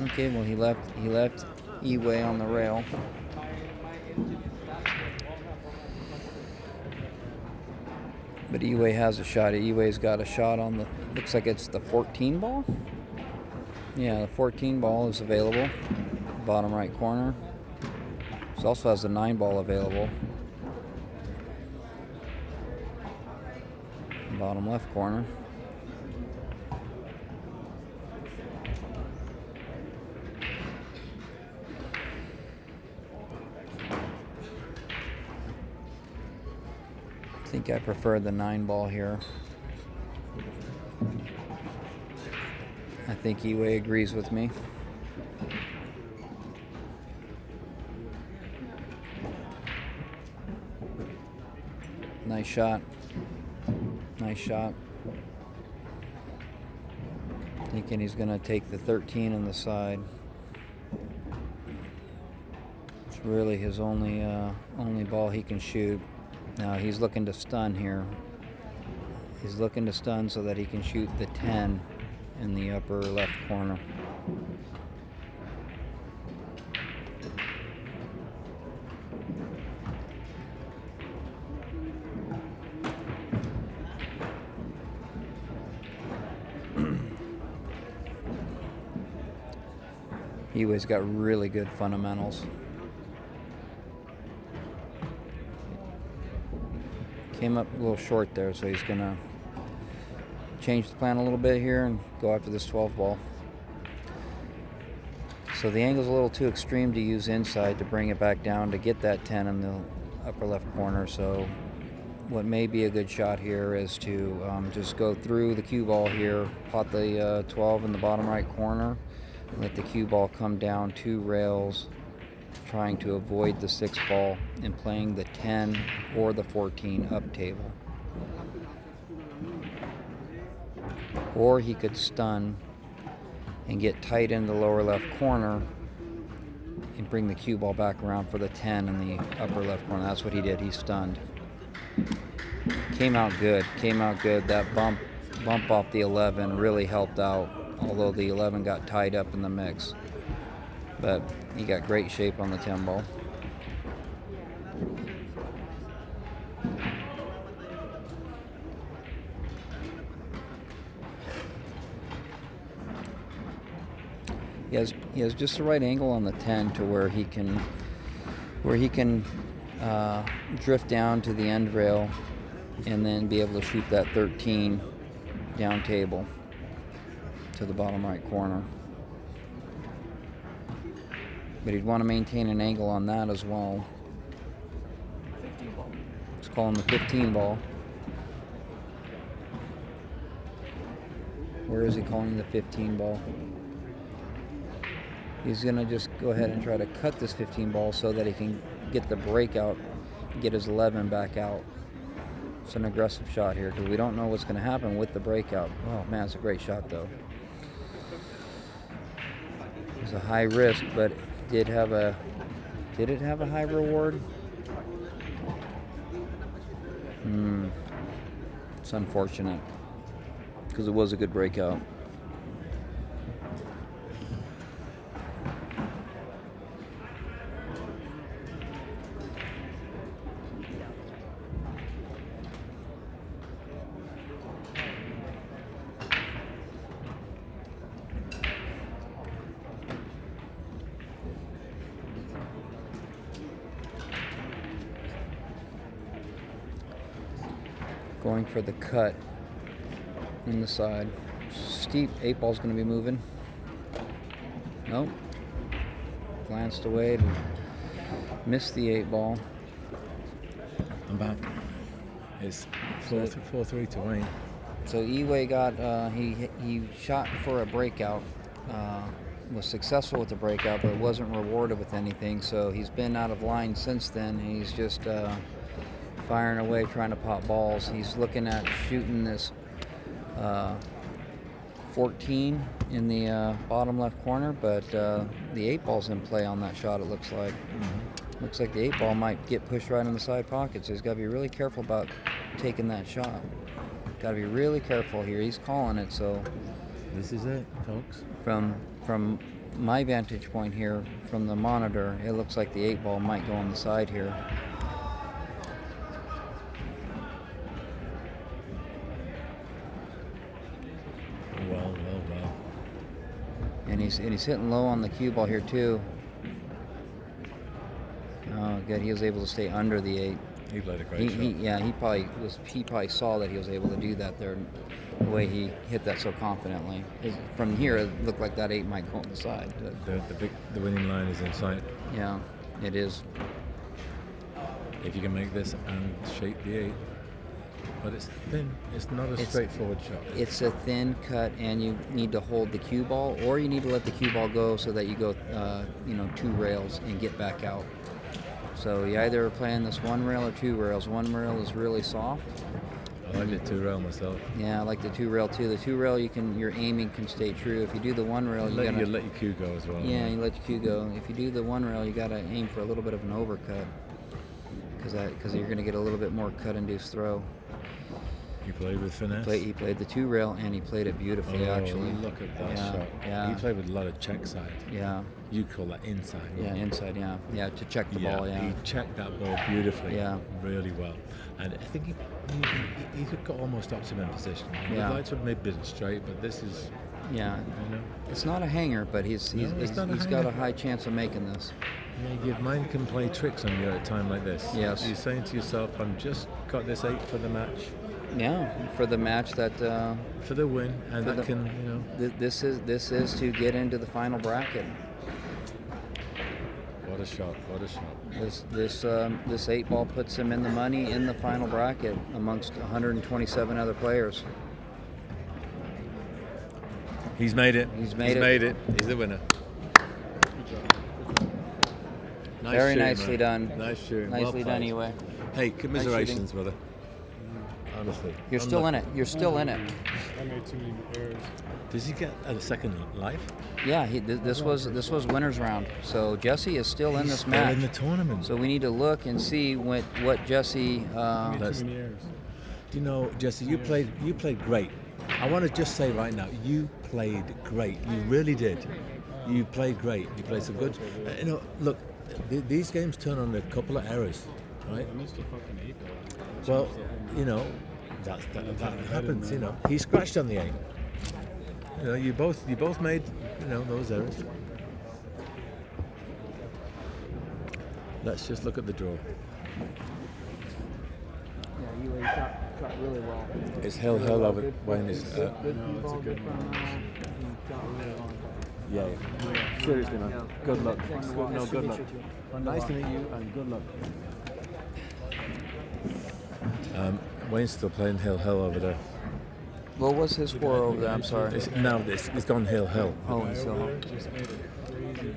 Okay, well he left Yiwei on the rail. But Yiwei has a shot. Yiwei's got a shot on the, looks like it's the 14 ball. Yeah, the 14 ball is available, bottom right corner. It also has the 9 ball available, bottom left corner. I think I prefer the 9 ball here. I think Yiwei agrees with me. Nice shot. Nice shot. Thinking he's going to take the 13 on the side. It's really his only ball he can shoot. Now he's looking to stun here. He's looking to stun so that he can shoot the 10 in the upper left corner. Yiwei's got really good fundamentals. Came up a little short there, so he's gonna change the plan a little bit here and go after this 12 ball. So the angle's a little too extreme to use inside to bring it back down to get that 10 in the upper left corner. So what may be a good shot here is to just go through the cue ball here, pot the 12 in the bottom right corner, and let the cue ball come down 2 rails, trying to avoid the 6 ball and playing the 10 or the 14 up table. Or he could stun and get tight in the lower left corner and bring the cue ball back around for the 10 in the upper left corner. That's what he did. He stunned. Came out good. Came out good. That bump off the 11 really helped out, although the 11 got tied up in the mix. But he got great shape on the 10 ball. He has just the right angle on the 10 to where he can drift down to the end rail and then be able to shoot that 13 down table to the bottom right corner. But he'd want to maintain an angle on that as well. Let's call him the 15 ball. Where is he calling the 15 ball? He's going to just go ahead and try to cut this 15 ball so that he can get the breakout, get his 11 back out. It's an aggressive shot here because we don't know what's going to happen with the breakout. Oh man, it's a great shot though. It's a high risk, but did it have a high reward? It's unfortunate because it was a good breakout. Going for the cut in the side. Steep 8 ball's going to be moving. Nope. Glanced away to miss the 8 ball. I'm back. It's 4-3 to Wayne. So Yiwei got he shot for a breakout. Was successful with the breakout, but wasn't rewarded with anything. So he's been out of line since then. And he's just firing away, trying to pop balls. He's looking at shooting this 14 in the bottom left corner, but the 8 ball's in play on that shot, it looks like. Looks like the 8 ball might get pushed right in the side pocket, so he's got to be really careful about taking that shot. Got to be really careful here. He's calling it, so This is it, folks. from my vantage point here, from the monitor, it looks like the 8 ball might go on the side here. Well. And he's hitting low on the cue ball here too. Oh, good. He was able to stay under the 8. He played a great shot. He probably saw that he was able to do that there, the way he hit that so confidently. From here, it looked like that 8 might go on the side. The winning line is in sight. Yeah, it is. If you can make this and shape the 8. But it's thin. It's not a straightforward shot. It's a thin cut, and you need to hold the cue ball, or you need to let the cue ball go so that you go, 2 rails and get back out. So you either are playing this 1 rail or 2 rails. 1 rail is really soft. I like the 2 rail myself. Yeah, I like the 2 rail too. The 2 rail, your aiming can stay true. If you do the 1 rail, You let your cue go as well. Yeah, you let your cue go. If you do the 1 rail, you got to aim for a little bit of an overcut, because you're going to get a little bit more cut-induced throw. He played with finesse. He played the 2 rail, and he played it beautifully, actually. Look at that shot. Yeah. He played with a lot of check side. Yeah. You call that inside. Yeah, inside, yeah. Yeah, to check the ball, yeah. He checked that ball beautifully. Yeah. Really well. And I think he got almost optimum position. Yeah. He'd like to have made it straight, but this is... Yeah. You know? It's not a hanger, but he's got a high chance of making this. Yeah, your mind can play tricks on you at a time like this. Yes. You're saying to yourself, I'm just got this 8 for the match. Yeah, for the match that... for the win, and that can, This is to get into the final bracket. What a shot, what a shot. This 8 ball puts him in the money in the final bracket amongst 127 other players. He's made it. He's made it. He's the winner. Nice Very shooting, nicely man. done. Nice shooting. Nicely well done, Yiwei. Hey, commiserations, brother. Honestly. You're still in it. You're still in it. I made too many errors. Does he get a second life? Yeah, this was winner's round. So Jesse is still in this Still match. in the tournament. So we need to look and see what Jesse. I made too many errors. You know, Jesse, you played great. I want to just say right now, you played great. You really did. You played great. You played some good. Look, these games turn on a couple of errors, right? I missed a fucking 8 Well, ball. that happens. He scratched on the 8. You both made those errors. Let's just look at the draw. Yeah, Yiwei shot shot really well. It's hill over when it's. No, it's a good one. Yeah. Seriously, man. Good luck. Good luck. Nice to meet you, and good luck. Wayne's still playing hill over there. What was his score over there? I'm sorry. It's gone hill. Oh, it's still. Just made it crazy.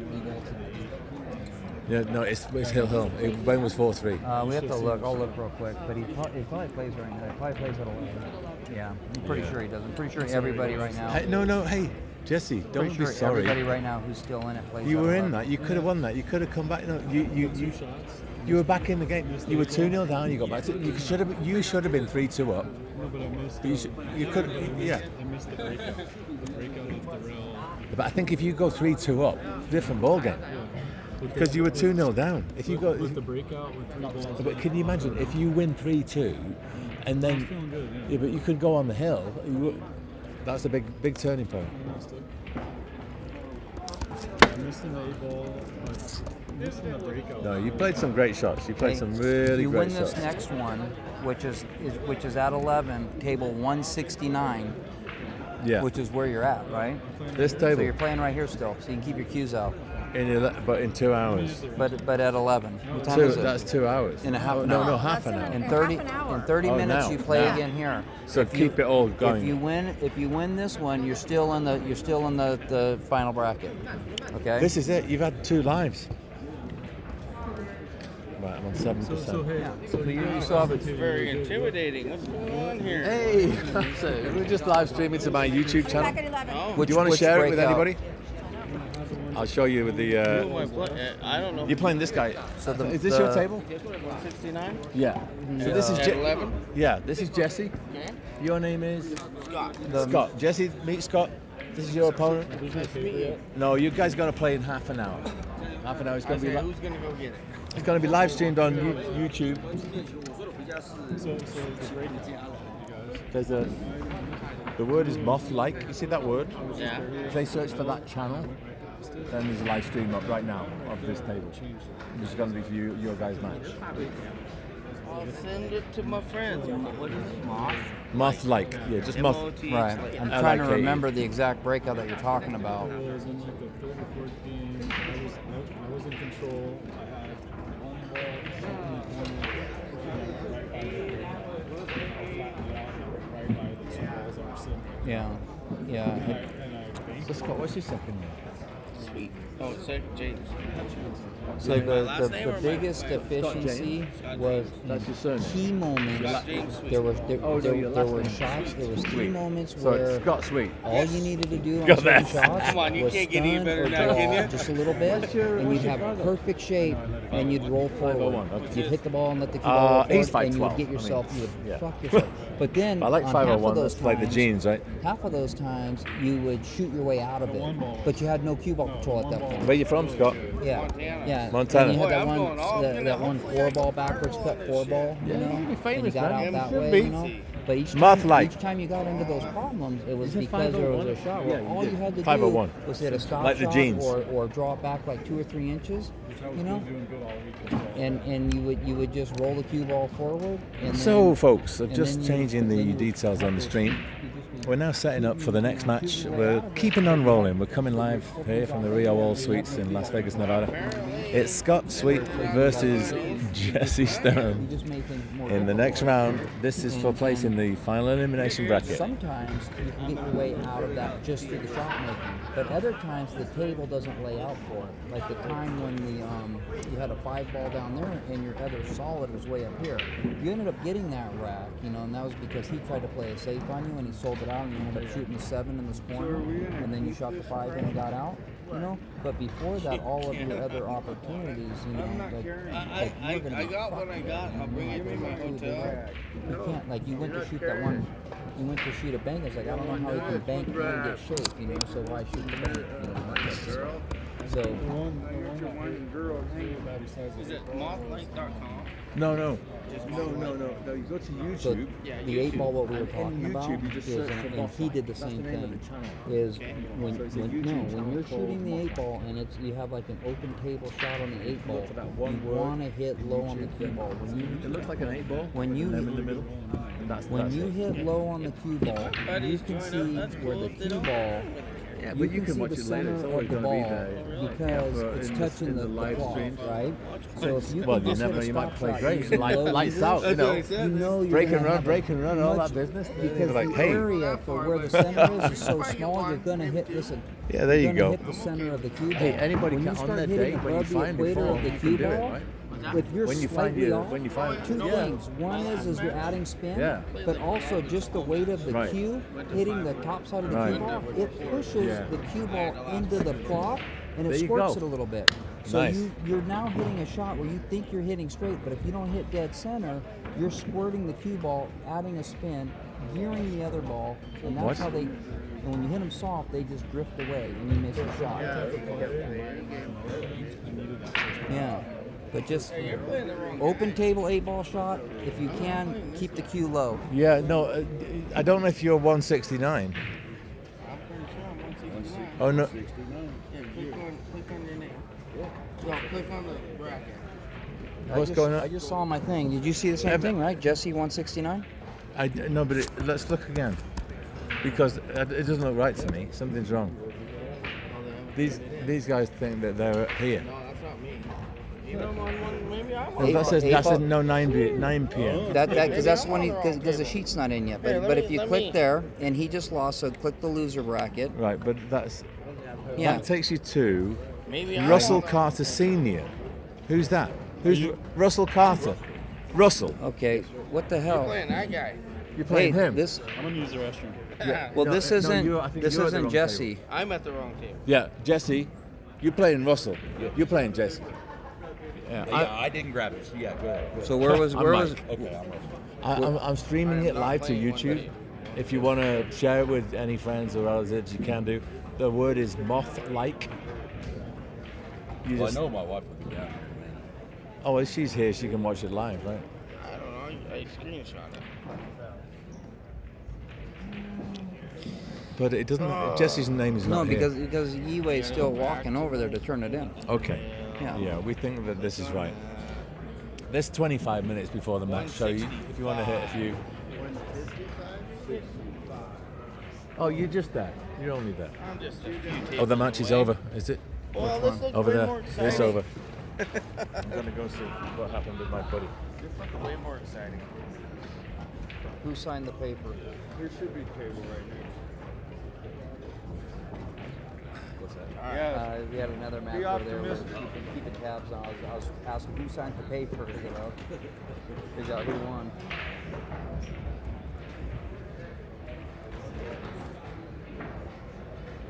Yeah, no, it's hill. Wayne was 4-3. We have to look. I'll look real quick. But he probably plays right now. He probably plays at 11. Yeah, I'm pretty sure he does. I'm pretty sure everybody right now. Hey, no, hey, Jesse, don't Pretty be sure sorry. everybody right now who's still in it plays. You at were 11. in that. You could have won that. You could have come back. No, you 2 shots. You were back in the game. You were 2-0 down. You got back. You should have been 3-2 up. No, but I missed. You could. Yeah. I missed the breakout. The breakout off the rail. But I think if you go 3-2 up, different ball game. Because you were 2-0 down. If you go. With the breakout with 3 balls. But can you imagine if you win 3-2, and then. Feeling good. Yeah, but you could go on the hill. That's a big turning point. I missed it. I missed in the 8 ball. I missed in the breakout. No, you played some great shots. You played some really you great win shots. this next one, which is at 11, table 169, Yeah. which is where you're at, right? This So table. you're playing right here still, so you can keep your cues out. But in 2 hours. But at 11. What time is it? That's 2 hours. In a half an No, hour. half an hour. In 30 Half an hour. in 30 Oh, minutes now, you play now. again here. So keep it all going. If you win this one, you're still in the final bracket. Okay? This is it. You've had 2 lives. Right, I'm on 7%. So hey, so you still have It's very intimidating. What's going on here? Hey, we're just live streaming to my YouTube Back channel. at 11. Oh, Do you want to which share it with breakout? anybody? I'll show you with the. I don't know. You're playing this guy. So the- Is this your the- table? 169? Yeah. So this is At 11? Yeah, this is Jesse. Okay. Your name is Scott. Scott. Jesse, meet Scott. This is your opponent. No, you guys got to play in half an hour. Half an hour. It's I going to be. said, who's going to go get it? It's going to be live streamed on YouTube. so the breakout, you guys. There's a. The word is moth-like. You see that word? Yeah. If they search for that channel, then there's a live stream up right now of this table. Which is going to be for your guys' match. I'll send it to my friends. What is it? Moth? Moth-like. Yeah, just moth. M-O-T-H, Right. like- I'm I trying like to it. remember the exact breakout that you're talking about. It was in like the 3rd or 4th game. I was in control. I had one ball in the corner, right by the breakout. I flattened it out right by the 2 balls that were sitting right there. Yeah. And I banked So Scott, what's your second name? Sweet. Oh, James. So last name the or my- biggest deficiency was That's your surname. key moments. Scott James Sweet. There were your last were name. shots. There was key Sweet. moments So where it's Scott Sweet. all you needed to do on Got certain that. shots Come on, you was can't get any stun better or than that, can draw you? just a little bit, and you'd have perfect shape, and you'd roll forward. 501, okay. You'd hit the ball and let the cue ball roll he's forward, and you would 5'12". get yourself, I mean, you would yeah. fuck yourself. But then I like on half 501. of those That's like the times, jeans, right? half of those times you would shoot your way out of it, but you had no cue ball control at that point. Where you from, Scott? Yeah, Montana. yeah. Montana. And you had Boy, that I'm one, going all that one 4-ball backwards cut 4-ball, you know, you'd be and you famous, got man. out that Should way, be. you know. But Moth-like. each time you got into those problems, it was Is it because there was a 501? shot where Yeah, all you had to 501. do was hit a stop Like the shot jeans. or draw it back like 2 or 3 inches, you know. doing good all week as well. And you would just roll the cue ball forward. And So, then, folks, I'm and just then changing then the you- details on the stream. We're now setting up for the next match. We're keeping on rolling. We're coming live here from the Rio All Suites in Las Vegas, Nevada. It's Scott Sweet versus Jesse Sturm. You just made things more In the next round, this is for place in the final elimination bracket. Sometimes you can get your way out of that just through the shot making, but other times the table doesn't lay out for it. Like the time when you had a 5-ball down there and your other solid was way up here. You ended up getting that rack, you know, and that was because he tried to play it safe on you and he sold it out and you ended up shooting the 7 in this corner and then you shot the 5 and it got out, you know. But before that, all of your other opportunities, you know, like you're gonna I be got what I fucked, got. man. I'll bring it to my hotel. You can't, like, you went to shoot that one. You went to shoot a bank. It's like, I don't know how you can bank and get shape, you know. So why shoot the bank? You know, The one about besides Is it mothlight.com? No. You go to YouTube. So the 8-ball, what we were And talking in about, YouTube, you just is, search for and Moth he Light. did the That's same the name of thing. the channel. Is So when it's a when YouTube no channel when you're called shooting the Moth 8-ball and it's you have like an open table shot on the 8-ball, Look for that one you word want to hit low on the YouTube. cue ball. It looks like an 8-ball. When you and then hit- in the middle. That's When you it. hit low on the cue ball, you Buddies, can join see up. That's where cool. the They cue don't- ball. Yeah, You but you can can see watch the it later. center It's of always the going to be ball there. because for- it's in touching the live cloth, stream. right? So if you Well, can you just hit never. a You might stop play shot great. using low Lights meters, out. You know. you know you're Break and gonna run, have break and run, all much- that business. Because They're like, the hey. area for where the center is so small, you're gonna hit. Listen, Yeah, there you you're gonna go. hit the center of the cue ball. Hey, anybody when can you on start their hitting day when you above the find equator before of the you cue can do it, ball, right? if you're When you find slightly your- off, when you find- two yeah. things. One is you're adding spin, Yeah. but also just the weight of the Right. cue hitting the top side of the Right. cue ball, it pushes Yeah. the cue ball into the cloth and it There you squirts go. it a little bit. So Nice. you're now hitting a shot where you think you're hitting straight, but if you don't hit dead center, you're squirting the cue ball, adding a spin, gearing the other ball, and that's What? how they. And when you hit them soft, they just drift away and you miss the shot. Yeah, but just open table 8-ball shot. If you can, keep the cue low. Yeah, no, I don't know if you're 169. I'm pretty sure I'm 169. Oh no, Yeah, click on your name. No, click on the bracket. what's going I on? just saw my thing. Did you see the same thing, right? Jesse 169? No, but let's look again, because it doesn't look right to me. Something's wrong. These guys think that they're here. No, that's not me. Maybe I'm on one. Maybe I'm Well, on that says 8-ball. no 9 p.m. That because that's when Maybe I'm on the because the wrong sheet's not in yet. But Here, let but me- if you let click me- there and he just lost, so click the loser bracket. Right, but that Yeah. takes you to Maybe I'm Russell on Carter Senior. Who's that? Who's Russell Carter? Russell. Okay. What the hell? playing that guy. You're playing Hey, him. this. I'm gonna use the restroom. Well, No, this no, isn't. I think This you're the isn't wrong Jesse. table. I'm at the wrong table. Yeah, Jesse, you're playing Russell. You're playing Jesse. Yeah, I didn't grab it. So yeah, go ahead. So where was I'm where Mike. was? Okay, I'm ready. I'm streaming it live to YouTube. If you want to share it with any friends or relatives, you can do. The word is moth-like. You Well, I just- know my wife will be down. Oh, well, she's here. She can watch it live, right? I don't know. I screenshot it. But it doesn't. Jesse's name is No, not because here. because Yiwei's still walking over there to turn it in. Okay. Yeah. Yeah, we think that this is right. There's 25 minutes before the match, so if you want to hit a few. Oh, you're just there. You're only there. I'm just a few tables Oh, the match is away. over, is it? Well, this looks Over way there. more exciting. It's over. I'm gonna go see what happened with my buddy. Way more exciting. Who signed the paper? There should be table right now. What's that? Yeah. We had another match Be over there. We were optimistic. keeping tabs on. I was asking who signed the paper, you know, figure out who won.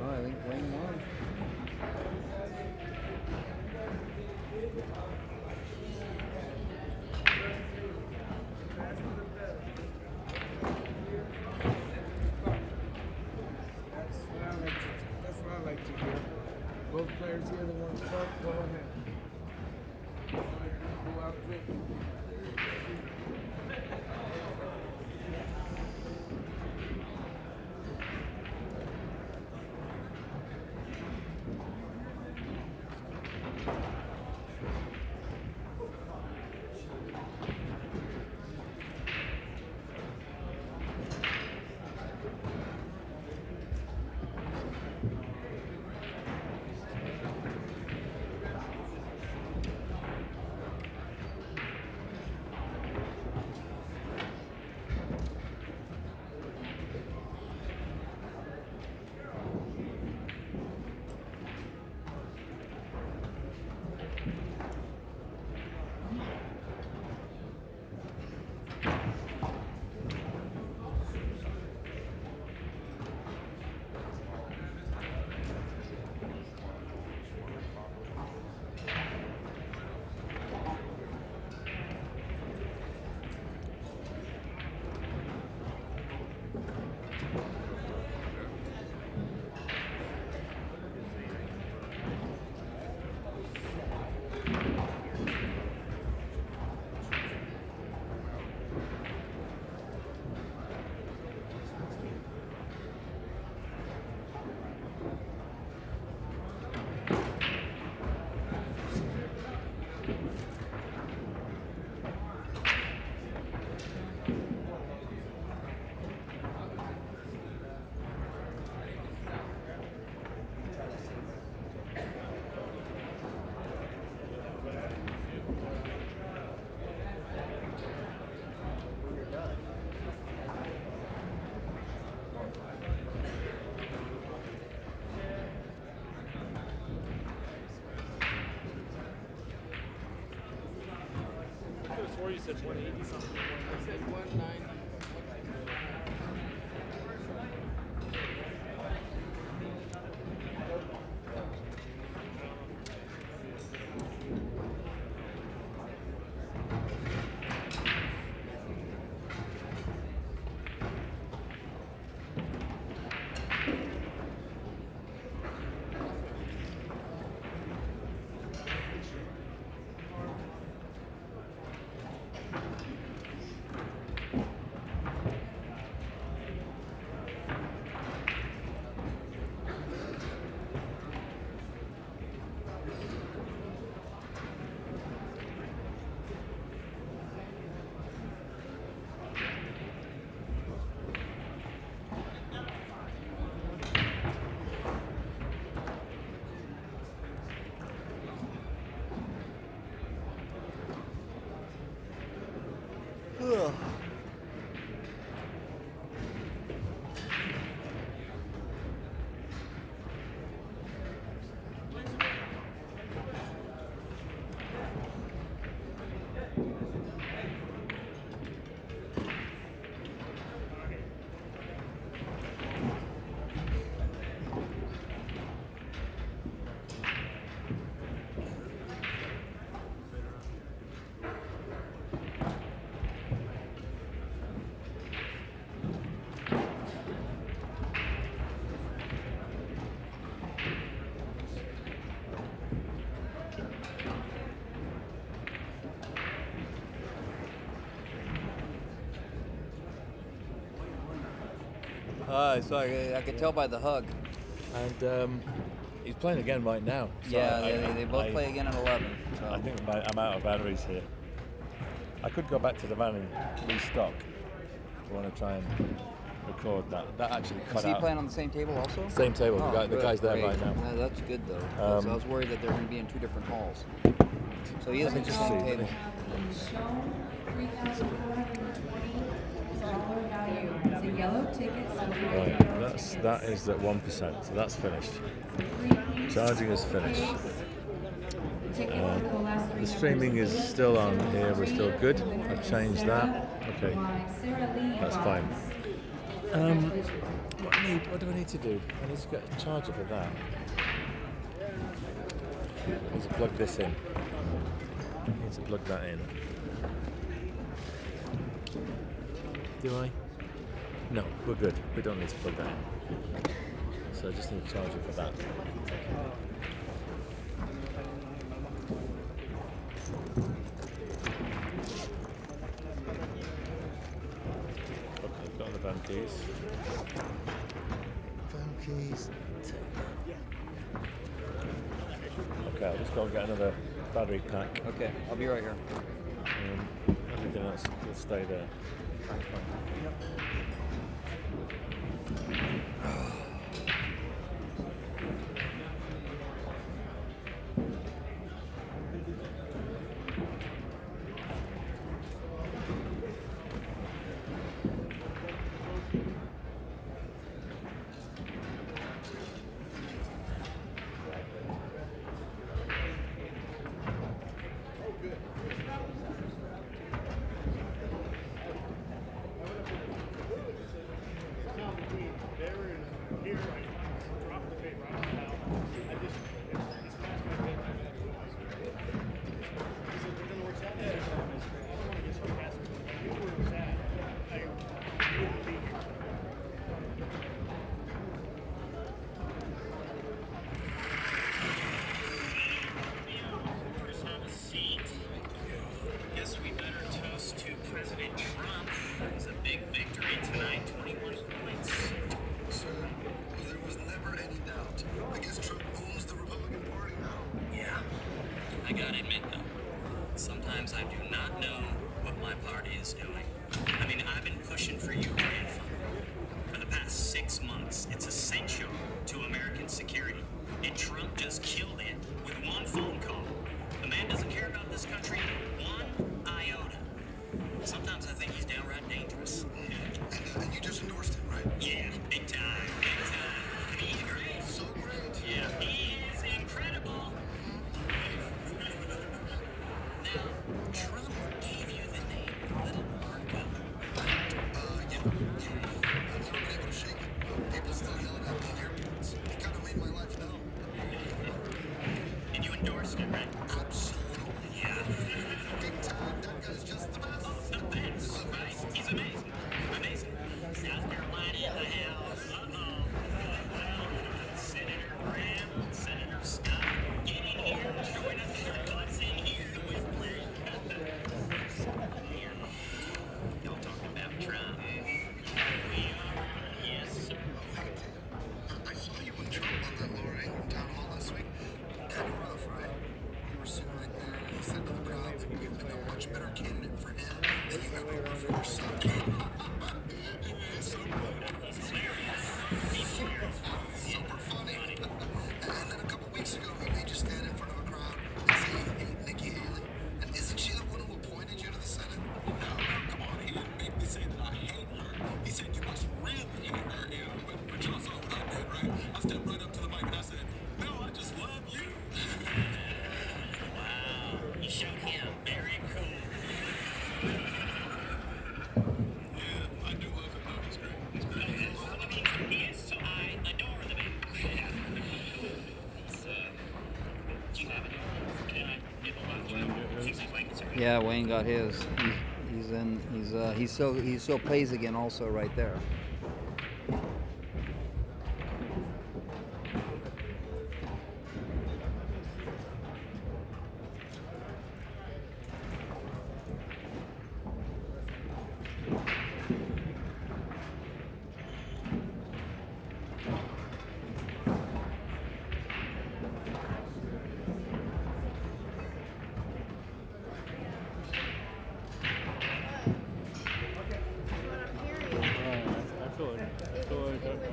Oh, I think Wayne won. That's what I like to hear. Both players here, the ones start, go ahead. Go out quick. before you said 180 something. I said 190. So I could tell by the hug. And he's playing again right now. So Yeah, they both play again at 11. So. I think I'm out of batteries here. I could go back to the van and restock. I want to try and record that. That actually cut Is he out. playing on the same table also? Same table. Oh, The guy's there great. right now. No, that's good though. 'Cause I was worried that they're going to be in two different halls. So he is Let me at the just same see. table. Shown $3,420 value. It's a yellow ticket. Right, that is at 1%, so that's finished. Charging is finished. The streaming is still on here. We're still good. I've changed that. Okay, that's fine. What do I need to do? I need to get a charger for that. I need to plug this in. I need to plug that in. Do I? No, we're good. We don't need to plug that in. So I just need a charger for that. Okay, got the van keys. Van keys. Okay, I'll just go and get another battery pack. Okay, I'll be right here. Everything else will stay there. Yeah, Wayne got his. He's still plays again also right there.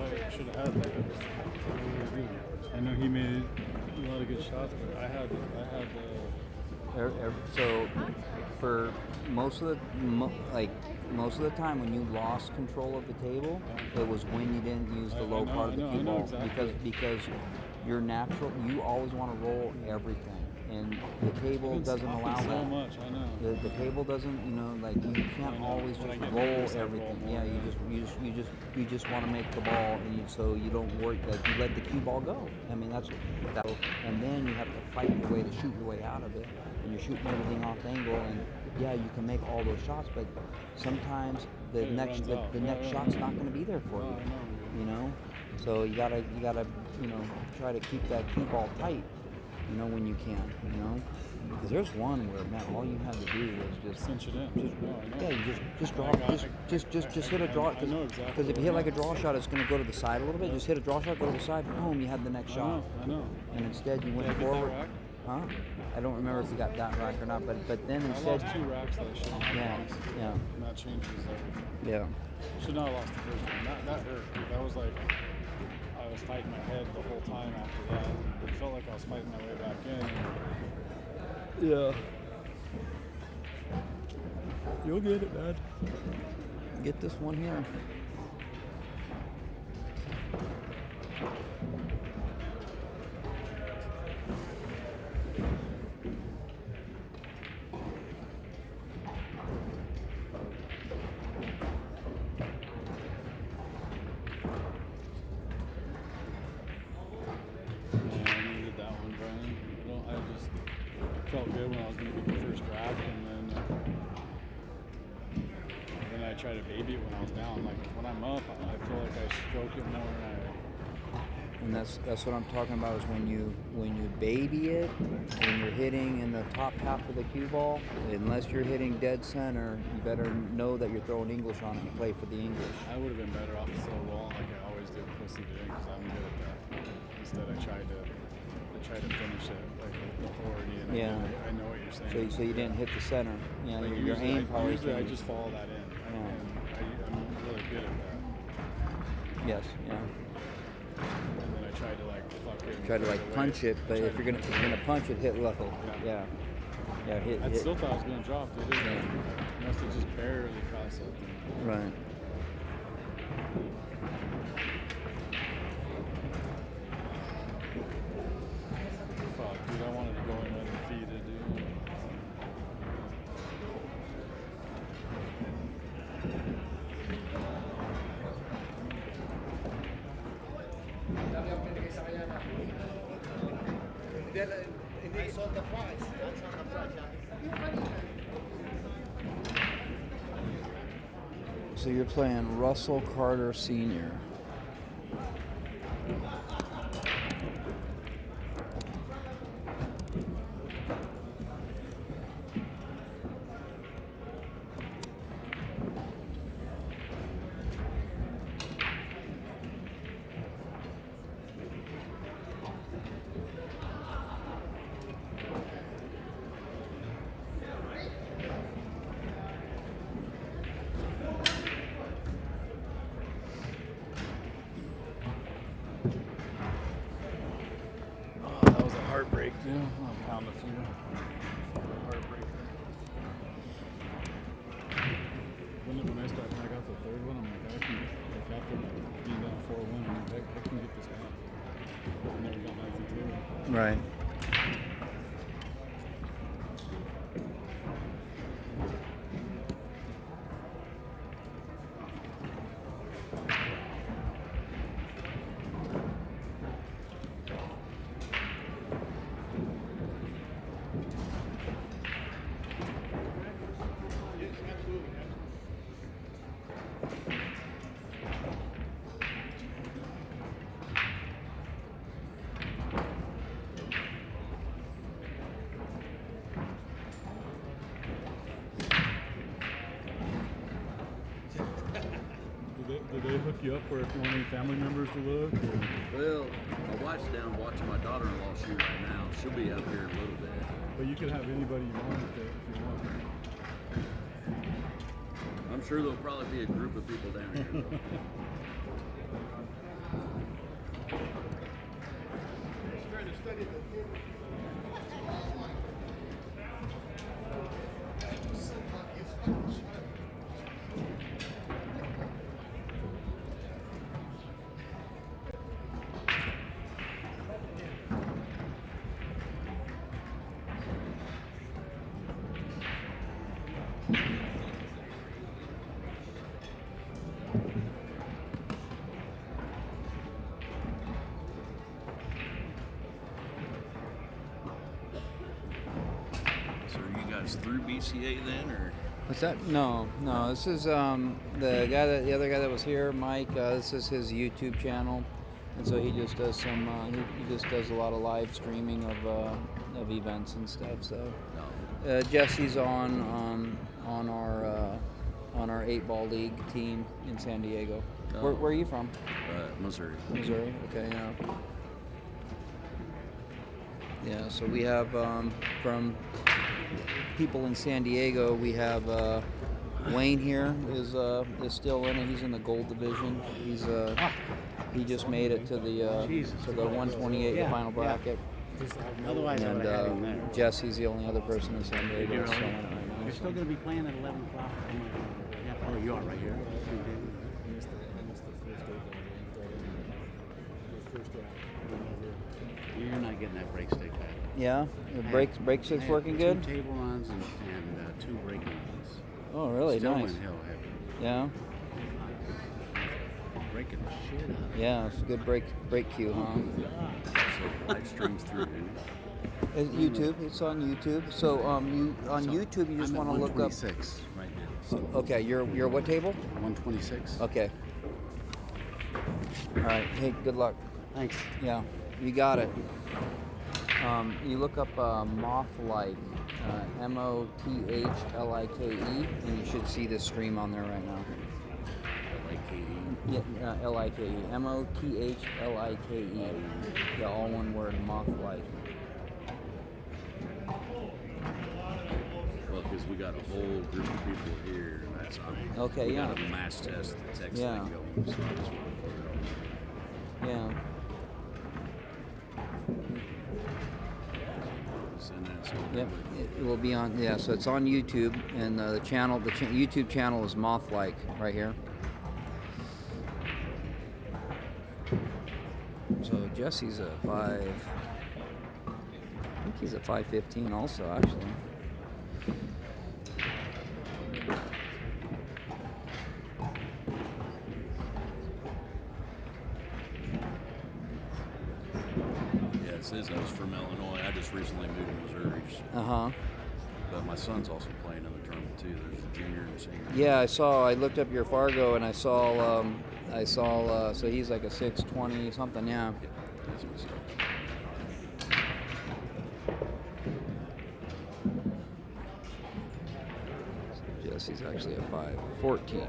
I should have had that. I know he made a lot of good shots, but I had So, for most of the time when you lost control of the table, it was when you didn't use the low part of the cue ball, exactly. because you're natural. You always want to roll everything, and the table doesn't allow so that. much. I know. The table doesn't, you can't always just roll everything. Yeah, you just want to make the ball, and so you don't worry that you let the cue ball go. I mean that, and then you have to fight your way to shoot your way out of it, and you're shooting everything off angle, and yeah, you can make all those shots, but sometimes the next shot's not going to be there for you. You know, so you gotta try to keep that cue ball tight. When you can, because there's one where, man, all you had to do was just cinch it in. Yeah, you just draw, just hit a draw. Because if you hit like a draw shot, it's going to go to the side a little bit. Just hit a draw shot, go to the side, boom, you had the next shot. I know. And instead you went forward. Huh? I don't remember if you got that rack or not, but then instead. I lost 2 racks that I should have lost. Yeah. And that changes everything. Yeah. Should not have lost the first one. That hurt. That was like, I was fighting my head the whole time after that. It felt like I was fighting my way back in. Yeah. You'll get it, man. Get this one here. Felt good when I was going to get the first rack, and then I try to baby it when I was down. Like when I'm up, I feel like I stroke it more. And that's what I'm talking about, is when you baby it and you're hitting in the top half of the cue ball, unless you're hitting dead center, you better know that you're throwing English on it and play for the English. I would have been better off to throw long like I always do, pussy doing, because I'm good at that. Instead, I tried to finish it like with authority, and yeah. I know what you're saying. So you didn't hit the center. Yeah, like your aim probably. Usually I just follow that in, and I'm really good at that. Yes. Yeah. And then I tried to try to punch it, but if you're gonna punch it, hit level. Yeah. Yeah. Hit. I still thought I was gonna drop. It must have just barely caught something. Right. Fuck, dude! I wanted to go in undefeated, dude. I saw the price. That's on the price. So you're playing Russell Carter Sr. Heartbreak, dude. I'll pound a few. Heartbreaker. When I started, when I got the third one, I'm like, I can get, like, after being down 4-1, I'm like, I can get this back. I never got back to 2. Right. you up, or if you want any family members to look. Or... Well, my wife's down watching my daughter-in-law shoot right now. She'll be up here in a little bit. But you could have anybody you want if you want. I'm sure there'll probably be a group of people down here. So are you guys through BCA then, or? What's that? No. This is the other guy that was here, Mike. This is his YouTube channel, and so he just does some. He just does a lot of live streaming of events and stuff. So Jesse's on our 8-ball league team in San Diego. Where are you from? Missouri. Missouri. Okay. Yeah. Yeah. So we have from people in San Diego. We have Wayne here is still in it. He's in the gold division. He just made it to the 128 the final bracket. Otherwise, I would have had him there. Jesse's the only other person in San Diego. You're still in it right. right now. You're still going to be playing at 11 o'clock. Oh, you are right here. I missed the first round. You're not getting that break stick back. Yeah, the break stick's working good. 2 table runs and 2 breaking runs. Oh, really? Still Nice. in hill heavy. Yeah. Breaking the shit out of it. Yeah, it's a good break cue, huh? So live streams through. It's YouTube. It's on YouTube. So you on YouTube you just want to look up. 126 right now. So Okay, you're what table? 126. Okay. All right. Hey, good luck. Thanks. Yeah, you got it. You look up Mothlike, Mothlike, and you should see this stream on there right now. Yeah, Like, Mothlike. Yeah, all one word, Mothlike. Well, because we got a whole group of people here. And that's Okay, we yeah. got a mass test text Yeah. thing going. So I just want to put it on. Yeah. Send that, so Yep, it will be on. Yeah, so it's on YouTube, and the channel, YouTube channel is Mothlike right here. So Jesse's a 5. I think he's a 5'15" also, actually. Yeah, it says I was from Illinois. I just recently moved to Missouri. But my son's also playing in the tournament too. There's a junior and a senior. Yeah, I looked up your Fargo, and I saw, so he's like a 6'20" something, yeah. That's my son. Jesse's actually a 5'14".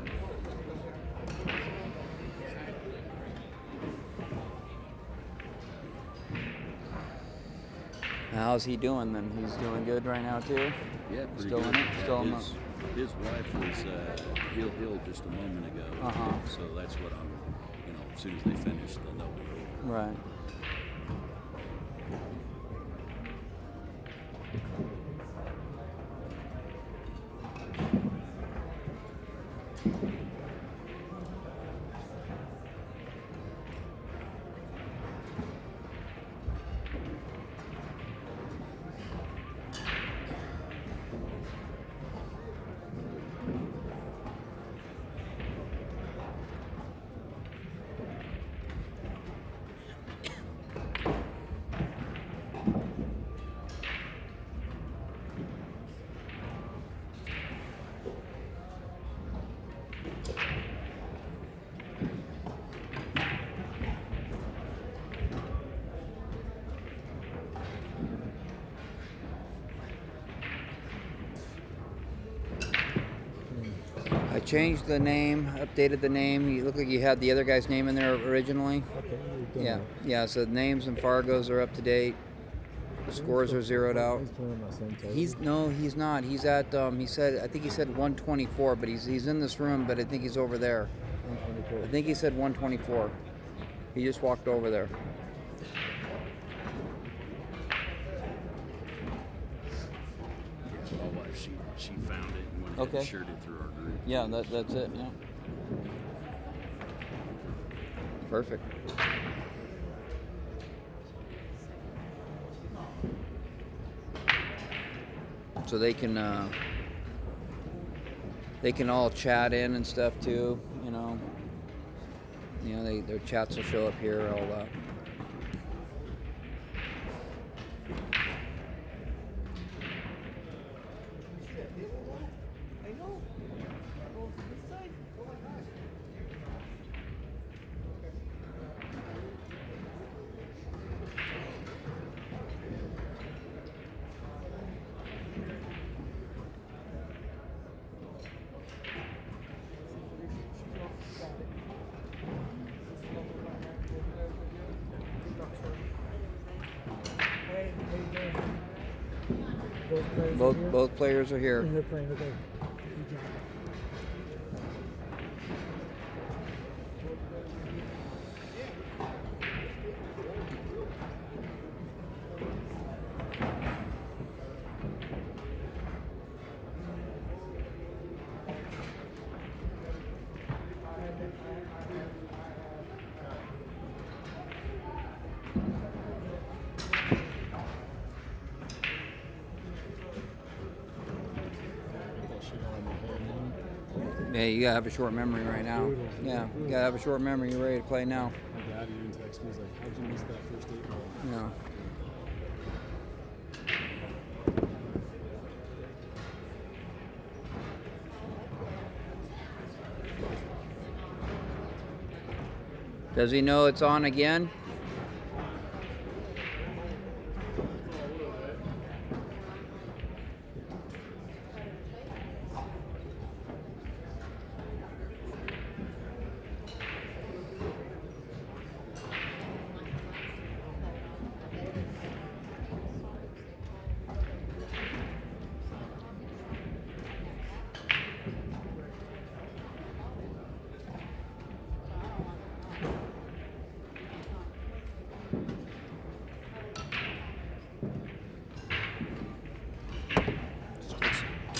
How's he doing then? He's doing good right now too? Yeah, pretty Still good. in it? Yeah, Still in his wife was Hill just a moment ago. So that's what I'm, as soon as they finish, they'll know we're over. Right. changed the name, updated the name. You look like you had the other guy's name in there originally. Okay, you've done Yeah, that. yeah. So the names and Fargos are up to date. The scores are zeroed out. He's playing my son, Toby. He's not. He's at I think he said 124, but he's in this room, but I think he's over there. 124. I think he said 124. He just walked over there. My wife, she found it and went ahead Okay. and shared it through our group. Yeah, that's it. Yeah. Perfect. So they can all chat in and stuff too. Their chats will show up here. All that. Both players are here. They're playing today. Yeah, you gotta have a short memory right now. Yeah, you gotta have a short memory. You're ready to play now. My dad even texted me, he's like, how'd you miss that first 8 ball? Yeah. Does he know it's on again?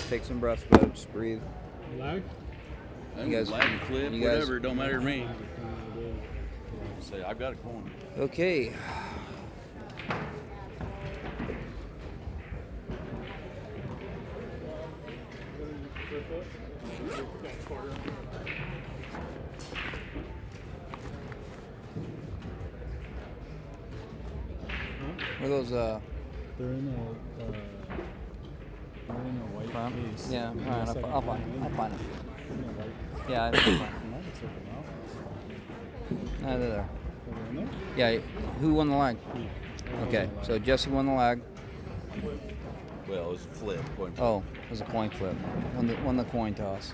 Take some breaths, folks. Breathe. Lag? You guys- Lag, flip, you guys- whatever, it don't matter to me. Say, I've got a coin. Okay. What are those? They're in a white case. Yeah. All And right. the second I'll find hand it. I'll find it. in a white- Yeah. I'll find I might have took them out. it. No, they're there. Are they in there? Yeah. Who won the lag? Me. Okay. So Jesse won the lag. Well, it was a flip. Coin flip. Oh, it was a coin flip. Won the coin toss.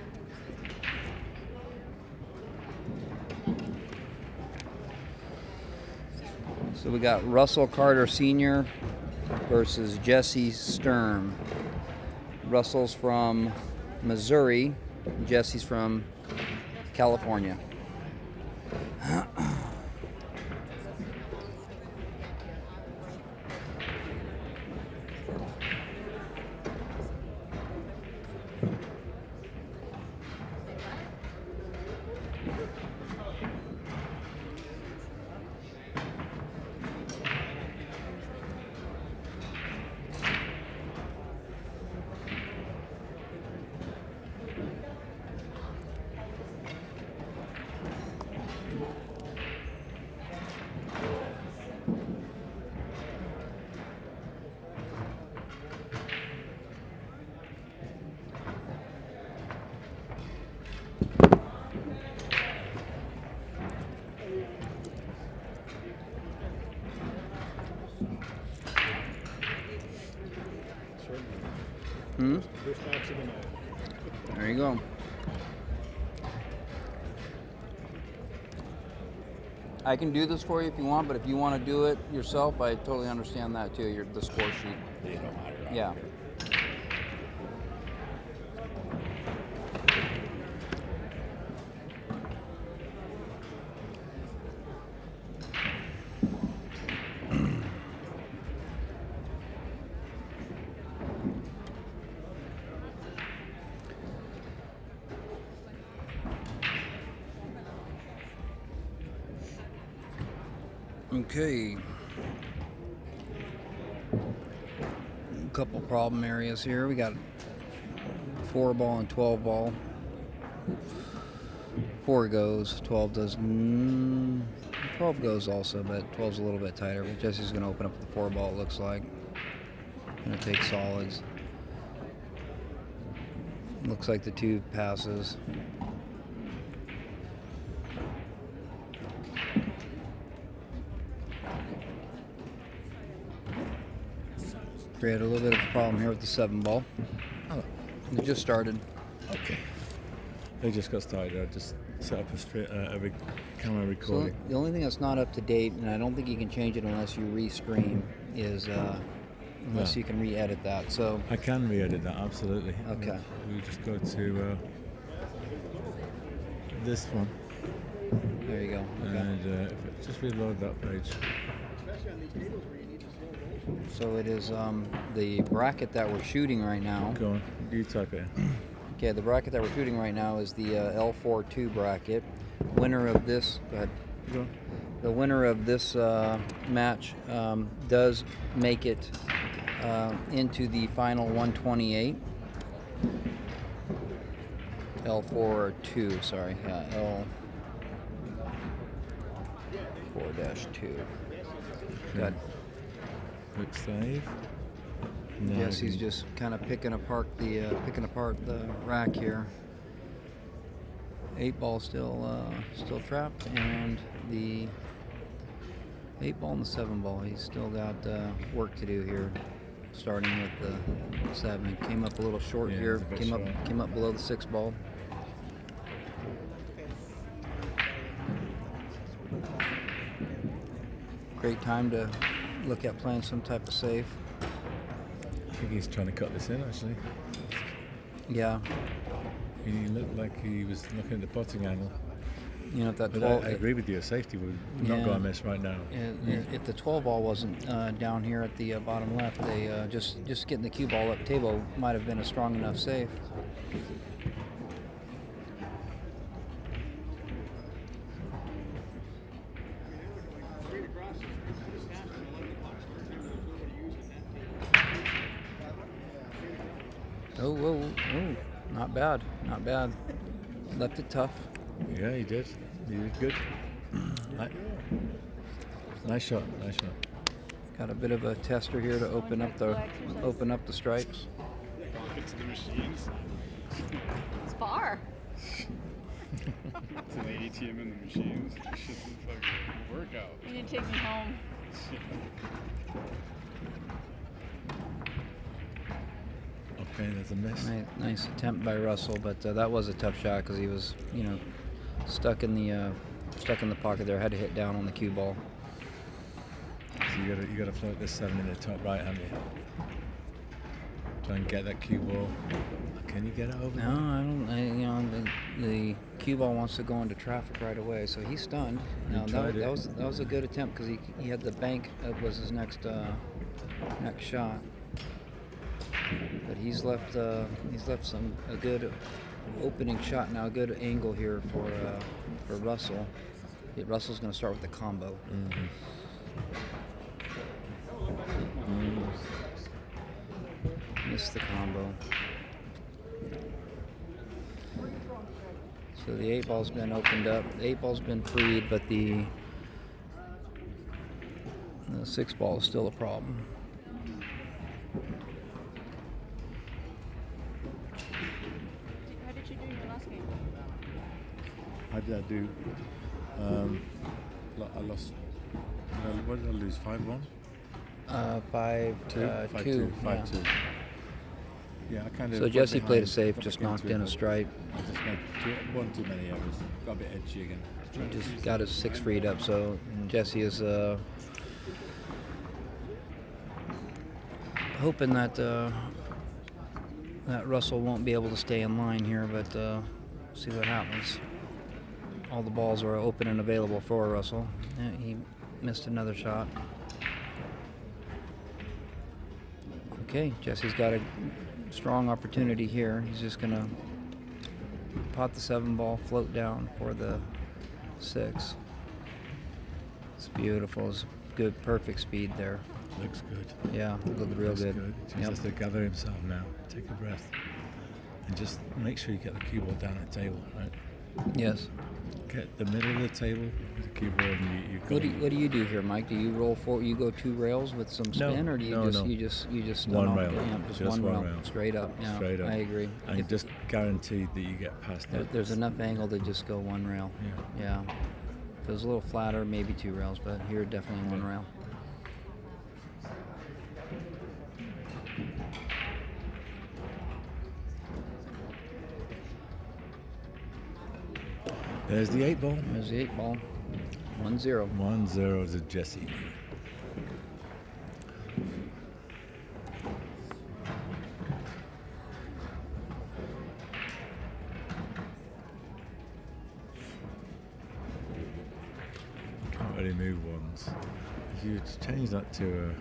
So we got Russell Carter Sr. versus Jesse Sturm. Russell's from Missouri. Jesse's from California. First match of the night. There you go. I can do this for you if you want, but if you want to do it yourself, I totally understand that too. The score sheet. You don't matter. Yeah. Okay. A couple problem areas here. We got 4 ball and 12 ball. 4 goes, 12 does. 12 goes also, but 12's a little bit tighter. But Jesse's going to open up the 4 ball, it looks like. Going to take solids. Looks like the 2 passes. We had a little bit of a problem here with the 7 ball. Oh. It just started. Okay. They just got started. I just set up a camera recording. So the only thing that's not up to date, and I don't think you can change it unless you restream, is unless you can re-edit that. So I can re-edit that, absolutely. Okay. We just go to this one. There you go. Okay. And just reload that page. So it is the bracket that we're shooting right now. Go on, you type it in. Okay, the bracket that we're shooting right now is the L4-2 bracket. Winner of this, go ahead. Go on. The winner of this match does make it into the final 128. L4-2, sorry, L4-2. Good. Quick save. Now Jesse's just kind of picking apart the rack here. 8 ball still trapped, and the 8 ball and the 7 ball. He's still got work to do here. Starting with the 7, came up a little short here. Came up below the 6 ball. Great time to look at playing some type of save. I think he's trying to cut this in, actually. Yeah. He looked like he was looking at the potting angle. You know, if that But 12, I agree with you. Safety would not go amiss right now. If the 12 ball wasn't down here at the bottom left, they just getting the cue ball up table might have been a strong enough save. Oh, not bad, not bad. Left it tough. Yeah, he did. He did good. Nice shot. Nice shot. Got a bit of a tester here to open up the stripes. It's the machines. It's far. It's an ATM in the machines. This shit's a fucking workout. You need to take me home. Okay, there's a miss. Nice attempt by Russell, but that was a tough shot because he was, stuck in the pocket there. Had to hit down on the cue ball. So you gotta float this 7 in the top right, haven't you? Try and get that cue ball. Can you get it over? No, I don't. The cue ball wants to go into traffic right away, so he's stunned. That was a good attempt because he had the bank was his next shot. But he's left a good opening shot now, a good angle here for Russell. Russell's going to start with the combo. Missed the combo. So the 8 ball's been opened up. The 8 ball's been freed, but the 6 ball is still a problem. How did you do in your last game? How did I do? I lost. What did I lose? 5-1? 5-2. 5-2. 5-2. Yeah, I kind of. So Jesse played it safe, just knocked in a stripe. I just made one too many errors. Got a bit edgy again. Just got his 6 freed up. So Jesse is hoping that that Russell won't be able to stay in line here, but see what happens. All the balls are open and available for Russell. Yeah, he missed another shot. Okay, Jesse's got a strong opportunity here. He's just gonna pot the 7 ball, float down for the 6. It's beautiful. It's good, perfect speed there. Looks good. Yeah, looked real good. He just has to gather himself now, take a breath, and just make sure you get the cue ball down the table, right? Yes. Get the middle of the table with the cue ball, and you What do you do here, Mike? Do you roll for? You go 2 rails with some spin, or do you you just stun one off rail, the amp, just one rail, straight up? Yeah, straight up. I agree. And just guaranteed that you get past that. There's enough angle to just go 1 rail. Yeah. If it was a little flatter, maybe 2 rails, but here definitely 1 rail. There's the 8 ball. There's the 8 ball. 1-0. 1-0 to Jesse. Can't really move ones. If you change that to a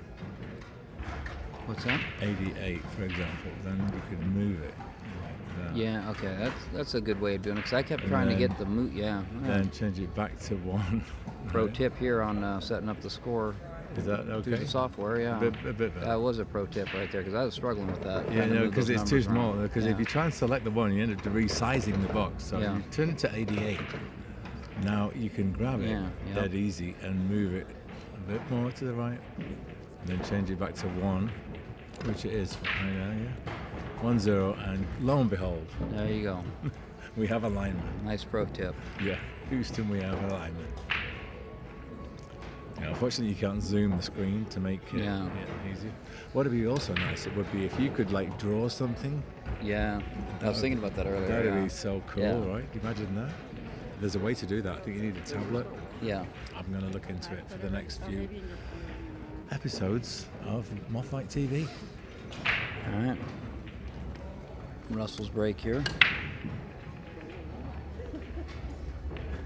What's that? 88, for example, then you could move it. Like that. Yeah, okay, that's a good way of doing it, because I kept trying to get the moot, Then change it back to 1. Pro tip here on setting up the score. Is that okay? Through the software, yeah. A bit better. That was a pro tip right there, because I was struggling with that. Yeah, no, because it's too small. Around. Because if you try and select the 1, you end up resizing the box. So you turn it to 88. Now you can grab it dead easy and move it a bit more to the right. And then change it back to 1, which it is right now, yeah. 1-0, and lo and behold. There you go. We have alignment. Nice pro tip. Yeah, Houston, we have alignment. Yeah, unfortunately, you can't zoom the screen to make it easier. What would be also nice, it would be if you could like draw something. Yeah, I was thinking about that earlier. That would be so cool, right? Imagine that. There's a way to do that. I think you need a tablet. Yeah. I'm going to look into it for the next few episodes of Moth Light TV. All right. Russell's break here.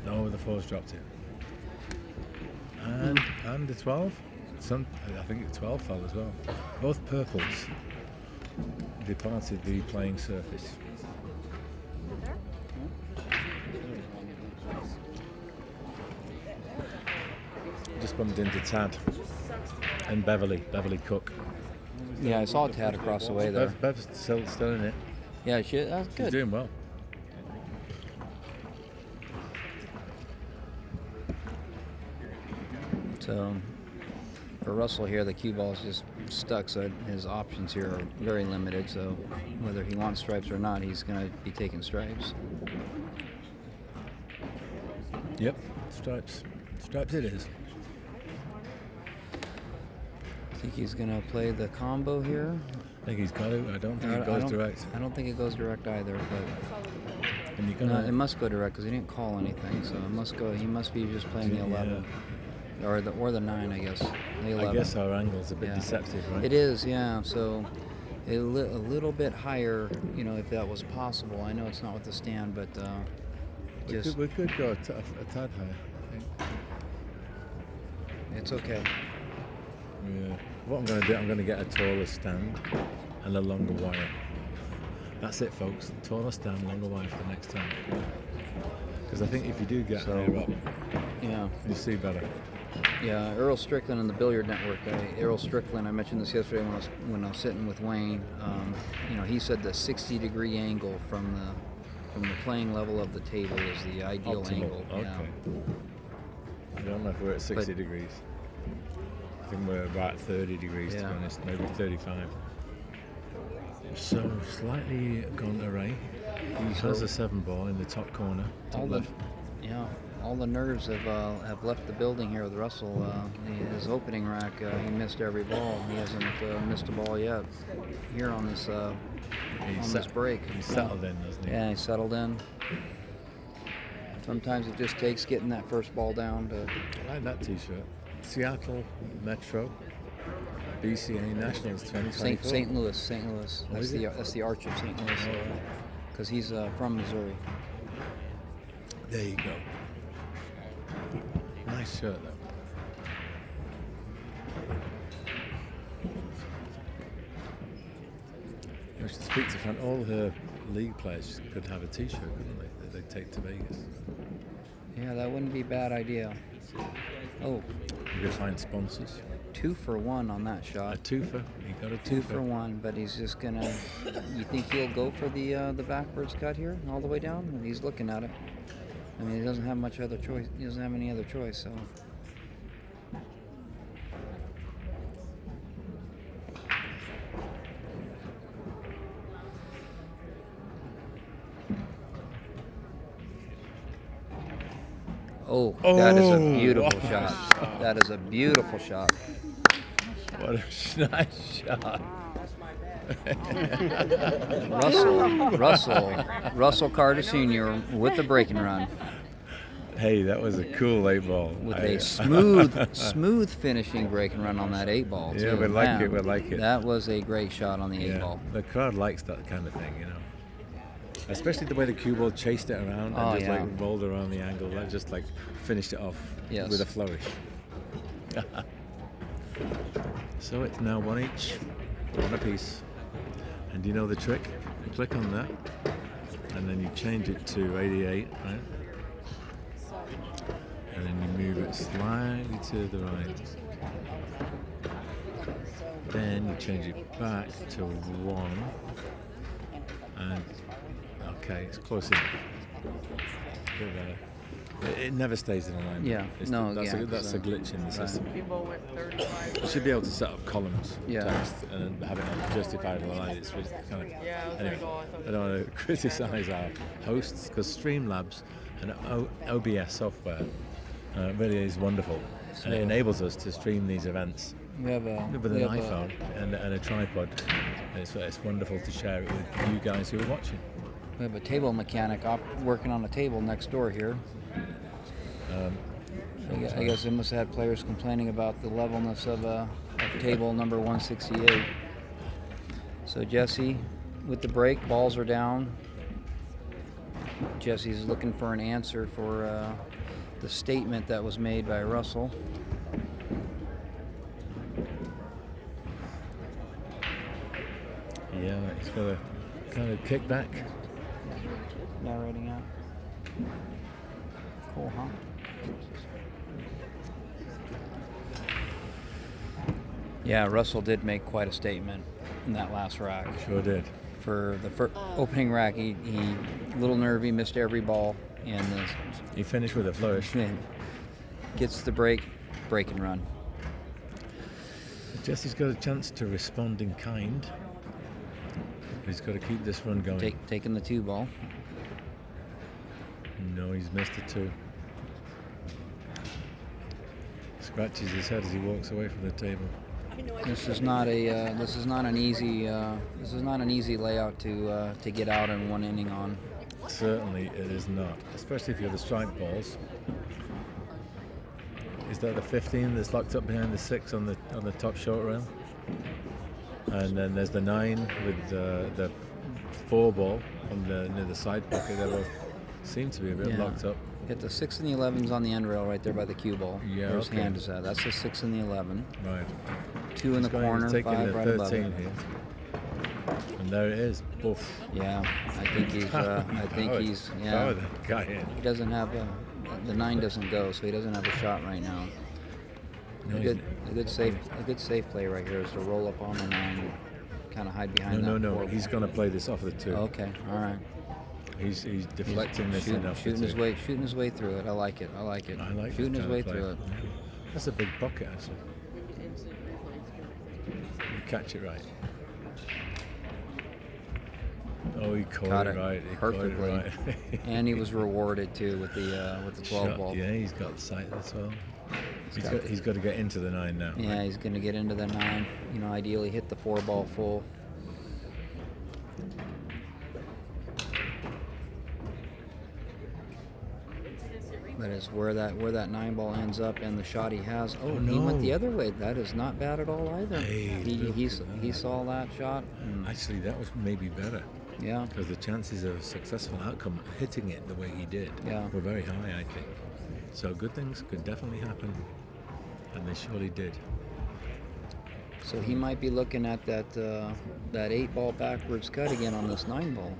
No, the 4's dropped it. And the 12. I think the 12 fell as well. Both purples departed the playing surface. Just bumped into Tad and Beverly Cook. Yeah, I saw Tad across the way there. Bev's still in it. Yeah, that's good. She's doing well. So for Russell here, the cue ball is just stuck, so his options here are very limited. So whether he wants stripes or not, he's going to be taking stripes. Yep, stripes. Stripes it is. I think he's going to play the combo here. I think he's got to. I don't think it goes direct. I don't think it goes direct either, but no, it must go direct because he didn't call anything. So it must go. He must be just playing the 11, or the 9, I guess. The 11. I guess our angle's a bit deceptive, right? It is, yeah. So a little bit higher, if that was possible. I know it's not with the stand, but we could go a tad higher. I think. It's okay. Yeah. What I'm going to do, I'm going to get a taller stand and a longer wire. That's it, folks. Taller stand, longer wire for the next time. Because I think if you do get higher up, you see better. Yeah, Earl Strickland and the Billiard Network. Earl Strickland, I mentioned this yesterday when I was sitting with Wayne. He said the 60-degree angle from the playing level of the table is the ideal angle. Okay. Yeah. I don't know if we're at 60 degrees. I think we're about 30 degrees, to be honest, maybe 35. So slightly gone array. He has a 7 ball in the top corner. All left. all the nerves have left the building here with Russell. His opening rack, he missed every ball. He hasn't missed a ball yet here on this this break. He's settled in, doesn't he? Yeah, he settled in. Sometimes it just takes getting that first ball down to. I like that T-shirt. Seattle Metro BCA Nationals 2024. St. Louis. That's the Arch of St. Louis, because he's from Missouri. There you go. Nice shirt though. We should speak to Fran. All her league players could have a T-shirt, couldn't they? That they'd take to Vegas. Yeah, that wouldn't be a bad idea. Oh. You could find sponsors. 2 for 1 on that shot. A twofer. He got a 2 for 1, but he's just gonna. You think he'll go for the backwards cut here, all the way down? He's looking at it. I mean, he doesn't have much other choice. He doesn't have any other choice. So. Oh, that is a beautiful shot. That is a beautiful shot. What a nice shot. Russell Carter Sr. with the breaking run. Hey, that was a cool 8 ball. With a smooth finishing breaking run on that 8 ball. Yeah, too. we like it. We like it. That was a great shot on the 8 ball. The crowd likes that kind of thing, you know. Especially the way the cue ball chased it around and just like rolled around the angle. That just like finished it off with a flourish. So it's now 1 each, 1 apiece. And you know the trick? You click on that, and then you change it to 88, right? And then you move it slightly to the right. Then you change it back to 1. And okay, it's close enough. Bit better. It never stays in alignment. Yeah, that's a glitch in the system. People went 35. You should be able to set up columns, Yeah. text, and have it on justifiable line. It's really kind of. Yeah, I was Anyway, gonna go. I don't want to criticize our hosts because Streamlabs and OBS software really is wonderful, and it enables us to stream these events We have with an iPhone and a tripod. It's wonderful to share it with you guys who are watching. We have a table mechanic working on a table next door here. I guess they must have had players complaining about the levelness of table number 168. So Jesse with the break, balls are down. Jesse's looking for an answer for the statement that was made by Russell. Yeah, he's got a kind of kick back. Narrating out. Cool, huh? Yeah, Russell did make quite a statement in that last rack. Sure did. For the opening rack, he a little nervy, missed every ball, and he finished with a flourish. Gets the break and run. Jesse's got a chance to respond in kind. He's got to keep this run going. Taking the 2 ball. No, he's missed a 2. Scratches his head as he walks away from the table. This is not an easy layout to get out in 1 inning on. Certainly it is not, especially if you're the strike balls. Is that the 15 that's locked up behind the 6 on the top short rail? And then there's the 9 with the 4 ball on near the side pocket. They both seem to be a bit locked up. Get the 6 and the 11's on the end rail right there by the cue ball. Yeah, Where his hand is at. That's the 6 and the 11. Right. 2 in the corner, 5 right above it. Here. And there it is. Boof. Yeah, I think he's. Power that guy in. He doesn't have the 9 doesn't go, so he doesn't have a shot right now. No, a good safe play right here is to roll up on the 9 and kind of hide behind that. No. He's going to play this off the 2. Okay, all right. He's deflecting this enough. Shooting his way through it. I like it. Shooting his way through it. That's a big pocket, actually. You catch it right. Oh, he caught Caught it it right. He perfectly. Caught it right. And he was rewarded too with the 12 ball. Yeah, he's got sight as well. got He's got to get into the 9 now. Yeah, right? he's going to get into the 9. You know, ideally hit the 4 ball full. That is where that 9 ball ends up, and the shot he has. Oh, Oh, he went no. the other way. That is not bad at all either. Hey, he saw that shot. Actually, that was maybe better. Yeah. Because the chances of a successful outcome, hitting it the way he did, were very high, I think. So good things could definitely happen, and they surely did. So he might be looking at that 8 ball backwards cut again on this 9 ball.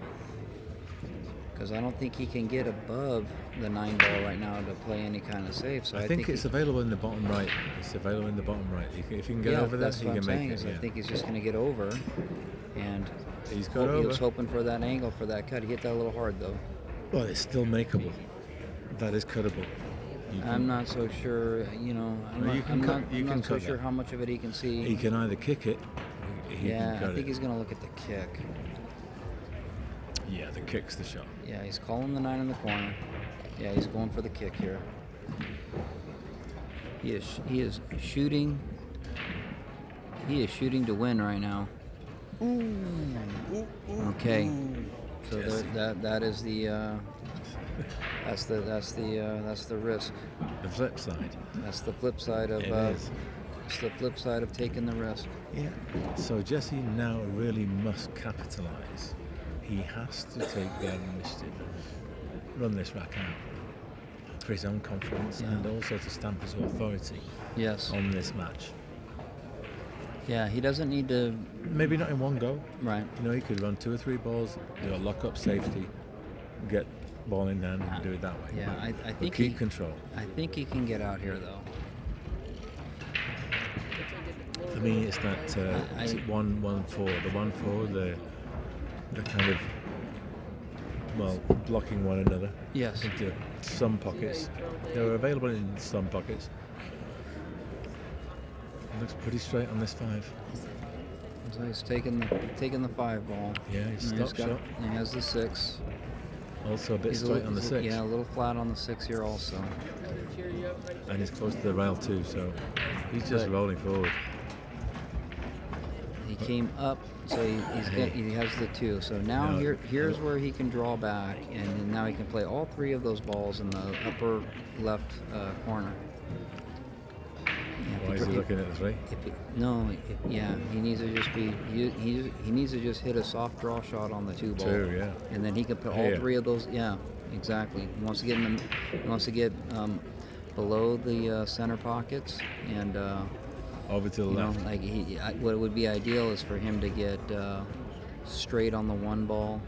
Because I don't think he can get above the 9 ball right now to play any kind of safe. So I think it's available in the bottom right. It's available in the bottom right. If he can get over there, that's he what can I'm make saying, it. is Yeah. I think he's just going to get over, and He's got he over. was hoping for that angle for that cut. He hit that a little hard though. Well, it's still makeable. That is cuttable. I'm not so sure. You know, I'm Well, not, you I'm can not so cut sure that. how much of it he can see. He can either kick it. He Yeah, can cut I think it. he's going to look at the kick. Yeah, the kick's the shot. Yeah, he's calling the 9 in the corner. Yeah, he's going for the kick here. He is shooting. He is shooting to win right now. Okay, so that is the that's the risk. The flip side. That's the flip side of It is. it's the flip side of taking the risk. Yeah. So Jesse now really must capitalize. He has to take the initiative and run this rack out for his own confidence and also to stamp his authority on this match. Yeah, he doesn't need to. Maybe not in one go. Right. You know, he could run 2 or 3 balls, do a lock-up safety, get ball in hand and do it that way. Yeah, But I think keep control. I think he can get out here though. For me, it's that 1-1-4. The 1-4, the kind of, well, blocking one another. Yes. Into some pockets. They're available in some pockets. It looks pretty straight on this 5. So he's taking the 5 ball. Yeah, he's And stop shot. He has the 6. Also a bit He's straight on the he's 6. Yeah, a little flat on the 6 here also. And he's close to the rail too, so he's just rolling forward. He came up, so he has the 2. So now here's where he can draw back, and then now he can play all 3 of those balls in the upper left corner. Why is he looking at the 3? He needs to just be he needs to just hit a soft draw shot on the 2 ball. 2, yeah. And then he can put all 3 of those. Yeah, exactly. He wants to get below the center pockets and over to the left. What would be ideal is for him to get straight on the 1 ball,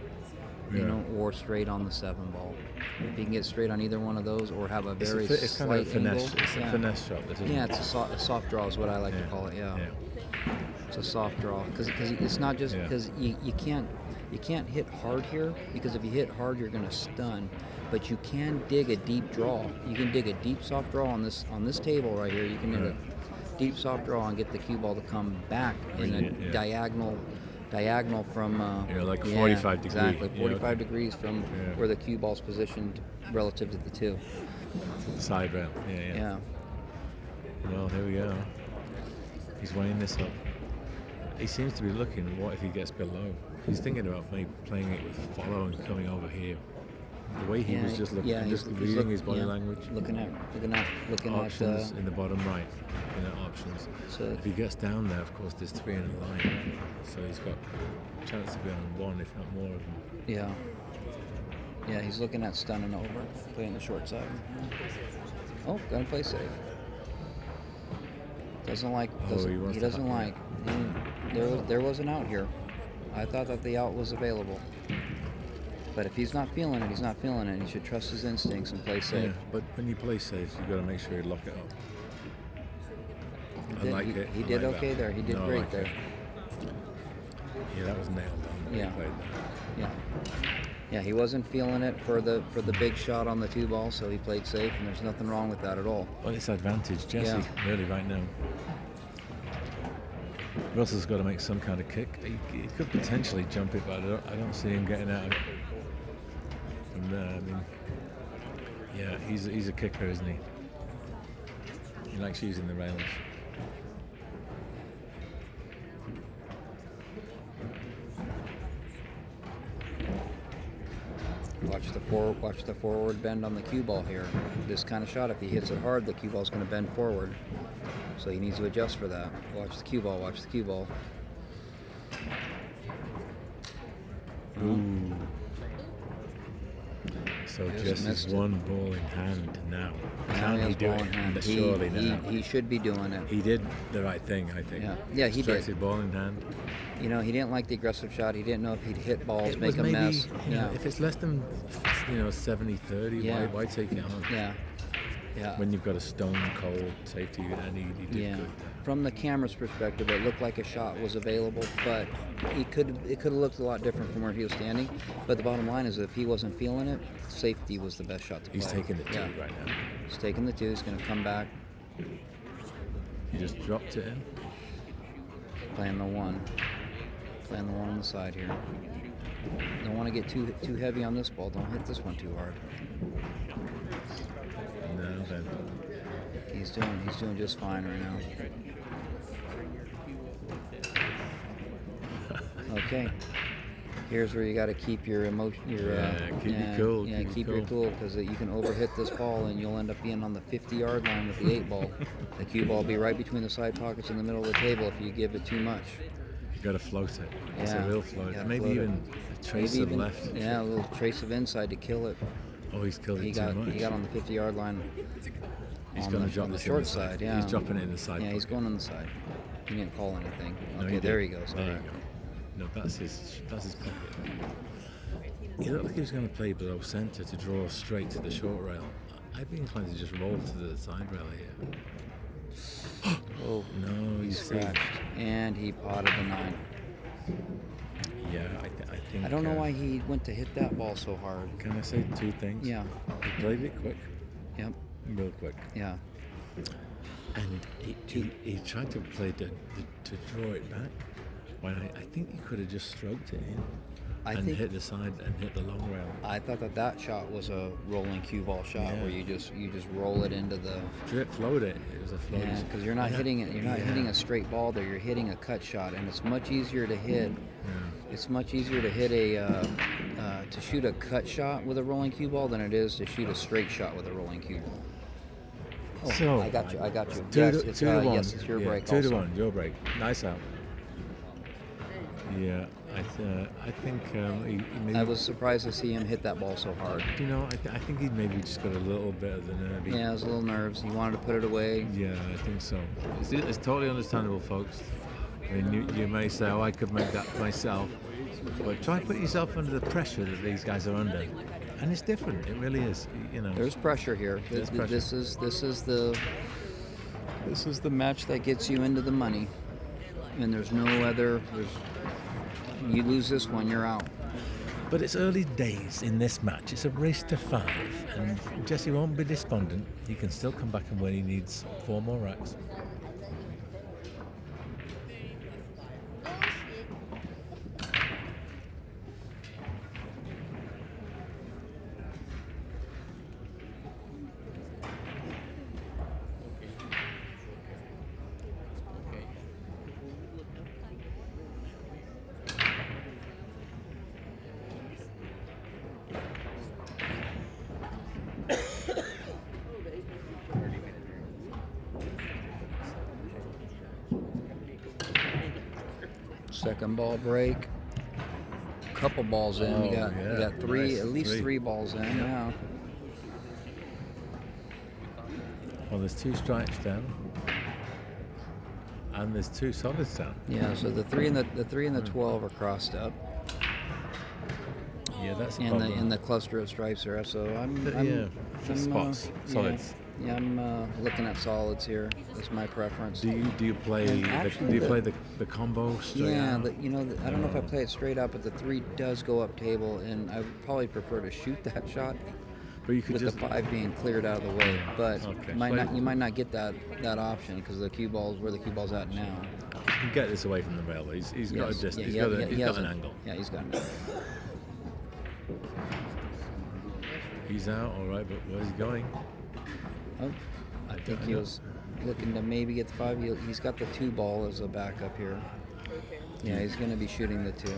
or straight on the 7 ball. If he can get straight on either one of those, or have a very it's kind of slight a finesse. angle. It's a finesse shot. This, isn't it? It's a soft draw is what I like to call it. Yeah. It's a soft draw because it's not just because you can't hit hard here, because if you hit hard you're going to stun, but you can dig a deep draw. You can dig a deep soft draw on this table right here. You can hit a deep soft draw and get the cue ball to come back in a diagonal from like 45 degrees. Exactly, 45 degrees from where the cue ball's positioned relative to the 2. Side rail. Yeah. Well, here we go. He's weighing this up. He seems to be looking, what if he gets below? He's thinking about maybe playing it with follow and coming over here. The way he was just looking, just reading his body language. Looking at options in the bottom right. Looking at options. So if he gets down there, of course, there's 3 in a line. So he's got a chance to be on 1, if not more of them. Yeah. Yeah, he's looking at stunning over, playing the short side. Oh, gonna play safe. There was an out here. I thought that the out was available. But if he's not feeling it, he's not feeling it. He should trust his instincts and play safe. Yeah, but when you play safe, you've got to make sure you lock it up. He did okay there. He did great there. Yeah, that was nailed on. Yeah. He played that. Yeah, he wasn't feeling it for the big shot on the 2 ball, so he played safe, and there's nothing wrong with that at all. Well, it's advantage, Jesse, really, right now. Russell's got to make some kind of kick. He could potentially jump it, but I don't see him getting out from there. I mean, yeah, he's a kicker, isn't he? He likes using the rails. Watch the forward bend on the cue ball here. This kind of shot, if he hits it hard, the cue ball's going to bend forward. So he needs to adjust for that. Watch the cue ball. Watch the cue ball. Ooh. So Jesse's one ball in hand now. Can he do it? Surely now. He should be doing it. He did the right thing, I think. Yeah, he did. Straight ball in hand. You know, he didn't like the aggressive shot. He didn't know if he'd hit balls, It make was a maybe, mess. you know, if it's less than 70-30, why take it on? Yeah. When you've got a stone cold safety, and he did good. From the camera's perspective, it looked like a shot was available, but it could have looked a lot different from where he was standing. But the bottom line is, if he wasn't feeling it, safety was the best shot to play. He's taking the 2 right now. He's taking the 2. He's going to come back. He just dropped it in. Playing the 1. Playing the 1 on the side here. Don't want to get too heavy on this ball. Don't hit this one too hard. No, then. He's doing just fine right now. Okay. Here's where you got to keep your emotion. Keep it cool. Yeah, keep your cool, because you can overhit this ball and you'll end up being on the 50-yard line with the 8 ball. The cue ball will be right between the side pockets in the middle of the table if you give it too much. You got to float it. It's a real float. Maybe float even a trace of left. Yeah, a little trace of inside to kill it. Oh, he's killed it too much. He got on the 50-yard line. He's going to drop the this short in the side. Yeah, he's dropping it in the side. Yeah, he's going on the side. He didn't call anything. No, Okay, there he goes. There you go. No, that's his pocket. He looked like he was going to play below centre to draw straight to the short rail. I'd be inclined to just roll to the side rail here. Oh no, he scratched, and he potted the 9. Yeah, I think. I don't know why he went to hit that ball so hard. Can I say 2 things? Yeah. He played it quick. Yep. Real quick. Yeah. And he tried to play to draw it back. When I think he could have just stroked it in hit the side and hit the long rail. I thought that shot was a rolling cue ball shot where you just roll it into the float it. It was a float. Yeah, because you're not hitting it. You're not hitting a straight ball there. You're hitting a cut shot, and it's much easier to hit. Yeah. It's much easier to hit to shoot a cut shot with a rolling cue ball than it is to shoot a straight shot with a rolling cue ball. Oh, so I got you. Yes, it's your break. 2 to 1, your break. Nice out. Yeah, I think he maybe. I was surprised to see him hit that ball so hard. You know, I think he maybe just got a little bit of the nerve. Yeah, it was a little nerves. He wanted to put it away. Yeah, I think so. It's totally understandable, folks. I mean, you may say, "Oh, I could make that myself," but try to put yourself under the pressure that these guys are under, and it's different. It really is. You know, there's pressure here. This is the match that gets you into the money, and there's no other. You lose this one, you're out. But it's early days in this match. It's a race to 5, and Jesse won't be despondent. He can still come back and win. He needs 4 more racks. Second ball break. Couple balls in. You got 3, nice. At least 3 balls in. Yeah. Well, there's 2 strikes down, and there's 2 solids down. Yeah. So the 3 and the 12 are crossed up. Yeah, that's a problem. In the cluster of stripes there. So I'm spots, solids. Yeah, I'm looking at solids here. That's my preference. Do you play the combo straight out? I don't know if I play it straight out, but the 3 does go up table, and I would probably prefer to shoot that shot But you could with just the 5 being cleared out of the way. But Okay. you might not get that option because the cue ball's where the cue ball's at now. you can get this away from the rail. He's got a Yes. distance. Yeah, He's got an angle. Yeah, he's got an angle. He's out, all right, but where's he going? Oh, I think he was looking to maybe get the 5. He's got the 2 ball as a backup here. Yeah, he's going to be shooting the 2.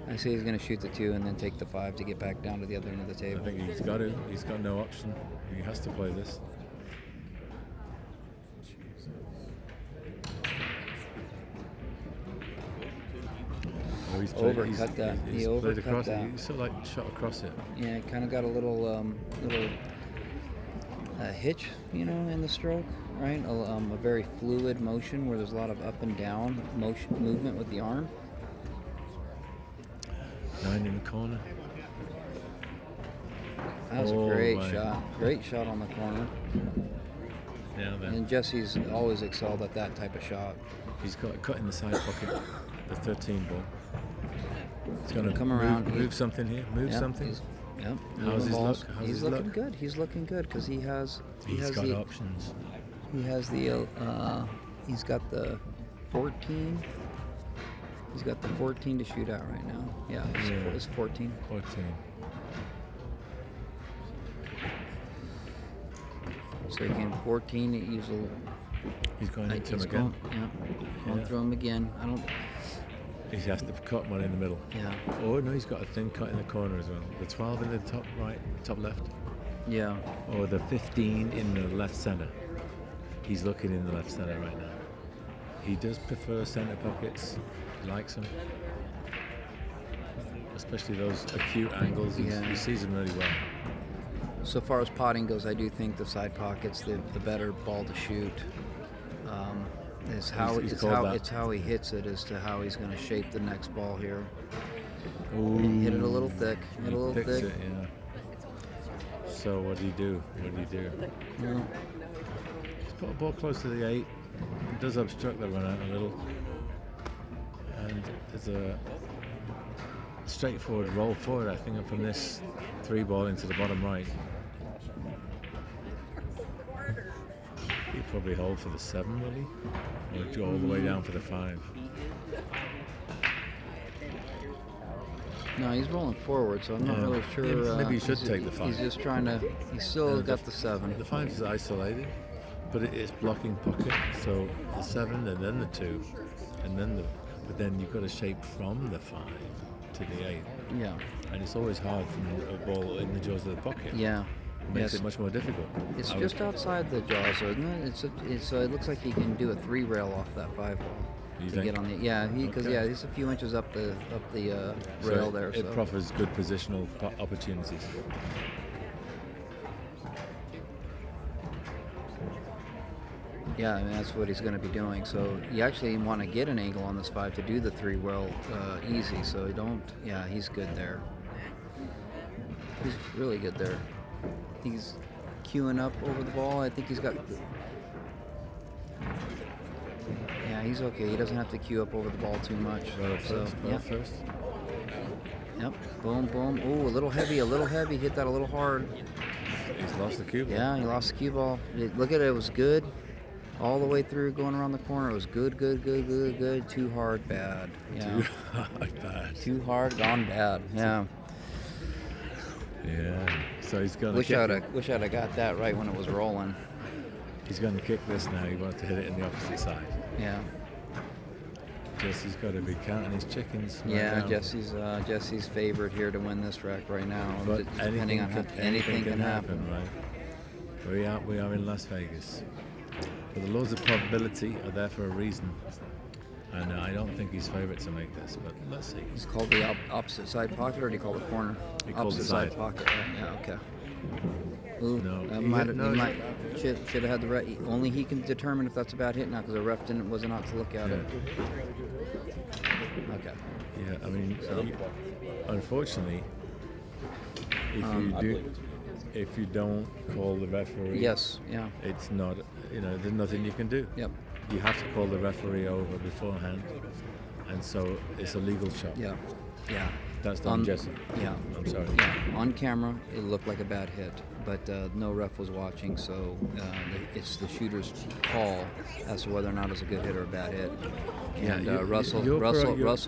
I say he's going to shoot the 2 and then take the 5 to get back down to the other end of the I table. think he's got to. He's got no option. He has to play this. Oh, he's played, Overcut that. He He's played overcut across that. it. He sort of like shot across it. Yeah, kind of got a little hitch, in the stroke, right? A very fluid motion where there's a lot of up and down movement with the arm. 9 in the corner. That was a great shot. Great shot on the corner. Yeah, then. And Jesse's always excelled at that type of shot. He's got a cut in the side pocket, the 13 ball. He's going to come around. Move something here. Move Yep, something. Yep. How's his balls. look? How's He's his looking look? good. He's looking good because he has. He's got the options. He has the. He's got the 14. He's got the 14 to shoot out right now. Yeah, it's 14. 14. So he can 14. He's going into him he's again. Going through him again. I don't. He has to cut one in the middle. Yeah. Oh no, he's got a thin cut in the corner as well. The 12 in the top right, top left. Yeah. Or the 15 in the left center. He's looking in the left center right now. He does prefer center pockets. He likes them. Especially those acute angles. He sees them really well. So far as potting goes, I do think the side pockets, the better ball to shoot. It's how he hits it as to how he's going to shape the next ball here. Ooh, hit it a little thick. Hit it a little thick. It, yeah. So what do you do? Yeah. He's put a ball close to the 8. It does obstruct the run out a little. And there's a straightforward roll forward, I think, from this 3 ball into the bottom right. He'd probably hold for the 7, will he? Or go all the way down for the 5. No, he's rolling forward, so I'm not really sure. Maybe he should take the 5. He's just trying to. He's still got the 7. The 5 is isolated, but it is blocking pocket. So the 7 and then the 2, and then but then you've got to shape from the 5 to the 8. Yeah. And it's always hard from a ball in the jaws of the pocket. Yeah. Makes it much more difficult. It's just outside the jaws, isn't it? So it looks like he can do a 3 rail off that 5 ball. You to think? get on the because he's a few inches up the rail there. It offers good positional opportunities. Yeah, I mean, that's what he's going to be doing. So you actually want to get an angle on this 5 to do the 3 rail easy. So don't. Yeah, he's good there. He's really good there. He's queuing up over the ball. I think he's got. Yeah, he's okay. He doesn't have to queue up over the ball too much. First. Yep. Boom, boom. Ooh, a little heavy. Hit that a little hard. He's lost the cue ball. Yeah, he lost the cue ball. Look at it. It was good. All the way through, going around the corner. It was good. Too hard, bad. Yeah. Too hard, bad. Too hard, gone bad. Yeah. Yeah. So he's going to wish I'd have got that right when it was rolling. He's going to kick this now. He wants to hit it in the opposite side. Yeah. Jesse's got to be counting his chickens. Yeah, now. Jesse's favored here to win this rack right now. But Depending on anything can happen. Right? We are in Las Vegas. But the laws of probability are there for a reason. And I don't think he's favourite to make this, but let's see. He's called the opposite side pocket, or did he call the corner? He called opposite the side pocket. Right? Yeah, okay. Ooh, No, should have had the ref. Only he can determine if that's a bad hit now, because the ref wasn't out to look at it. Okay. Yeah, I mean, unfortunately, if you don't call the referee, yes, yeah, it's not. There's nothing you can do. Yep. You have to call the referee over beforehand, and so it's a legal shot. Yeah. Yeah. That's on Jesse. Yeah. I'm sorry. Yeah. On camera, it looked like a bad hit, but no ref was watching, so it's the shooter's call as to whether or not it's a good hit or a bad hit. And Russell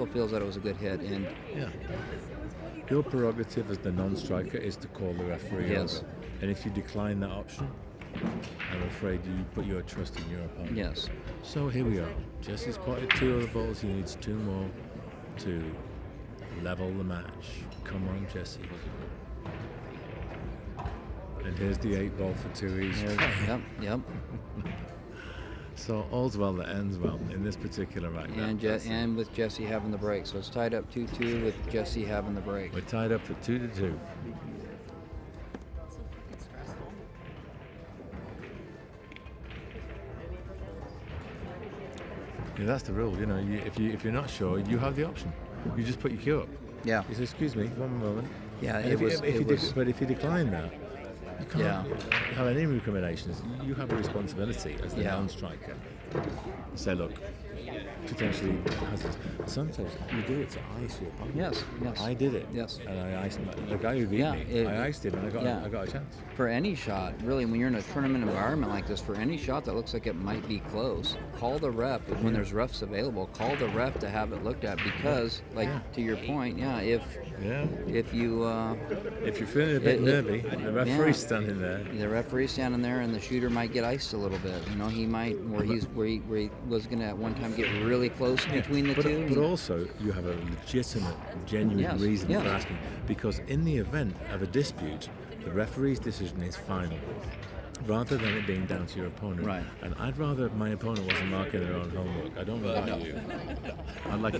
feels that it was a good hit, and your prerogative as the non-striker is to call the referee Yes. over. And if you decline that option, I'm afraid you put your trust in your opponent. Yes. So here we are. Jesse's spotted 2 other balls. He needs 2 more to level the match. Come on, Jesse. And here's the 8 ball for 2 each. Yep. So all's well that ends well in this particular rack. And with Jesse having the break, so it's tied up 2-2 with Jesse having the break. We're tied up at 2-2. Yeah, that's the rule. You know, if you're not sure, you have the option. You just put your cue up. Yeah. You say, "Excuse me, one moment." Yeah, But if you decline that, you can't have any recriminations. You have a responsibility as the non-striker. Say, look, potentially has this. Sometimes you do it to ice your opponent. Yes. I did it. Yes. And I iced the guy who beat me. I iced him, and I got a chance. For any shot, really, when you're in a tournament environment like this, for any shot that looks like it might be close, call the ref when there's refs available. Call the ref to have it looked at because, to your point, if you're feeling a bit nervy, the referee's standing there. The referee's standing there, and the shooter might get iced a little bit. You know, he might where he was going to at one time get really close between the two. But also, you have a legitimate, genuine reason for asking, because in the event of a dispute, the referee's decision is final, rather than it being down to your opponent. Right. And I'd rather my opponent wasn't marking their own homework. I don't know about you. I'd like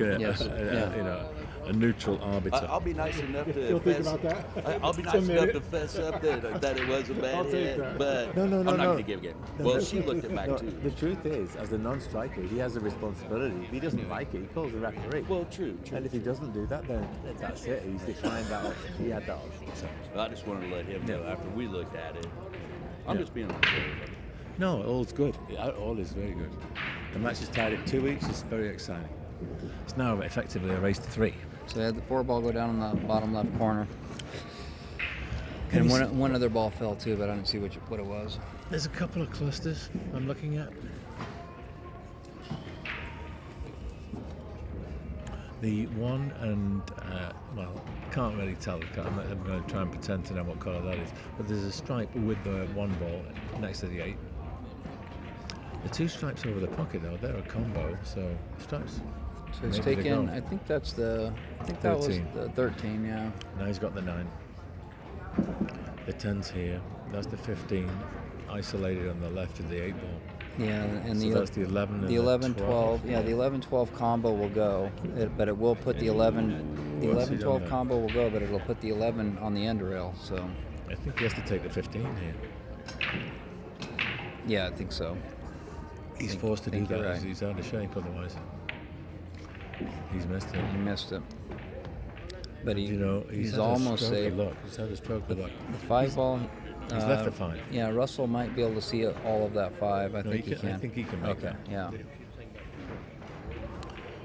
a neutral arbiter. I'll be nice enough to You'll think about that? I'll be nice enough to fess up that it was a bad hit, but I'm not going to give it. Well, she looked it back too. The truth is, as the non-striker, he has a responsibility. If he doesn't like it, he calls the referee. Well, true. And if he doesn't do that, then that's it. He's declined that option. He had that option. So. I just wanted to let him know after we looked at it. I'm just being honest. No, all's good. All is very good. The match is tied at 2 weeks. It's very exciting. It's now effectively a race to 3. So they had the 4 ball go down in the bottom left corner. And one other ball fell too, but I didn't see what it was. There's a couple of clusters I'm looking at. The one and, can't really tell. I'm going to try and pretend to know what colour that is. But there's a stripe with the 1 ball next to the 8. The 2 stripes over the pocket, though, they're a combo, so stripes. So it's taken, I think that was the 13, yeah. Now he's got the 9. The 10's here. That's the 15, isolated on the left of the 8 ball. Yeah, and so that's the 11 and the 11, 12. Yeah, the 11-12 combo will go, but it will put the 11. The 11-12 combo will go, but it'll put the 11 on the end rail. So I think he has to take the 15 here. Yeah, I think so. He's forced to do that. Right. He's out of shape otherwise. He's missed it. He missed it. But he's had almost safe. He's had a stroke of luck. The 5 ball. He's left the 5. Yeah, Russell might be able to see all of that 5. I think he can. I think he can make that. Yeah.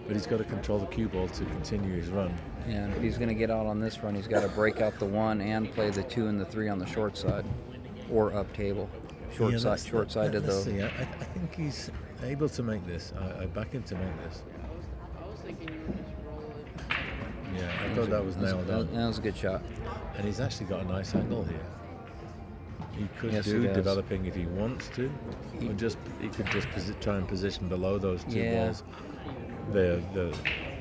But he's got to control the cue ball to continue his run. And if he's going to get out on this run, he's got to break out the 1 and play the 2 and the 3 on the short side, or up table. Short side to the. See, I think he's able to make this. I back him to make this. I was thinking you would just roll it. Yeah, I thought that was nailed on. That was a good shot. And he's actually got a nice angle here. He could do developing if he wants to, or he could just try and position below those 2 balls. The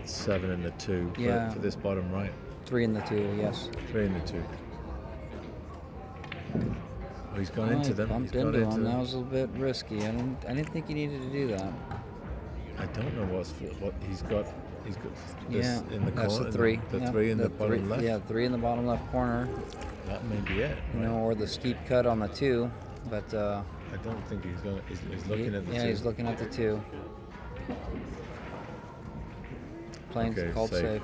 7 and the 2 for this bottom right. 3 and the 2, yes. 3 and the 2. Oh, he's gone into them. Bumped into him. That was a little bit risky. I didn't think he needed to do that. I don't know what he's got. He's got this in the corner. That's the 3. The 3 in the bottom left. Yeah, 3 in the bottom left corner. That may be it. Right? Or the steep cut on the 2, but. I don't think he's going. He's looking at the 2. Yeah, he's looking at the 2. Playing called safe.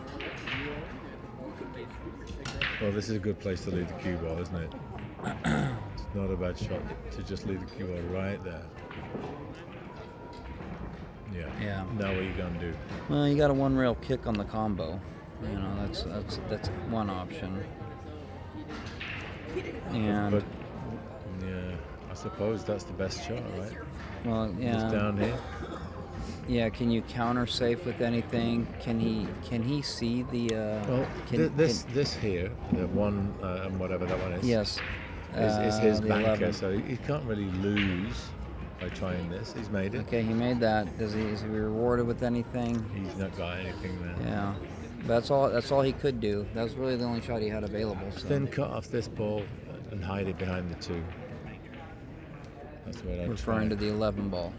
Well, this is a good place to leave the cue ball, isn't it? It's not a bad shot to just leave the cue ball right there. Yeah. Now what are you going to do? Well, you got a 1 rail kick on the combo. You know, that's one option. And But yeah, I suppose that's the best shot, right? well, yeah. Just down here. Yeah, can you counter safe with anything? Can he see the? Well, this here, the one and whatever that one is. Yes. Is his the banker, 11. so he can't really lose by trying this. He's made it. Okay, he made that. Is he rewarded with anything? He's not got anything there. Yeah. That's all he could do. That was really the only shot he had available. So. Then cut off this ball and hide it behind the 2. That's what I'm referring to the 11 ball.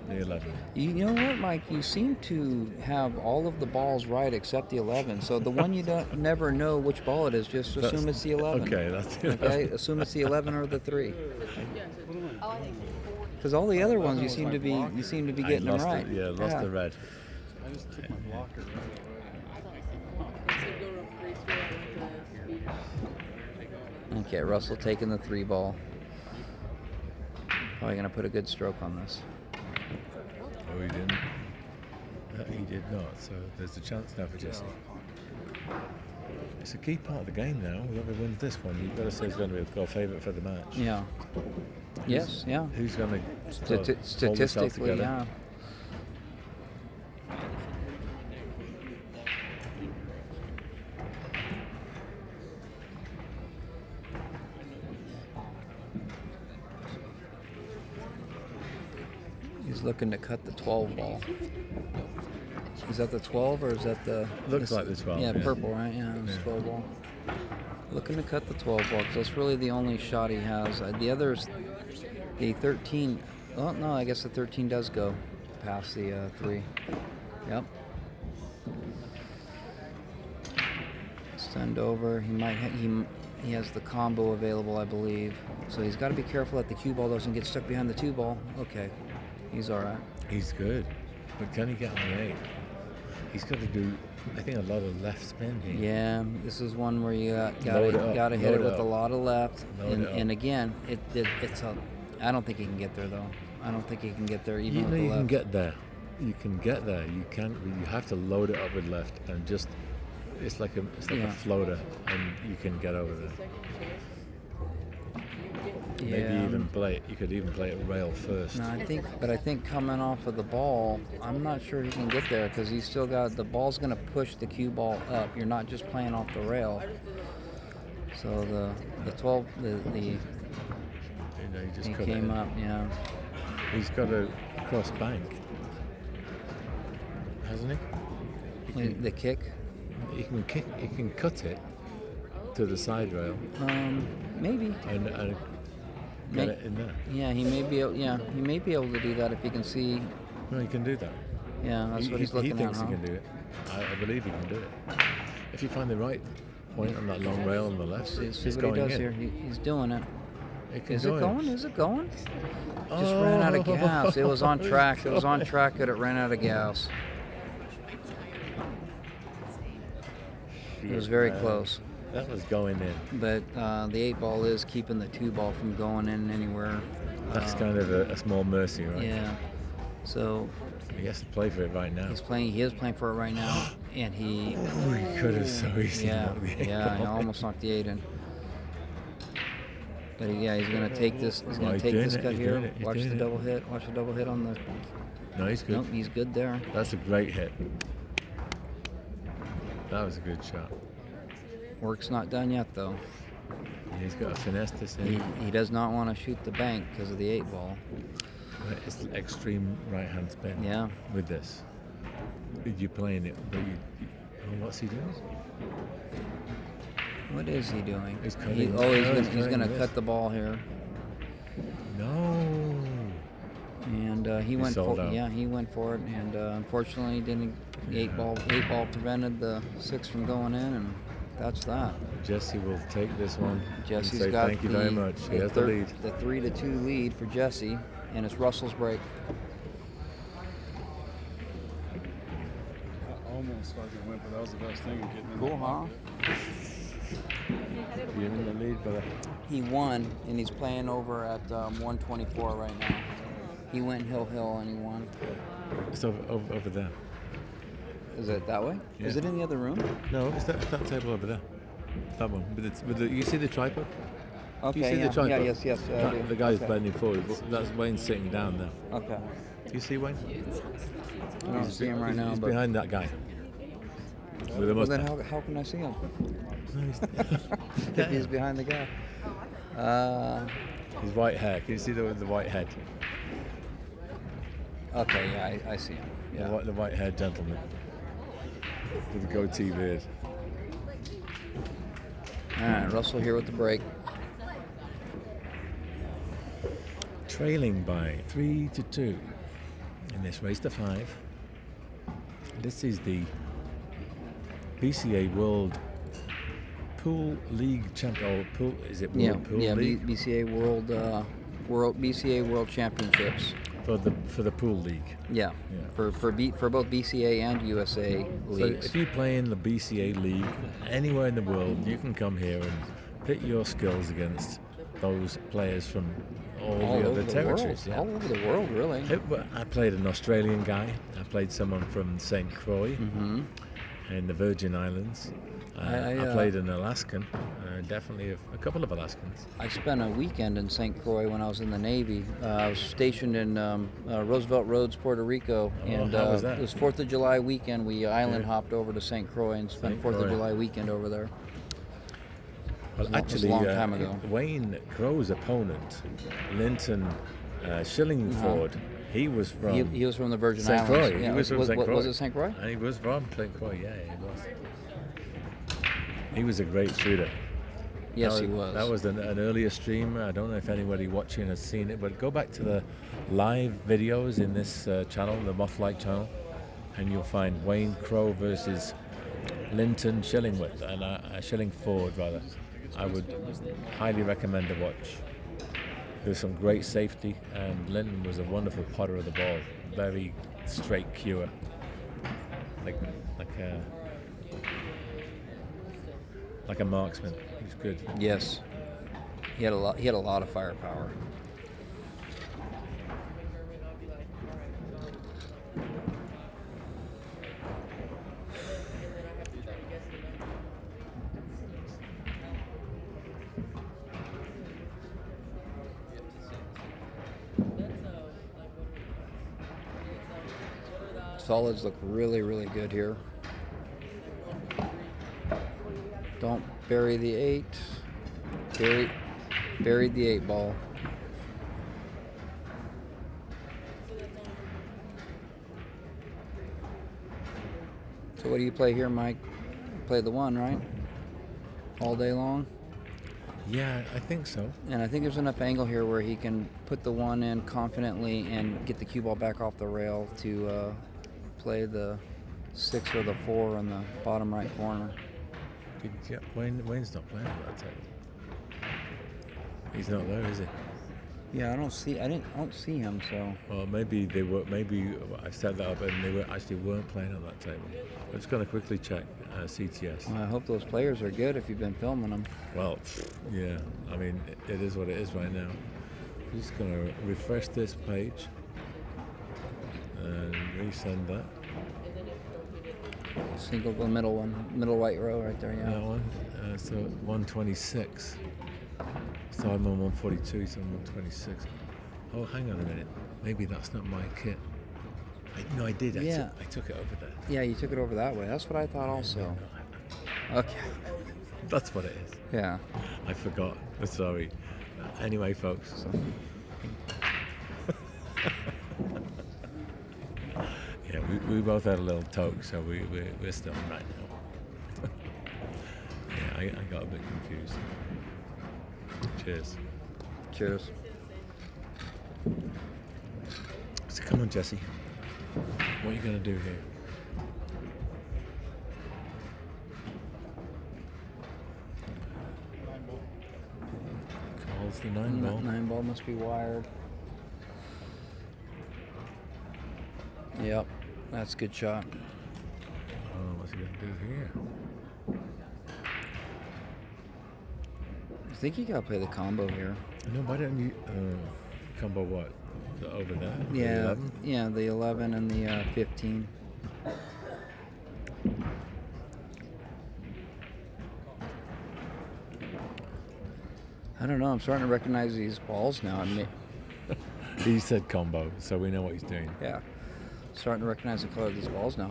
The 11. You know what, Mike? You seem to have all of the balls right except the 11. So the one you don't never know which ball it is. Just assume it's the 11. Okay, that's the 11. Okay, assume it's the 11 or the 3. Because all the other ones you seem to be getting them right. Lost the red. I just took my blocker right away. Okay, Russell taking the 3 ball. Probably gonna put a good stroke on this. Oh, he didn't. He did not. So there's a chance now for Jesse. It's a key part of the game now. Whoever wins this one, you've got to say is going to be a goal favourite for the match. Yeah. Yes. Yeah. Who's going to statistically? Yeah. He's looking to cut the 12 ball. Is that the 12 or is that the... Looks like the 12. Yeah, purple, right? Yeah, it's 12 ball. Looking to cut the 12 ball because that's really the only shot he has. The others, the 13... Oh, no, I guess the 13 does go past the 3. Yep. Send over. He might... He has the combo available, I believe. So he's got to be careful that the cue ball doesn't get stuck behind the 2 ball. Okay. He's all right. He's good. But can he get on the 8? He's got to do, I think, a lot of left spin here. Yeah, this is one where you got to hit it with a lot of left. And again, it's a... I don't think he can get there, though. I don't think he can get there even with the left. You can get there. You can get there. You can't. You have to load it up with left and just... It's like a floater, and you can get over there. Yeah. Maybe even play it. You could even play it rail first. No, I think coming off of the ball, I'm not sure he can get there because he's still got the ball's going to push the cue ball up. You're not just playing off the rail. So the 12 he came up. Yeah. He's got a cross bank, hasn't he? The kick. He can kick. He can cut it to the side rail. Maybe. And get it in there. Yeah, he may be. He may be able to do that if he can see. No, he can do that. Yeah, that's what he's looking at. He thinks he can do it. I believe he can do it. If you find the right point on that long rail on the left, he's going in. Here. He's doing it. Is it going? Is it going? Oh. Just ran out of gas. It was on track. It was on track, but it ran out of gas. It was very close. That was going in. But the 8 ball is keeping the 2 ball from going in anywhere. That's kind of a small mercy, right? Yeah. So he has to play for it right now. He is playing for it right now, and he. Oh, he could have so easily. He almost knocked the 8 in. But he's going to take this. He's going to take this cut here. Watch the double hit. Watch the double hit on the. No, he's good. Nope, he's good there. That's a great hit. That was a good shot. Work's not done yet, though. He's got to finesse this in. He does not want to shoot the bank because of the 8 ball. It's extreme right-hand spin. Yeah. With this, you're playing it, but what's he doing? What is he doing? He's he's going to cut the ball here. No. And he went for it. Yeah, he went for it, and unfortunately, didn't. 8 ball prevented the 6 from going in, and that's that. Jesse will take this one. Jesse's got thank you very much. He has the lead. The 3-2 lead for Jesse, and it's Russell's break. I almost fucking went, but that was the best thing of getting in. Cool, huh? You're in the lead, brother. He won, and he's playing over at 124 right now. He went hill, and he won. It's over there. Is it that way? Yeah. Is it in the other room? No, it's that table over there. That one. You see the tripod? Okay. You see Yeah. the tripod? Yeah. Yes. I do. The guy's Okay. bending forward. But that's Wayne sitting down there. Okay. Do you see Wayne? I don't see him right now. He's but behind that guy. With a well, then mustache. how can I see him? No, he's If he's behind the guy. his white hair. Can you see the white head? Okay. Yeah. I see him. Yeah. The white-haired gentleman with the goatee beard. All right. Russell here with the break. Trailing by 3-2 in this race to 5. This is the BCA World Pool League Champion. Pool, is it World Pool League? BCA BCA World Championships. For the pool league. Yeah. For both BCA and USA leagues. So if you play in the BCA league anywhere in the world, you can come here and pit your skills against those players from all the other territories. All over the world, really. I played an Australian guy. I played someone from St. Croix in the Virgin Islands. I played an Alaskan, definitely a couple of Alaskans. I spent a weekend in St. Croix when I was in the Navy. I was stationed in Roosevelt Roads, Puerto Rico, and how was that? It was 4th of July weekend. We island hopped over to St. Croix and spent 4th of July weekend over there. Well, It was actually, a long time ago. Wayne Crow's opponent, Linton Shillingford, he was from He was from the Virgin St. Islands. Croix. Yeah, He was from St. Croix. Was it St. Croix? And he was from St. Croix, yeah, he was. He was a great shooter. Yes, he was. That was an earlier stream. I don't know if anybody watching has seen it, but go back to the live videos in this channel, the Moth-like channel, and you'll find Wayne Crow versus Linton Shillingford, rather. I would highly recommend a watch. There's some great safety, and Linton was a wonderful putter of the ball. Very straight cure, like a marksman. He's good. Yes. He had a lot of firepower. Solids look really, really good here. Don't bury the 8. Buried the 8 ball. So what do you play here, Mike? You play the 1, right? All day long? Yeah, I think so. And I think there's enough angle here where he can put the 1 in confidently and get the cue ball back off the rail to play the 6 or the 4 in the bottom right corner. Yeah, Wayne's not playing at that time. He's not there, is he? Yeah, I don't see him. So. Well, maybe they were. Maybe I set that up and they weren't playing at that table. I'm just going to quickly check CTS. Well, I hope those players are good if you've been filming them. Well, yeah. I mean, it is what it is right now. I'm just going to refresh this page and resend that. Single the middle one, middle right row right there. Yeah. That one. So 126. So I'm on 142, so I'm on 126. Oh, hang on a minute. Maybe that's not my kit. No, I did. I took it over there. Yeah, you took it over that way. That's what I thought also. Okay. That's what it is. Yeah. I forgot. I'm sorry. Anyway, folks. Yeah, we both had a little talk, so we're still right now. Yeah, I got a bit confused. Cheers. Cheers. So come on, Jesse. What are you going to do here? Calls the 9 ball. 9 ball must be wired. Yep, that's a good shot. Oh, what's he going to do here? I think you got to play the combo here. No, why don't you combo what? Over there? Yeah, The 11? yeah, the 11 and the 15. I don't know. I'm starting to recognize these balls now. He said combo, so we know what he's doing. Yeah. Starting to recognize the color of these balls now.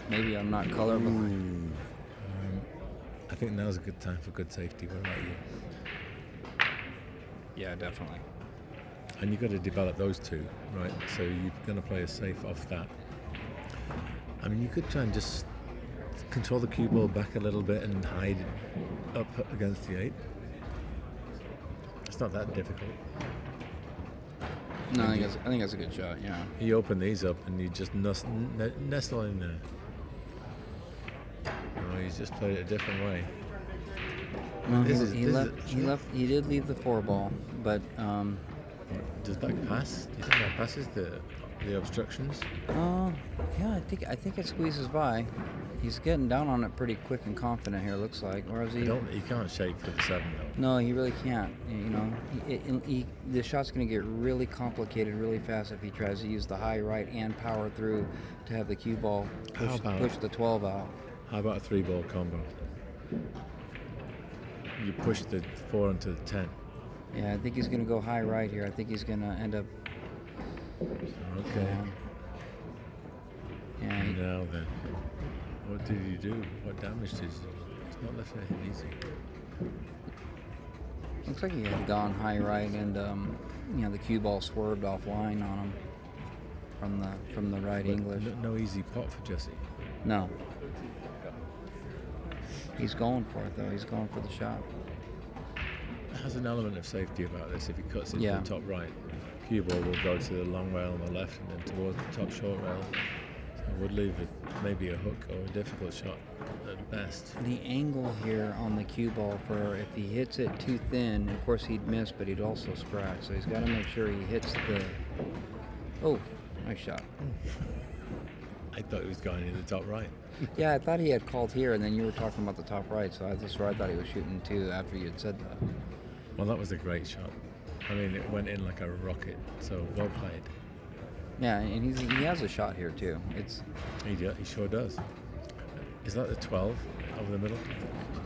Maybe I'm not colorblind. I think now's a good time for good safety. What about you? Yeah, definitely. And you've got to develop those two, right? So you're going to play a safe off that. I mean, you could try and just control the cue ball back a little bit and hide up against the 8. It's not that difficult. No, I think that's a good shot, yeah. You open these up and you just nestle in there. No, he's just played it a different way. No, he did leave the 4 ball, but does that pass? Do you think that passes the obstructions? Yeah, I think it squeezes by. He's getting down on it pretty quick and confident here. Looks like, or is he? He can't shape for the 7 though. No, he really can't. You know, the shot's going to get really complicated really fast if he tries to use the high right and power through to have the cue ball push the 12 out. How about a 3-ball combo? You push the 4 into the 10. Yeah, I think he's going to go high right here. I think he's going to end up. Okay. Yeah. Now then, what did he do? What damage did he do? It's not left him easy. Looks like he had gone high right, and the cue ball swerved offline on him from the right English. No easy pot for Jesse. No. He's going for it though. He's going for the shot. There's an element of safety about this. If he cuts it to the top right, cue ball will go to the long rail on the left and then towards the top short rail. So it would leave it maybe a hook or a difficult shot at best. The angle here on the cue ball for if he hits it too thin, of course he'd miss, but he'd also scratch. So he's got to make sure he hits the. Oh, nice shot. I thought he was going in the top right. Yeah, I thought he had called here, and then you were talking about the top right, so that's where I thought he was shooting too after you had said that. Well, that was a great shot. I mean, it went in like a rocket, so well played. Yeah, and he has a shot here too. He sure does. Is that the 12 over the middle?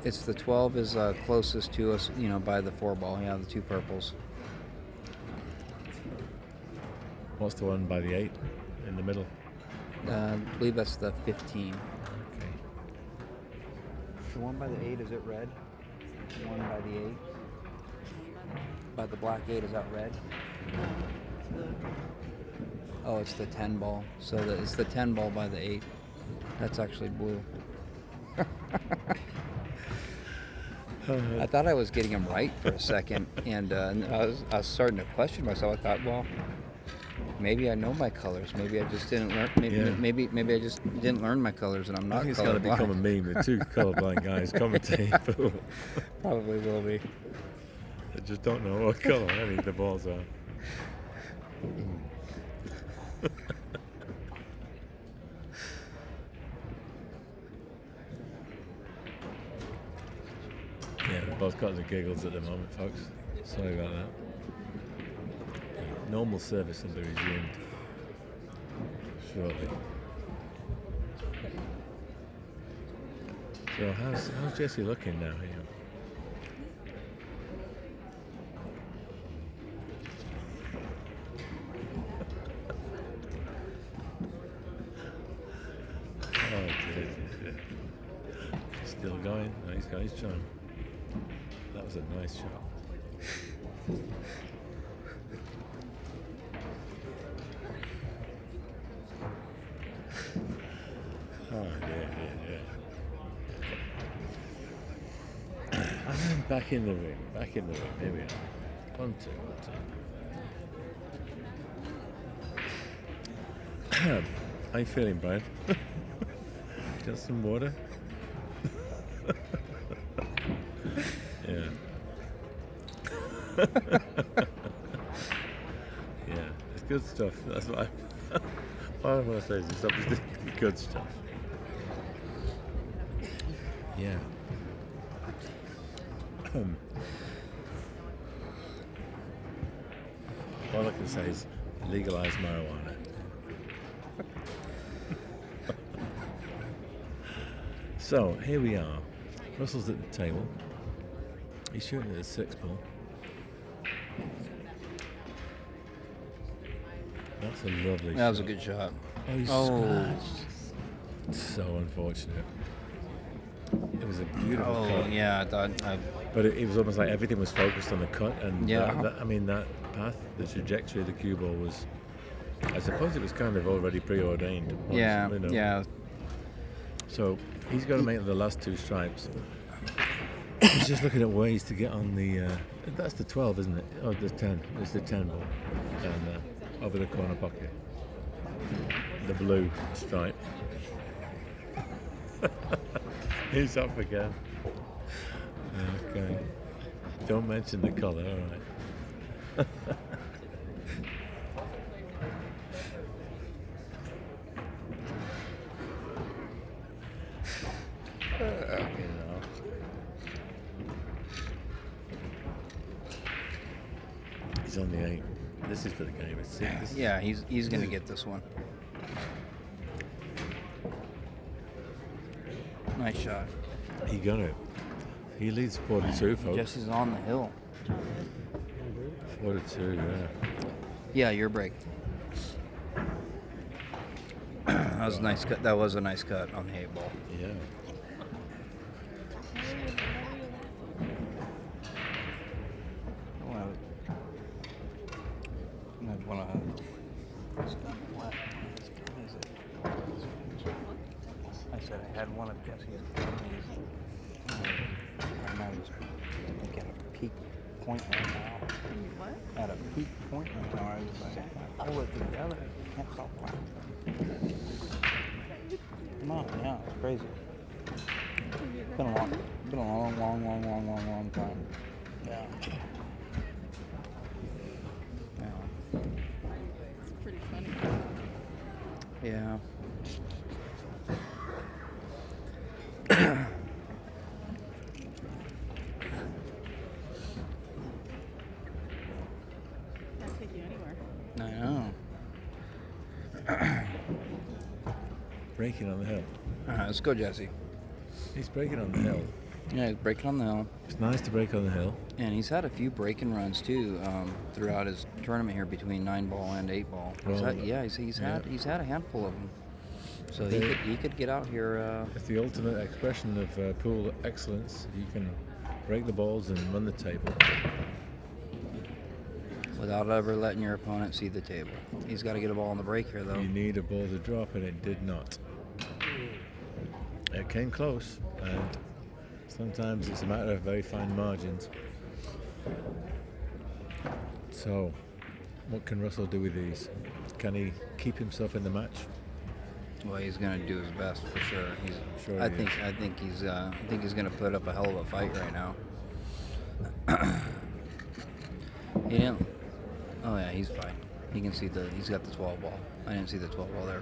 It's the 12 is closest to us, by the 4 ball. Yeah, the 2 purples. What's the one by the 8 in the middle? I believe that's the 15. Okay. The one by the 8, is it red? The one by the 8? By the black 8, is that red? Oh, it's the 10 ball. So it's the 10 ball by the 8. That's actually blue. I thought I was getting him right for a second, and I was starting to question myself. I thought, well, maybe I know my colors. Maybe I just didn't learn. Maybe I just didn't learn my colors, and I'm not colorblind. I think it's going to become a meme with 2 colorblind guys commentating. Probably will be. I just don't know what color any of the balls are. Yeah, we've both got the giggles at the moment, folks. Sorry about that. Normal service will be resumed shortly. So how's Jesse looking now here? Still going. No, he's got his charm. That was a nice shot. Oh, yeah. I'm back in the ring. Here we are. 1, 2, 1, 2. How you feeling, Brian? Got some water? Yeah. Yeah, it's good stuff. That's what all I want to say is it's obviously good stuff. Yeah. All I can say is legalize marijuana. So here we are. Russell's at the table. He's shooting at the 6 ball. That's a lovely shot. That was a good shot. Oh, he's scratched. So unfortunate. It was a beautiful cut. Yeah, I thought. But it was almost like everything was focused on the cut, and Yeah. that path, the trajectory of the cue ball was. I suppose it was kind of already preordained. Yeah, you know. yeah. So he's got to make the last 2 stripes. He's just looking at ways to get on the. That's the 12, isn't it? Oh, the 10. It's the 10 ball, and over the corner pocket. The blue stripe. He's up again. Okay. Don't mention the colour, alright. He's on the 8. This is for the game. Yeah, he's gonna get this one. Nice shot. He got it. He leads 4-2, folks. Jesse's on the hill. 4-2, yeah. Yeah, your break. That was a nice cut. That was a nice cut on the 8 ball. Yeah. I said I had one of Jesse's gummies. And I was like at a peak point right now. What? At a peak point right now. I was like, pull it together. Can't stop laughing. Come on, yeah, it's crazy. It's been a long time. Yeah. It's pretty funny. Yeah. Can't take you anywhere. I know. Breaking on the hill. All right, let's go, Jesse. He's breaking on the hill. Yeah, he's breaking on the hill. It's nice to break on the hill. And he's had a few break-in runs too throughout his tournament here between 9 ball and 8 ball. He's had a handful of them. So he could get out here. It's the ultimate expression of pool excellence. You can break the balls and run the table without ever letting your opponent see the table. He's got to get a ball on the break here, though. You need a ball to drop, and it did not. It came close, and sometimes it's a matter of very fine margins. So, what can Russell do with these? Can he keep himself in the match? Well, he's going to do his best for sure. Sure I think he's going to put up a hell of a fight right now. He didn't. Oh yeah, he's fine. He can see he's got the 12 ball. I didn't see the 12 ball there.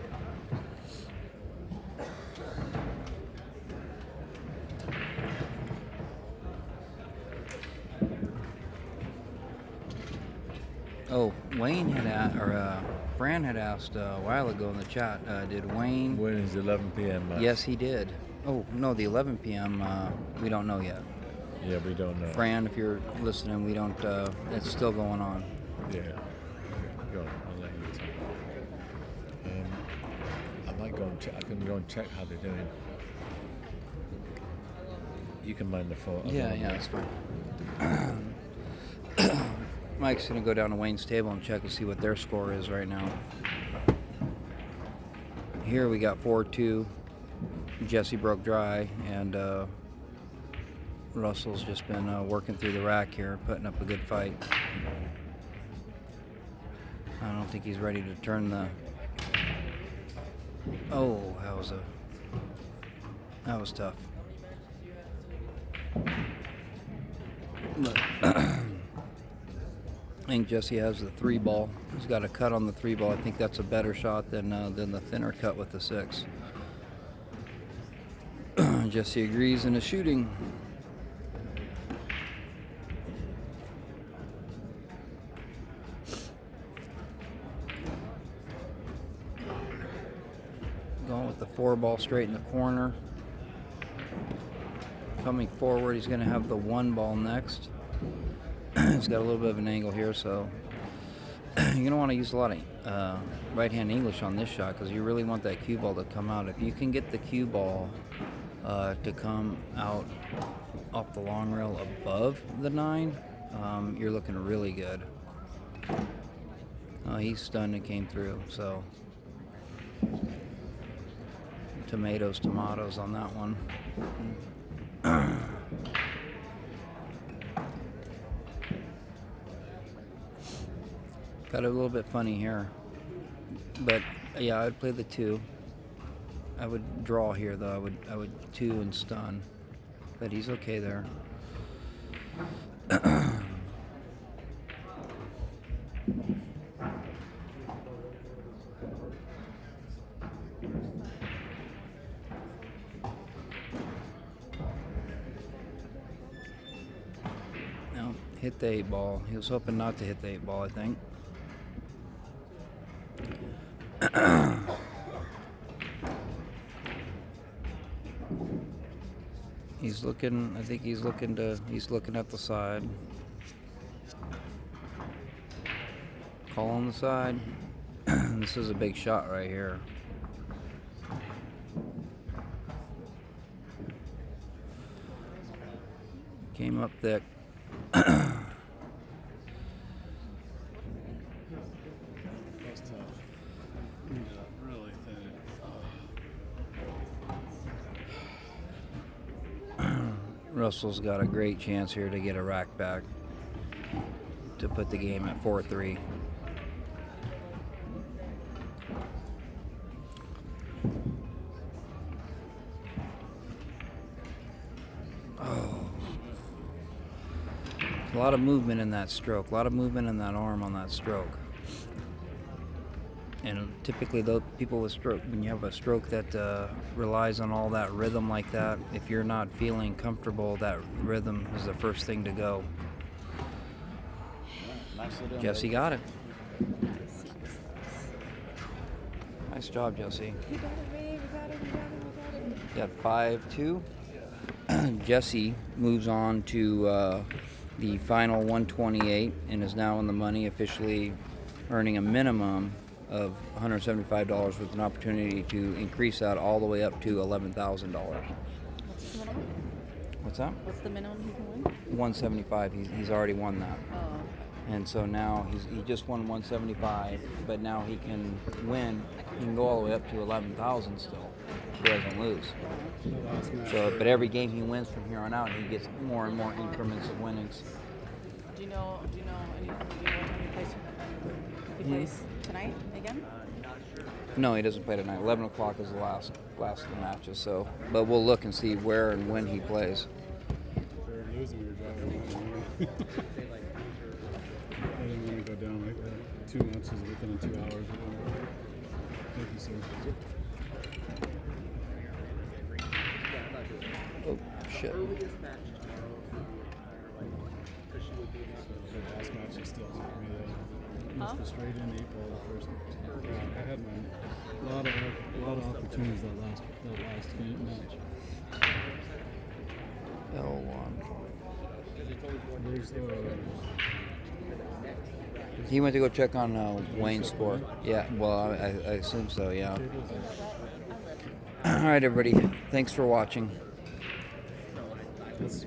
Oh, Wayne had Fran had asked a while ago in the chat, did Wayne... When is 11 p.m. match? Yes, he did. Oh, no, the 11 p.m., we don't know yet. Yeah, we don't know. Fran, if you're listening, we don't, it's still going on. Yeah. Go on, I'll let you tell. I might go and check. I can go and check how they're doing. You can mind the fort. Yeah, that's fine. Mike's going to go down to Wayne's table and check and see what their score is right now. Here we got 4-2. Jesse broke dry, and Russell's just been working through the rack here, putting up a good fight. I don't think he's ready to turn the... Oh, that was tough. But I think Jesse has the 3 ball. He's got a cut on the 3 ball. I think that's a better shot than the thinner cut with the 6. Jesse agrees in his shooting. Going with the 4 ball straight in the corner. coming forward. He's going to have the 1 ball next. He's got a little bit of an angle here, so you're going to want to use a lot of right-hand English on this shot because you really want that cue ball to come out. If you can get the cue ball to come out off the long rail above the 9, you're looking really good. He's stunned and came through, so tomatoes on that one. Got a little bit funny here, but yeah, I'd play the 2. I would draw here though. I would 2 and stun, but he's okay there. No, hit the 8 ball. He was hoping not to hit the 8 ball, I think. He's looking, I think he's looking at the side. Call on the side. This is a big shot right here. Came up thick. That's tough. Really thin. Russell's got a great chance here to get a rack back to put the game at 4-3. A lot of movement in that stroke, a lot of movement in that arm on that stroke. And typically, those people with stroke, when you have a stroke that relies on all that rhythm like that, if you're not feeling comfortable, that rhythm is the first thing to go. Jesse got it. Nice job, Jesse. We got it, babe. We got it. Got 5-2. Jesse moves on to the final 128 and is now in the money, officially earning a minimum of $175 with an opportunity to increase that all the way up to $11,000. What's the minimum? What's that? What's the minimum he can win? 175. He's already won that. Oh. And so now he just won 175, but now he can win. He can go all the way up to 11,000 still. If he doesn't lose. So, but every game he wins from here on out, he gets more and more increments of winnings. Do you know any place he plays tonight again? No, he doesn't play tonight. 11 o'clock is the last of the matches. So, but we'll look and see where and when he plays. If we were losing, we were driving. I didn't want to go down like that. 2 matches within 2 hours. Thank you, sir. Oh, shit. The last match is still took me missed the straight in April the first. I had a lot of opportunities that last game match. L1. Where's He went to go check on Wayne's score. Yeah, well, I assume so, yeah. All right, everybody. Thanks for watching. That's